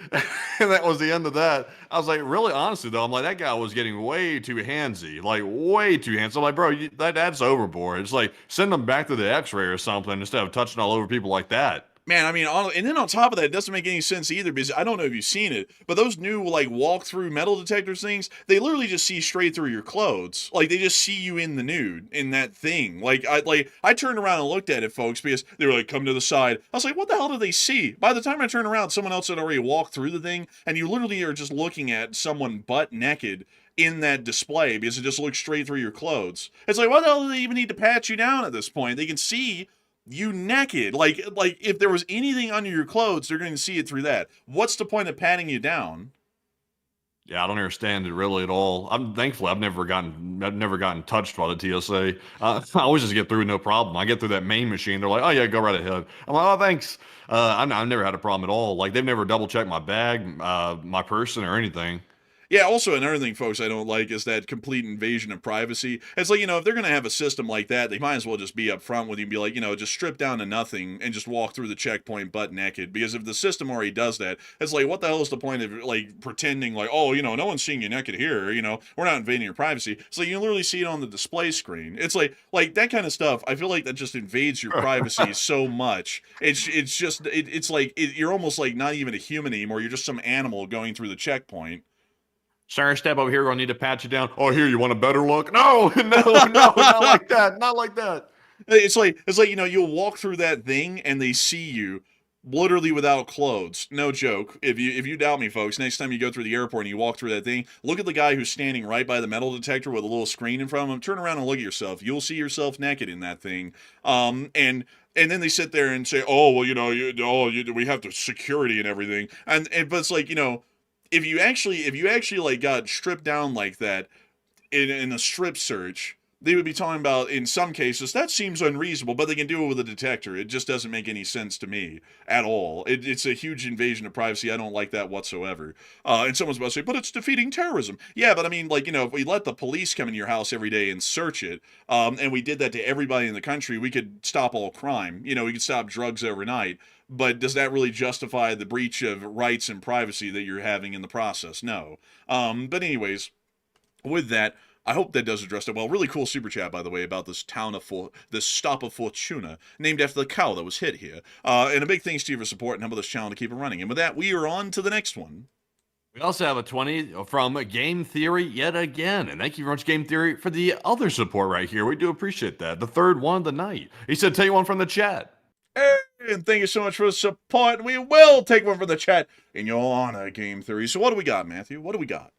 and that was the end of that. I was like, really, honestly though, I'm like, that guy was getting way too handsy, like way too handsy. I'm like, bro, that's overboard. It's like send them back to the X-ray or something instead of touching all over people like that. Man, I mean, and then on top of that, it doesn't make any sense either, because I don't know if you've seen it, but those new, like, walk-through metal detectors things, they literally just see straight through your clothes. Like, they just see you in the nude, in that thing. I turned around and looked at it, folks, because they were like, come to the side. I was like, what the hell do they see? By the time I turned around, someone else had already walked through the thing, and you literally are just looking at someone butt naked in that display, because it just looks straight through your clothes. It's like, what the hell do they even need to pat you down at this point? They can see you naked. Like if there was anything under your clothes, they're going to see it through that. What's the point of patting you down? Yeah, I don't understand it really at all. I'm thankfully I've never gotten touched by the TSA. I always just get through no problem. I get through that main machine. They're like, oh yeah, go right ahead. I'm like, oh thanks. I've never had a problem at all. Like they've never double checked my bag, my person, or anything. Yeah, also another thing, folks, I don't like is that complete invasion of privacy. It's like, if they're going to have a system like that, they might as well just be up front with you and be like, just strip down to nothing and just walk through the checkpoint butt naked. Because if the system already does that, it's like, what the hell is the point of, like, pretending like, oh, no one's seeing you naked here, we're not invading your privacy. It's like, you literally see it on the display screen. It's like that kind of stuff, I feel like that just invades your privacy so much. It's like, you're almost like not even a human anymore. You're just some animal going through the checkpoint. Sir, step over here. We're gonna need to pat you down. Oh, here, you want a better look? No, not like that. Not like that. It's like you'll walk through that thing and they see you literally without clothes. No joke. If you doubt me, folks, next time you go through the airport and you walk through that thing, look at the guy who's standing right by the metal detector with a little screen in front of him. Turn around and look at yourself. You'll see yourself naked in that thing. And then they sit there and say, oh, well, we have the security and everything. But it's like, if you actually like got stripped down like that in a strip search, they would be talking about, in some cases, that seems unreasonable, but they can do it with a detector. It just doesn't make any sense to me at all. It's a huge invasion of privacy. I don't like that whatsoever. And someone's about to say, but it's defeating terrorism. Yeah, but I mean, if we let the police come in your house every day and search it, and we did that to everybody in the country, we could stop all crime. We could stop drugs overnight. But does that really justify the breach of rights and privacy that you're having in the process? No. But anyways, with that, I hope that does address it well. Really cool super chat, by the way, about this stop of Fortuna, named after the cow that was hit here. And a big thanks to you for support and helping this channel to keep it running. And with that, we are on to the next one. We also have a 20 from Game Theory yet again. And thank you very much, Game Theory, for the other support right here. We do appreciate that. The third one of the night. He said, tell you one from the chat. Hey, And thank you so much for the support. We will take one from the chat in your honor, Game Theory. So what do we got, Matthew? What do we got?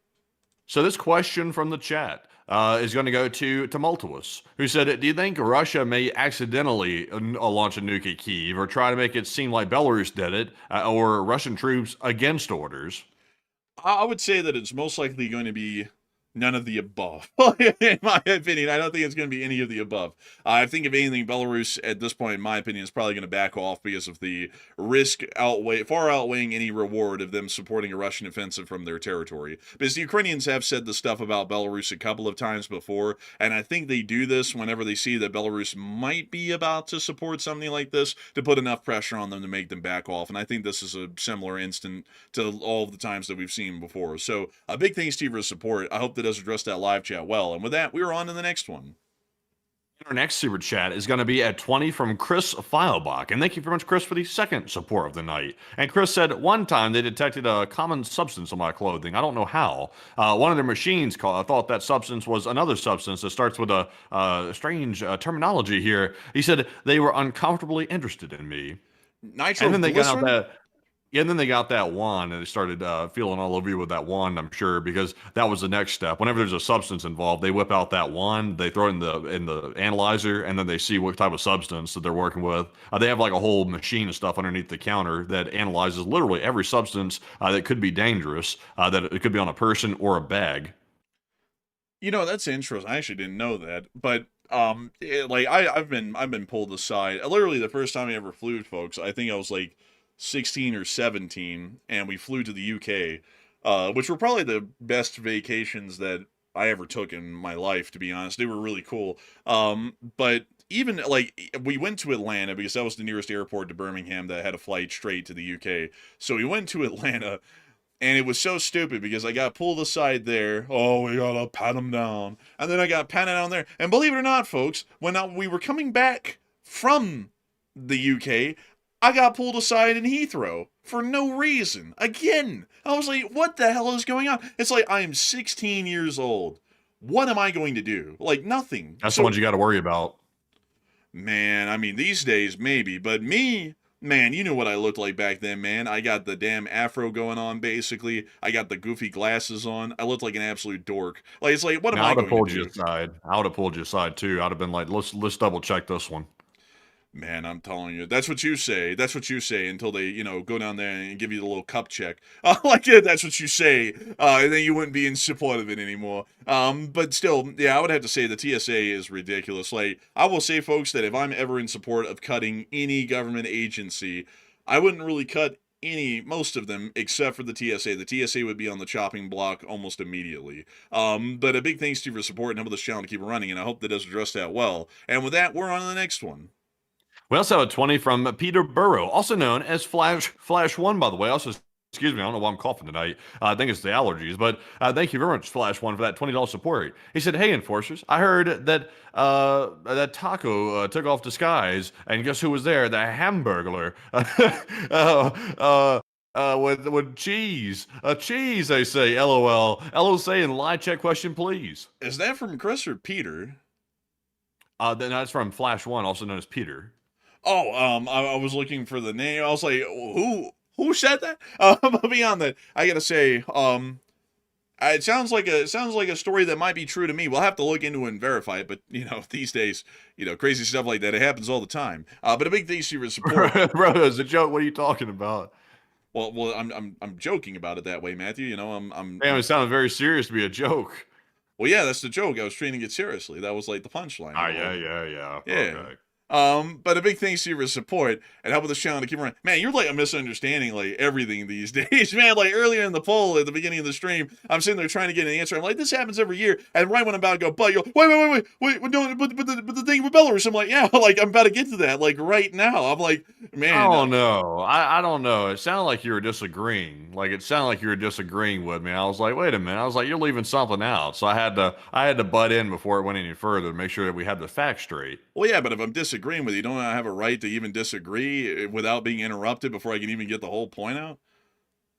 So this question from the chat is going to go to Tumultuous, who said, do you think Russia may accidentally launch a nuke at Kyiv or try to make it seem like Belarus did it or Russian troops against orders? I would say that it's most likely going to be none of the above. In my opinion, I don't think it's going to be any of the above. I think if anything, Belarus at this point, in my opinion, is probably going to back off because of the risk far outweighing any reward of them supporting a Russian offensive from their territory. Because the Ukrainians have said the stuff about Belarus a couple of times before, and I think they do this whenever they see that Belarus might be about to support something like this to put enough pressure on them to make them back off. And I think this is a similar instant to all of the times that we've seen before. So a big thanks to you for support. I hope that does address that live chat well. And with that, we're on to the next one. Our next super chat is going to be at 20 from Chris Feilbach. And thank you very much, Chris, for the second support of the night. And Chris said, one time they detected a common substance on my clothing. I don't know how. One of their machines thought that substance was another substance that starts with a strange terminology here. He said they were uncomfortably interested in me. Nitro And then they got out glycerin? that. Yeah, and then they got that wand and they started feeling all over you with that wand, I'm sure, because that was the next step. Whenever there's a substance involved, they whip out that wand, they throw it in the analyzer, and then they see what type of substance that they're working with. They have like a whole machine of stuff underneath the counter that analyzes literally every substance that could be dangerous, that it could be on a person or a bag. You know, that's interesting. I actually didn't know that. But I've been pulled aside. Literally the first time I ever flew, folks, I think I was like 16 or 17, and we flew to the UK, which were probably the best vacations that I ever took in my life, to be honest. They were really cool. But even like we went to Atlanta because that was the nearest airport to Birmingham that had a flight straight to the UK. So we went to Atlanta, and it was so stupid because I got pulled aside there. Oh, we gotta pat them down. And then I got patted down there. And believe it or not, folks, when we were coming back from the UK, I got pulled aside in Heathrow for no reason. Again, I was like, what the hell is going on? It's like, I am 16 years old. What am I going to do? Like, nothing. That's the ones you got to worry about. Man, I mean, these days, maybe. But me, man, you know what I looked like back then, man. I got the damn afro going on, basically. I got the goofy glasses on. I looked like an absolute dork. Like, it's like, what am I going to do? I would have pulled you aside. I would have pulled you aside, too. I'd have been like, let's double check this one. Man, I'm telling you, that's what you say. That's what you say until they, go down there and give you the little cup check. That's what you say, and then you wouldn't be in support of it anymore. But still, yeah, I would have to say the TSA is ridiculous. Like, I will say, folks, that if I'm ever in support of cutting any government agency, I wouldn't really cut most of them, except for the TSA. The TSA would be on the chopping block almost immediately. But a big thanks to you for support and helping this channel to keep it running, and I hope that does address that well. And with that, we're on to the next one. We also have a 20 from Peter Burrow, also known as Flash1, by the way. Also, excuse me, I don't know why I'm coughing tonight. I think it's the allergies, but thank you very much, Flash1, for that $20 support. He said, hey, Enforcers, I heard that that Taco took off disguise, and guess who was there? The Hamburglar. With cheese. Cheese, they say, LOL. LOC and live chat question, please. Is that from Chris or Peter? Then that's from Flash1, also known as Peter. Oh, I was looking for the name. I was like, who said that? But beyond that, I gotta say, it sounds like a story that might be true to me. We'll have to look into it and verify it. But these days, crazy stuff like that, it happens all the time. But a big thanks to your support, bro. It's a joke. What are you talking about? Well, I'm joking about it that way, Matthew. I'm. Damn, it sounded very serious to be a joke. Well, yeah, that's the joke. I was treating it seriously. That was like the punchline. Oh, yeah. Okay. But a big thanks to your support and helping the channel to keep running. Man, you're like a misunderstanding like everything these days, man. Like earlier in the poll at the beginning of the stream, I'm sitting there trying to get an answer. I'm like, this happens every year. And right when I'm about to go, but you go, wait, no, but the thing with Belarus, I'm like, yeah, like I'm about to get to that, like right now. I'm like, man. I don't know. I don't know. It sounded like you were disagreeing. Like it sounded like you were disagreeing with me. I was like, wait a minute. I was like, you're leaving something out. So I had to butt in before it went any further to make sure that we had the facts straight. Well, yeah, but if I'm disagreeing with you, don't I have a right to even disagree without being interrupted before I can even get the whole point out?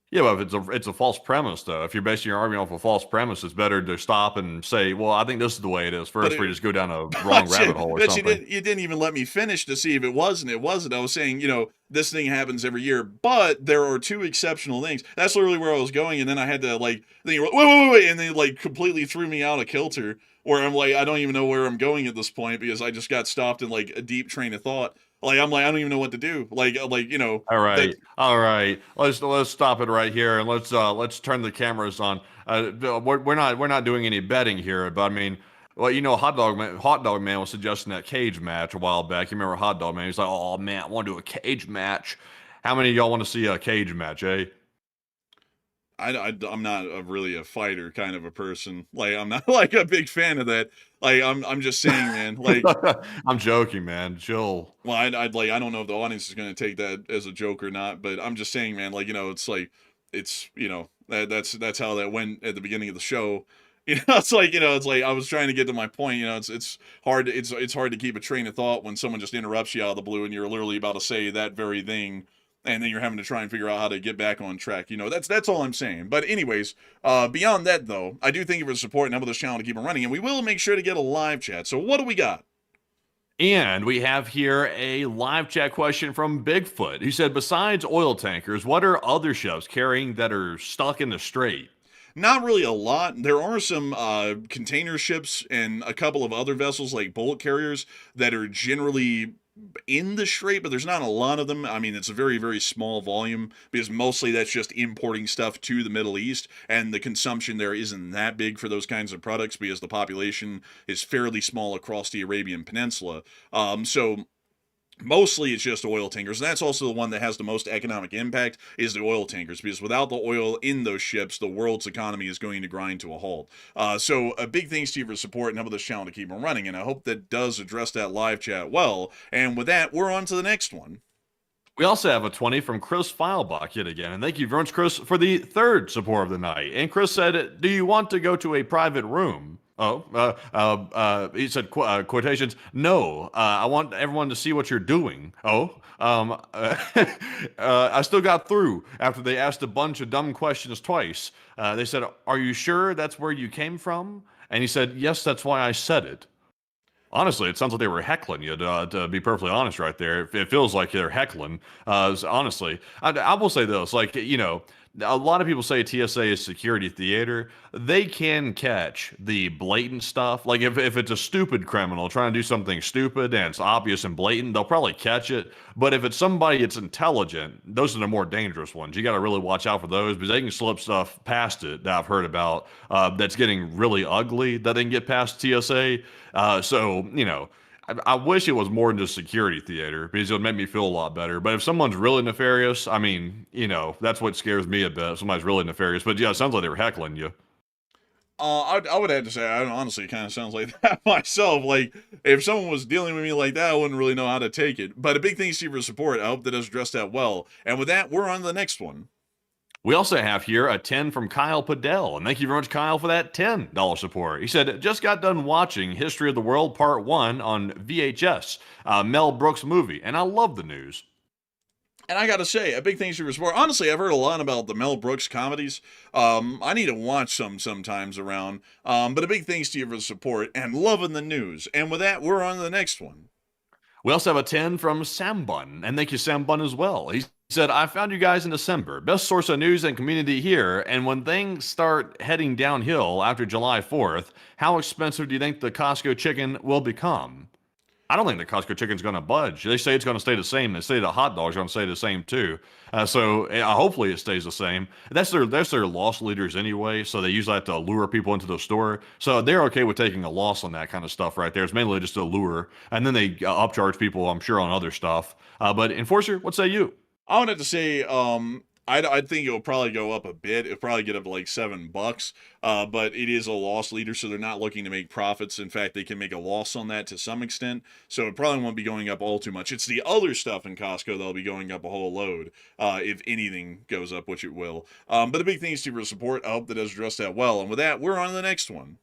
Yeah, but if it's a false premise, though. If you're basing your argument off a false premise, it's better to stop and say, "Well, I think this is the way it is." But First, before you just go down a wrong but rabbit hole or something. you didn't even let me finish to see if it was and it wasn't. I was saying, this thing happens every year, but there are two exceptional things. That's literally where I was going, and then I had to like, then you were, wait, and then like completely threw me out of kilter. Where I'm like, I don't even know where I'm going at this point because I just got stopped in like a deep train of thought. Like I'm like, I don't even know what to do. All right, all right. Let's stop it right here, and let's turn the cameras on. We're not doing any betting here, but I mean, well, Hot Dog Man was suggesting that cage match a while back. You remember Hot Dog Man? He's like, "Oh man, I want to do a cage match." How many of y'all want to see a cage match, eh? I'm not really a fighter kind of a person. Like I'm not like a big fan of that. Like I'm just saying, man. Like I'm joking, man. Chill. well, I'd like I don't know if the audience is going to take that as a joke or not, but I'm just saying, man. Like it's like it's that's how that went at the beginning of the show. It's like it's like I was trying to get to my point. It's hard. It's hard to keep a train of thought when someone just interrupts you out of the blue and you're literally about to say that very thing. And then you're having to try and figure out how to get back on track. That's all I'm saying. But anyways, beyond that though, I do thank you for the support and help this channel to keep it running, and we will make sure to get a live chat. So what do we got? And we have here a live chat question from Bigfoot, who said, besides oil tankers, what are other ships carrying that are stuck in the strait? Not really a lot. There are some container ships and a couple of other vessels like bullet carriers that are generally in the strait, but there's not a lot of them. I mean, it's a very, very small volume because mostly that's just importing stuff to the Middle East, and the consumption there isn't that big for those kinds of products because the population is fairly small across the Arabian Peninsula. So mostly it's just oil tankers, and that's also the one that has the most economic impact is the oil tankers, because without the oil in those ships, the world's economy is going to grind to a halt. So a big thanks to you for support and helping this channel to keep on running, and I hope that does address that live chat well. And with that, we're on to the next one. We also have a 20 from Chris Feilbach yet again, and thank you very much, Chris, for the third support of the night. And Chris said, do you want to go to a private room? He said, quotations, no, I want everyone to see what you're doing. I still got through after they asked a bunch of dumb questions twice. They said, are you sure that's where you came from? And he said, yes, that's why I said it. Honestly, it sounds like they were heckling you, to be perfectly honest right there. It feels like they're heckling. Honestly, I will say this, a lot of people say TSA is security theater. They can catch the blatant stuff. Like if it's a stupid criminal trying to do something stupid and it's obvious and blatant, they'll probably catch it. But if it's somebody that's intelligent, those are the more dangerous ones. You got to really watch out for those because they can slip stuff past it that I've heard about that's getting really ugly that they can get past TSA. I wish it was more than just security theater because it would make me feel a lot better. But if someone's really nefarious, I mean, that's what scares me a bit. If somebody's really nefarious. But yeah, it sounds like they were heckling you. I would have to say, honestly, it kind of sounds like that myself. Like, if someone was dealing with me like that, I wouldn't really know how to take it. But a big thanks to you for support. I hope that does address that well. And with that, we're on to the next one. We also have here a 10 from Kyle Padell, and thank you very much, Kyle, for that $10 support. He said, just got done watching History of the World Part 1 on VHS, Mel Brooks movie, and I love the news. And I gotta say, a big thanks to your support. Honestly, I've heard a lot about the Mel Brooks comedies. I need to watch some sometimes around. But a big thanks to you for the support and loving the news. And with that, we're on to the next one. We also have a 10 from Sambun, and thank you, Sambun, as well. He said, I found you guys in December. Best source of news and community here, and when things start heading downhill after July 4th, how expensive do you think the Costco chicken will become? I don't think the Costco chicken's going to budge. They say it's going to stay the same. They say the hot dog's going to stay the same too. Hopefully it stays the same. That's their loss leaders anyway, so they usually have to lure people into the store. So they're okay with taking a loss on that kind of stuff right there. It's mainly just a lure. And then they upcharge people, I'm sure, on other stuff. But Enforcer, what say you? I would have to say, I think it'll probably go up a bit. It'll probably get up to like $7. But it is a loss leader, so they're not looking to make profits. In fact, they can make a loss on that to some extent. So it probably won't be going up all too much. It's the other stuff in Costco that'll be going up a whole load, if anything goes up, which it will. But a big thanks to you for support. I hope that does address that well. And with that, we're on to the next one.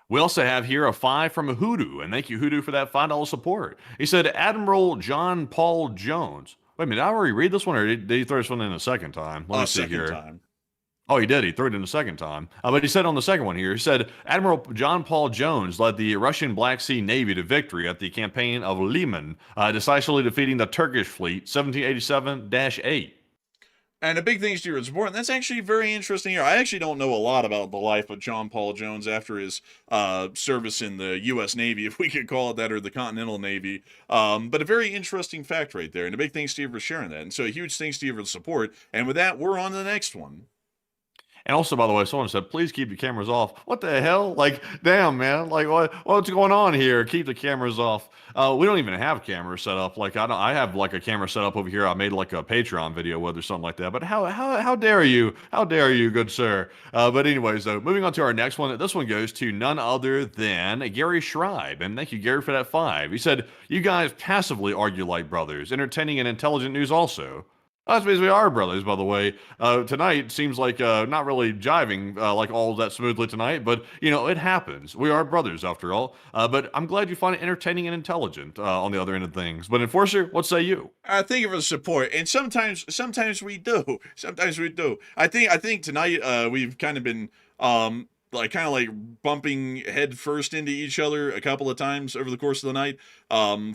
We also have here a 5 from Hoodoo, and thank you, Hoodoo, for that $5 support. He said, Admiral John Paul Jones. Wait a minute, did I already read this one, or did he throw this one in a second time? Let me see Second here. time. Oh, he did. He threw it in the second time. But he said on the second one here, he said Admiral John Paul Jones led the Russian Black Sea Navy to victory at the campaign of Liman, decisively defeating the Turkish fleet 1787-8. And a big thanks to your support. And that's actually very interesting here. I actually don't know a lot about the life of John Paul Jones after his service in the U.S. Navy, if we could call it that, or the Continental Navy. But a very interesting fact right there. And a big thanks to you for sharing that. And so a huge thanks to you for the support. And with that, we're on to the next one. And also, by the way, someone said, please keep your cameras off. What the hell? Like, damn, man. Like, what's going on here? Keep the cameras off. We don't even have cameras set up. Like, I have like a camera set up over here. I made like a Patreon video with or something like that. But how dare you? How dare you, good sir? But anyways, though, moving on to our next one. This one goes to none other than Gary Schreiber. And thank you, Gary, for that 5. He said, you guys passively argue like brothers. Entertaining and intelligent news also. That's because we are brothers, by the way. Tonight seems like not really jiving like all that smoothly tonight, but, you know, it happens. We are brothers, after all. But I'm glad you find it entertaining and intelligent on the other end of things. But Enforcer, what say you? Thank you for the support, and sometimes we do. Sometimes we do. I think tonight we've kind of been like bumping head first into each other a couple of times over the course of the night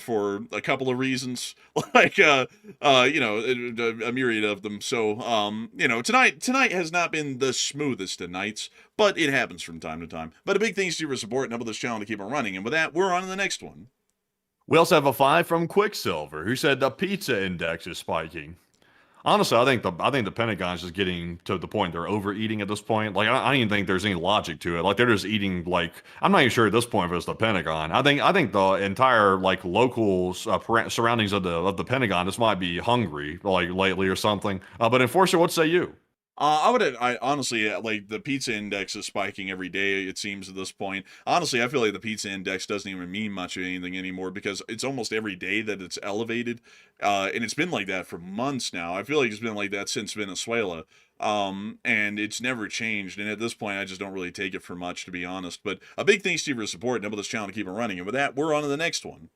for a couple of reasons, like you know, a myriad of them. So you know, tonight has not been the smoothest of nights, but it happens from time to time. But a big thanks to you for support and helping this channel to keep on running. And with that, we're on to the next one. We also have a 5 from Quicksilver, who said the pizza index is spiking. Honestly, I think the Pentagon's just getting to the point they're overeating at this point. Like, I don't even think there's any logic to it. Like, they're just eating, like, I'm not even sure at this point if it's the Pentagon. I think the entire, like, local surroundings of the Pentagon just might be hungry, like, lately or something. But Enforcer, what say you? I honestly, like, the pizza index is spiking every day, it seems, at this point. Honestly, I feel like the pizza index doesn't even mean much of anything anymore, because it's almost every day that it's elevated, and it's been like that for months now. I feel like it's been like that since Venezuela, and it's never changed, and at this point, I just don't really take it for much, to be honest. But a big thanks to you for your support and helping this channel to keep it running, and with that, we're on to the next one.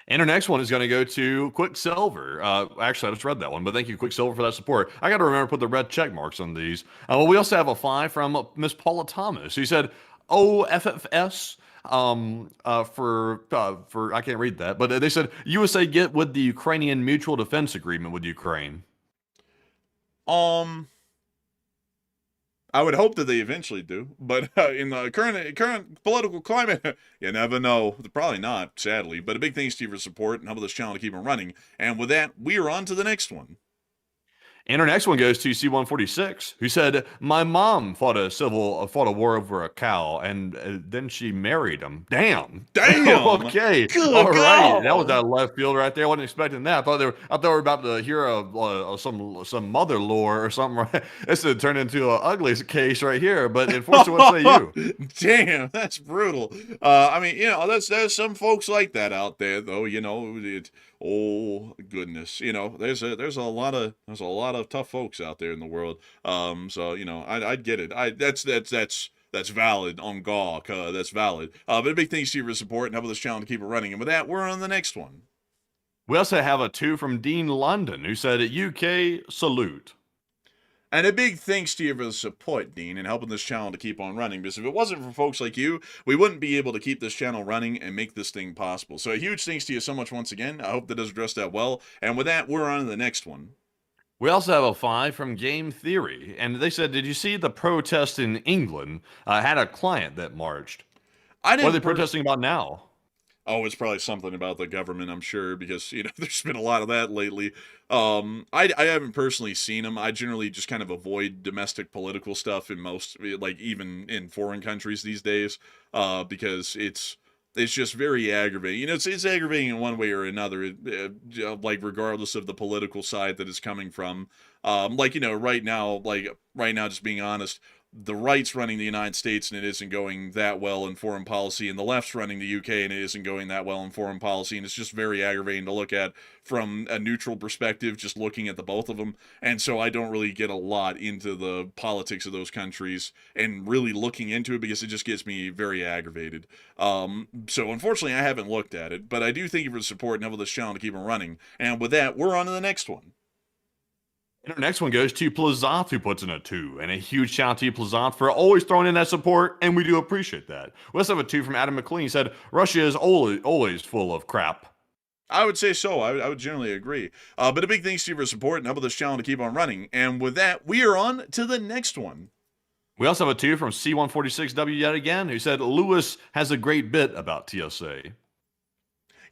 And our next one is going to go to Quicksilver. Actually, I just read that one, but thank you, Quicksilver, for that support. I got to remember to put the red check marks on these. Well, we also have a 5 from Miss Paula Thomas, who said OFFS for I can't read that, but they said USA get with the Ukrainian Mutual Defense Agreement with Ukraine. I would hope that they eventually do, but in the current political climate, you never know. Probably not, sadly. But a big thanks to you for support and helping this channel to keep on running. And with that, we are on to the next one. And our next one goes to C-146, who said, my mom fought a war over a cow, and then she married him. Damn. Okay. Good All right. God. That was out of left field right there. I wasn't expecting that. I thought they were about to hear some mother lore or something. Right? This would turn into an ugly case right here. But unfortunately, what say you? Damn, that's brutal. I mean, you know, there's some folks like that out there, though. You know, oh goodness, you know, there's a lot of tough folks out there in the world. So you know, I'd get it. That's valid on Gawk. That's valid. But a big thanks to you for support and helping this channel to keep it running. And with that, we're on the next one. We also have a 2 from Dean London, who said, UK salute. And a big thanks to you for the support, Dean, and helping this channel to keep on running. Because if it wasn't for folks like you, we wouldn't be able to keep this channel running and make this thing possible. So a huge thanks to you so much once again. I hope that does address that well. And with that, we're on to the next one. We also have a 5 from Game Theory, and they said, did you see the protest in England had a client that marched? What are they protesting about now? Oh, it's probably something about the government, I'm sure, because, you know, there's been a lot of that lately. I haven't personally seen them. I generally just kind of avoid domestic political stuff in most, like, even in foreign countries these days, because it's just very aggravating. You know, it's aggravating in one way or another, like, regardless of the political side that it's coming from. Like, you know, right now, just being honest, the right's running the United States and it isn't going that well in foreign policy, and the left's running the UK and it isn't going that well in foreign policy, and it's just very aggravating to look at from a neutral perspective, just looking at the both of them. And so I don't really get a lot into the politics of those countries and really looking into it because it just gets me very aggravated. So unfortunately, I haven't looked at it, but I do thank you for the support and help this channel to keep on running. And with that, we're on to the next one. And our next one goes to Plazoth, who puts in a 2. And a huge shout out to you, Plazoth, for always throwing in that support, and we do appreciate that. We also have a 2 from Adam McLean. He said, Russia is always full of crap. I would say so. I would generally agree. But a big thanks to you for support and help this channel to keep on running. And with that, we are on to the next one. We also have a 2 from C146W yet again, who said, Lewis has a great bit about TSA.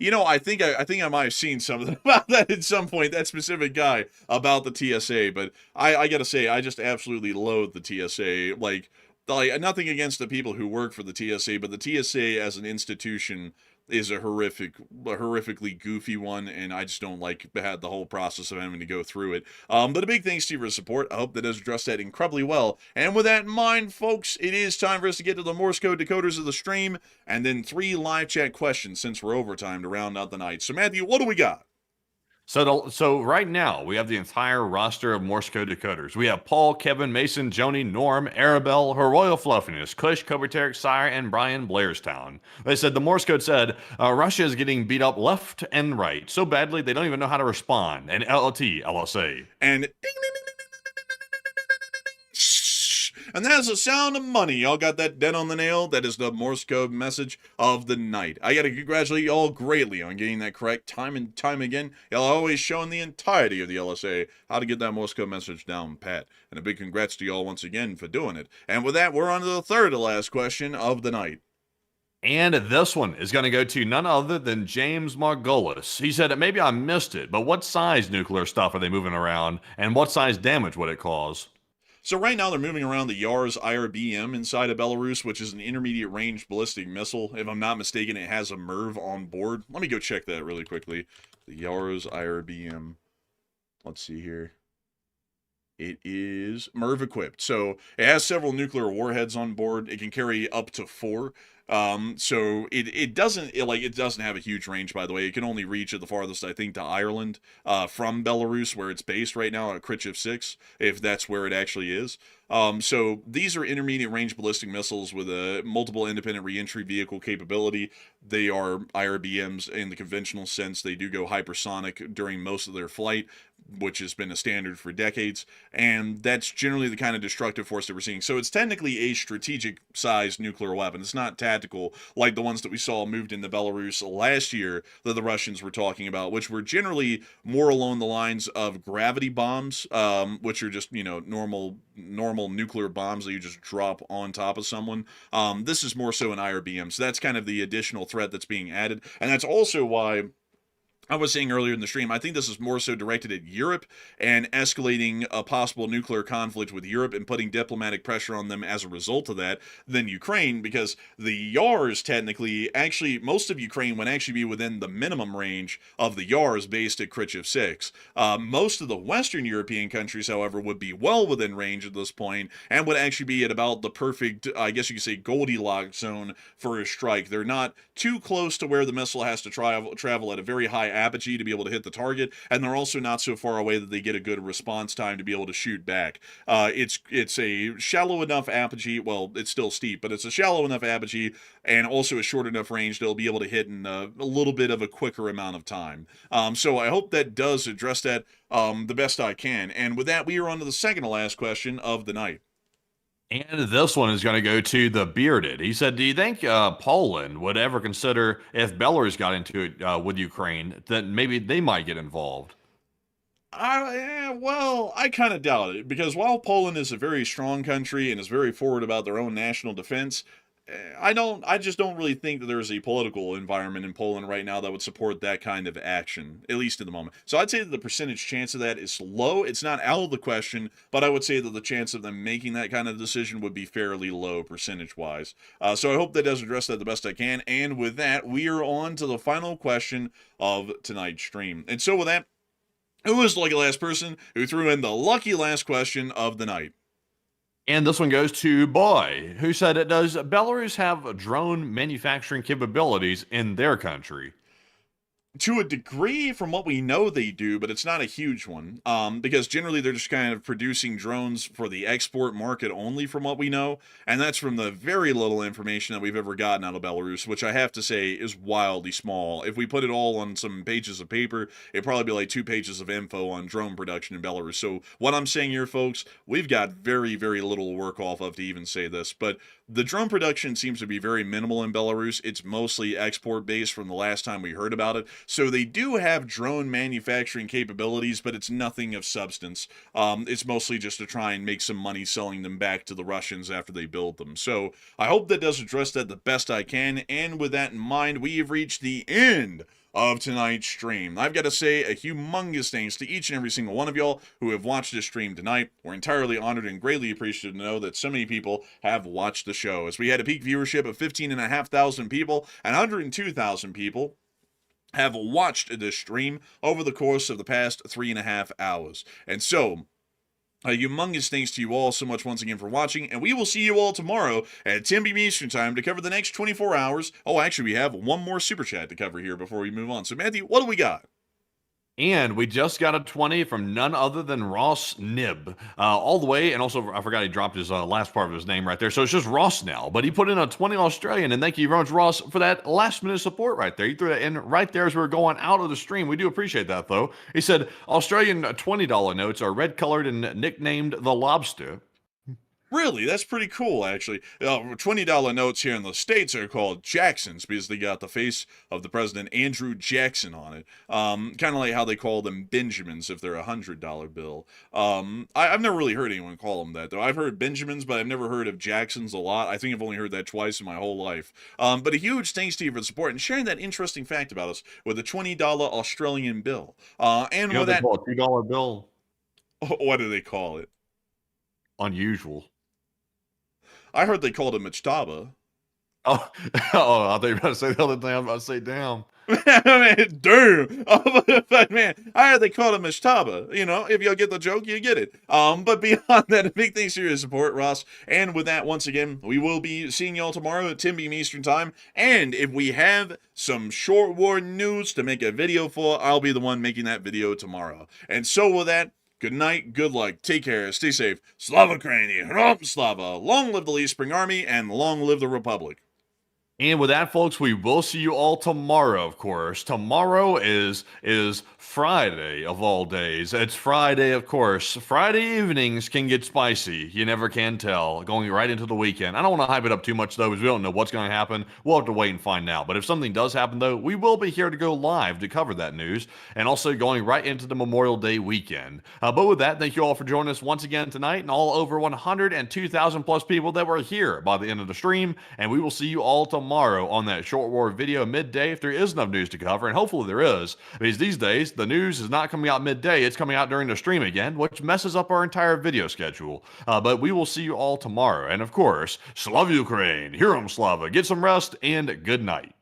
You know, I think I might have seen something about that at some point, that specific guy about the TSA, but I gotta say, I just absolutely loathe the TSA. Like, nothing against the people who work for the TSA, but the TSA as an institution is a horrifically goofy one, and I just don't like the whole process of having to go through it. But a big thanks to you for your support. I hope that does address that incredibly well. And with that in mind, folks, it is time for us to get to the Morse code decoders of the stream, and then 3 live chat questions since we're overtime to round out the night. So Matthew, what do we got? So right now, we have the entire roster of Morse code decoders. We have Paul, Kevin, Mason, Joni, Norm, Arabelle, Her Royal Fluffiness, Kush, Koberteric, Sire, and Brian Blairstown. They said the Morse code said, Russia is getting beat up left and right so badly they don't even know how to respond. And LLT, LSA. And ding, ding, ding, ding, and that's the sound of money. Y'all got that dead on the nail? That is the Morse code message of the night. I gotta congratulate y'all greatly on getting that correct time and time again. Y'all always showing the entirety of the LSA how to get that Morse code message down pat. And a big congrats to y'all once again for doing it. And with that, we're on to the third to last question of the night. And this one is going to go to none other than James Margolis. He said, maybe I missed it, but what size nuclear stuff are they moving around, and what size damage would it cause? So right now they're moving around the Yars IRBM inside of Belarus, which is an intermediate range ballistic missile. If I'm not mistaken, it has a MIRV on board. Let me go check that really quickly. The Yars IRBM. Let's see here. It is MIRV equipped. So it has several nuclear warheads on board. It can carry up to 4. So it doesn't have a huge range, by the way. It can only reach at the farthest, I think, to Ireland from Belarus, where it's based right now at Krychev 6, if that's where it actually is. So these are intermediate range ballistic missiles with a multiple independent reentry vehicle capability. They are IRBMs in the conventional sense. They do go hypersonic during most of their flight, which has been a standard for decades, and that's generally the kind of destructive force that we're seeing. So it's technically a strategic-sized nuclear weapon. It's not tactical like the ones that we saw moved into Belarus last year that the Russians were talking about, which were generally more along the lines of gravity bombs, which are just, normal nuclear bombs that you just drop on top of someone. This is more so an IRBM, so that's kind of the additional threat that's being added, and that's also why I was saying earlier in the stream, I think this is more so directed at Europe and escalating a possible nuclear conflict with Europe and putting diplomatic pressure on them as a result of that than Ukraine, because the Yars technically, actually, most of Ukraine would actually be within the minimum range of the Yars based at Krychev 6. Most of the Western European countries, however, would be well within range at this point and would actually be at about the perfect, I guess you could say, Goldilocks zone for a strike. They're not too close to where the missile has to travel at a very high apogee to be able to hit the target, and they're also not so far away that they get a good response time to be able to shoot back. It's a shallow enough apogee. Well, it's still steep, but it's a shallow enough apogee and also a short enough range to be able to hit in a little bit of a quicker amount of time. So I hope that does address that the best I can. And with that, we are on to the second to last question of the night. And this one is going to go to the Bearded. He said, do you think Poland would ever consider, if Belarus got into it with Ukraine, that maybe they might get involved? Well, I kind of doubt it, because while Poland is a very strong country and is very forward about their own national defense, I just don't really think that there's a political environment in Poland right now that would support that kind of action, at least at the moment. So I'd say that the percentage chance of that is low. It's not out of the question, but I would say that the chance of them making that kind of decision would be fairly low percentage-wise. So I hope that does address that the best I can. And with that, we are on to the final question of tonight's stream. And so with that, who was the lucky last person who threw in the lucky last question of the night? And this one goes to Boy, who said, does Belarus have drone manufacturing capabilities in their country? To a degree, from what we know, they do, but it's not a huge one. Because generally they're just kind of producing drones for the export market only, from what we know, and that's from the very little information that we've ever gotten out of Belarus, which I have to say is wildly small. If we put it all on some pages of paper, it'd probably be like 2 pages of info on drone production in Belarus. So what I'm saying here, folks, we've got very, very little to work off of to even say this, but the drone production seems to be very minimal in Belarus. It's mostly export based from the last time we heard about it. So they do have drone manufacturing capabilities, but it's nothing of substance. It's mostly just to try and make some money selling them back to the Russians after they build them. So I hope that does address that the best I can. And with that in mind, we have reached the end of tonight's stream. I've got to say a humongous thanks to each and every single one of y'all who have watched this stream tonight. We're entirely honored and greatly appreciative to know that so many people have watched the show, as we had a peak viewership of 15,500 people, and 102,000 people have watched this stream over the course of the past 3.5 hours. And so, a humongous thanks to you all so much once again for watching, and we will see you all tomorrow at 10 p.m. Eastern Time to cover the next 24 hours. Oh, actually, we have one more super chat to cover here before we move on. So, Matthew, what do we got? And we just got a 20 from none other than Ross Nib, all the way. And also, I forgot he dropped his last part of his name right there. So it's just Ross now. But he put in a 20 Australian. And thank you very much, Ross, for that last minute support right there. You threw that in right there as we were going out of the stream. We do appreciate that, though. He said Australian $20 notes are red colored and nicknamed the Lobster. Really, that's pretty cool, actually. $20 notes here in the States are called Jacksons because they got the face of the president, Andrew Jackson, on it. Kind of like how they call them Benjamins if they're a $100 bill. I've never really heard anyone call them that, though. I've heard Benjamins, but I've never heard of Jacksons a lot. I think I've only heard that twice in my whole life. But a huge thanks to you for the support and sharing that interesting fact about us with a $20 Australian bill. And You know with they that, call a $2 bill what do they call it? unusual. I heard they called it Mchtaba. Oh, I thought you were about to say the other thing. I was about to say, damn. Man, damn. But man, I heard they called it Mchtaba. You know, if y'all get the joke, you get it. But beyond that, a big thanks for your support, Ross. And with that, once again, we will be seeing y'all tomorrow at 10 p.m. Eastern Time. And if we have some short war news to make a video for, I'll be the one making that video tomorrow. And so with that, good night, good luck, take care, stay safe. Slava Ukraini, Hrom Slava, long live the Lee Spring Army, and long live the Republic. And with that, folks, we will see you all tomorrow, of course. Tomorrow is Friday of all days. It's Friday, of course. Friday evenings can get spicy. You never can tell. Going right into the weekend. I don't want to hype it up too much, though, because we don't know what's going to happen. We'll have to wait and find out. But if something does happen, though, we will be here to go live to cover that news. And also going right into the Memorial Day weekend. But with that, thank you all for joining us once again tonight. And all over 102,000 plus people that were here by the end of the stream. And we will see you all tomorrow on that short war video midday if there is enough news to cover, and hopefully there is, because these days the news is not coming out midday, it's coming out during the stream again, which messes up our entire video schedule. But we will see you all tomorrow, and of course, Slava Ukraine, Hrom Slava, get some rest, and good night.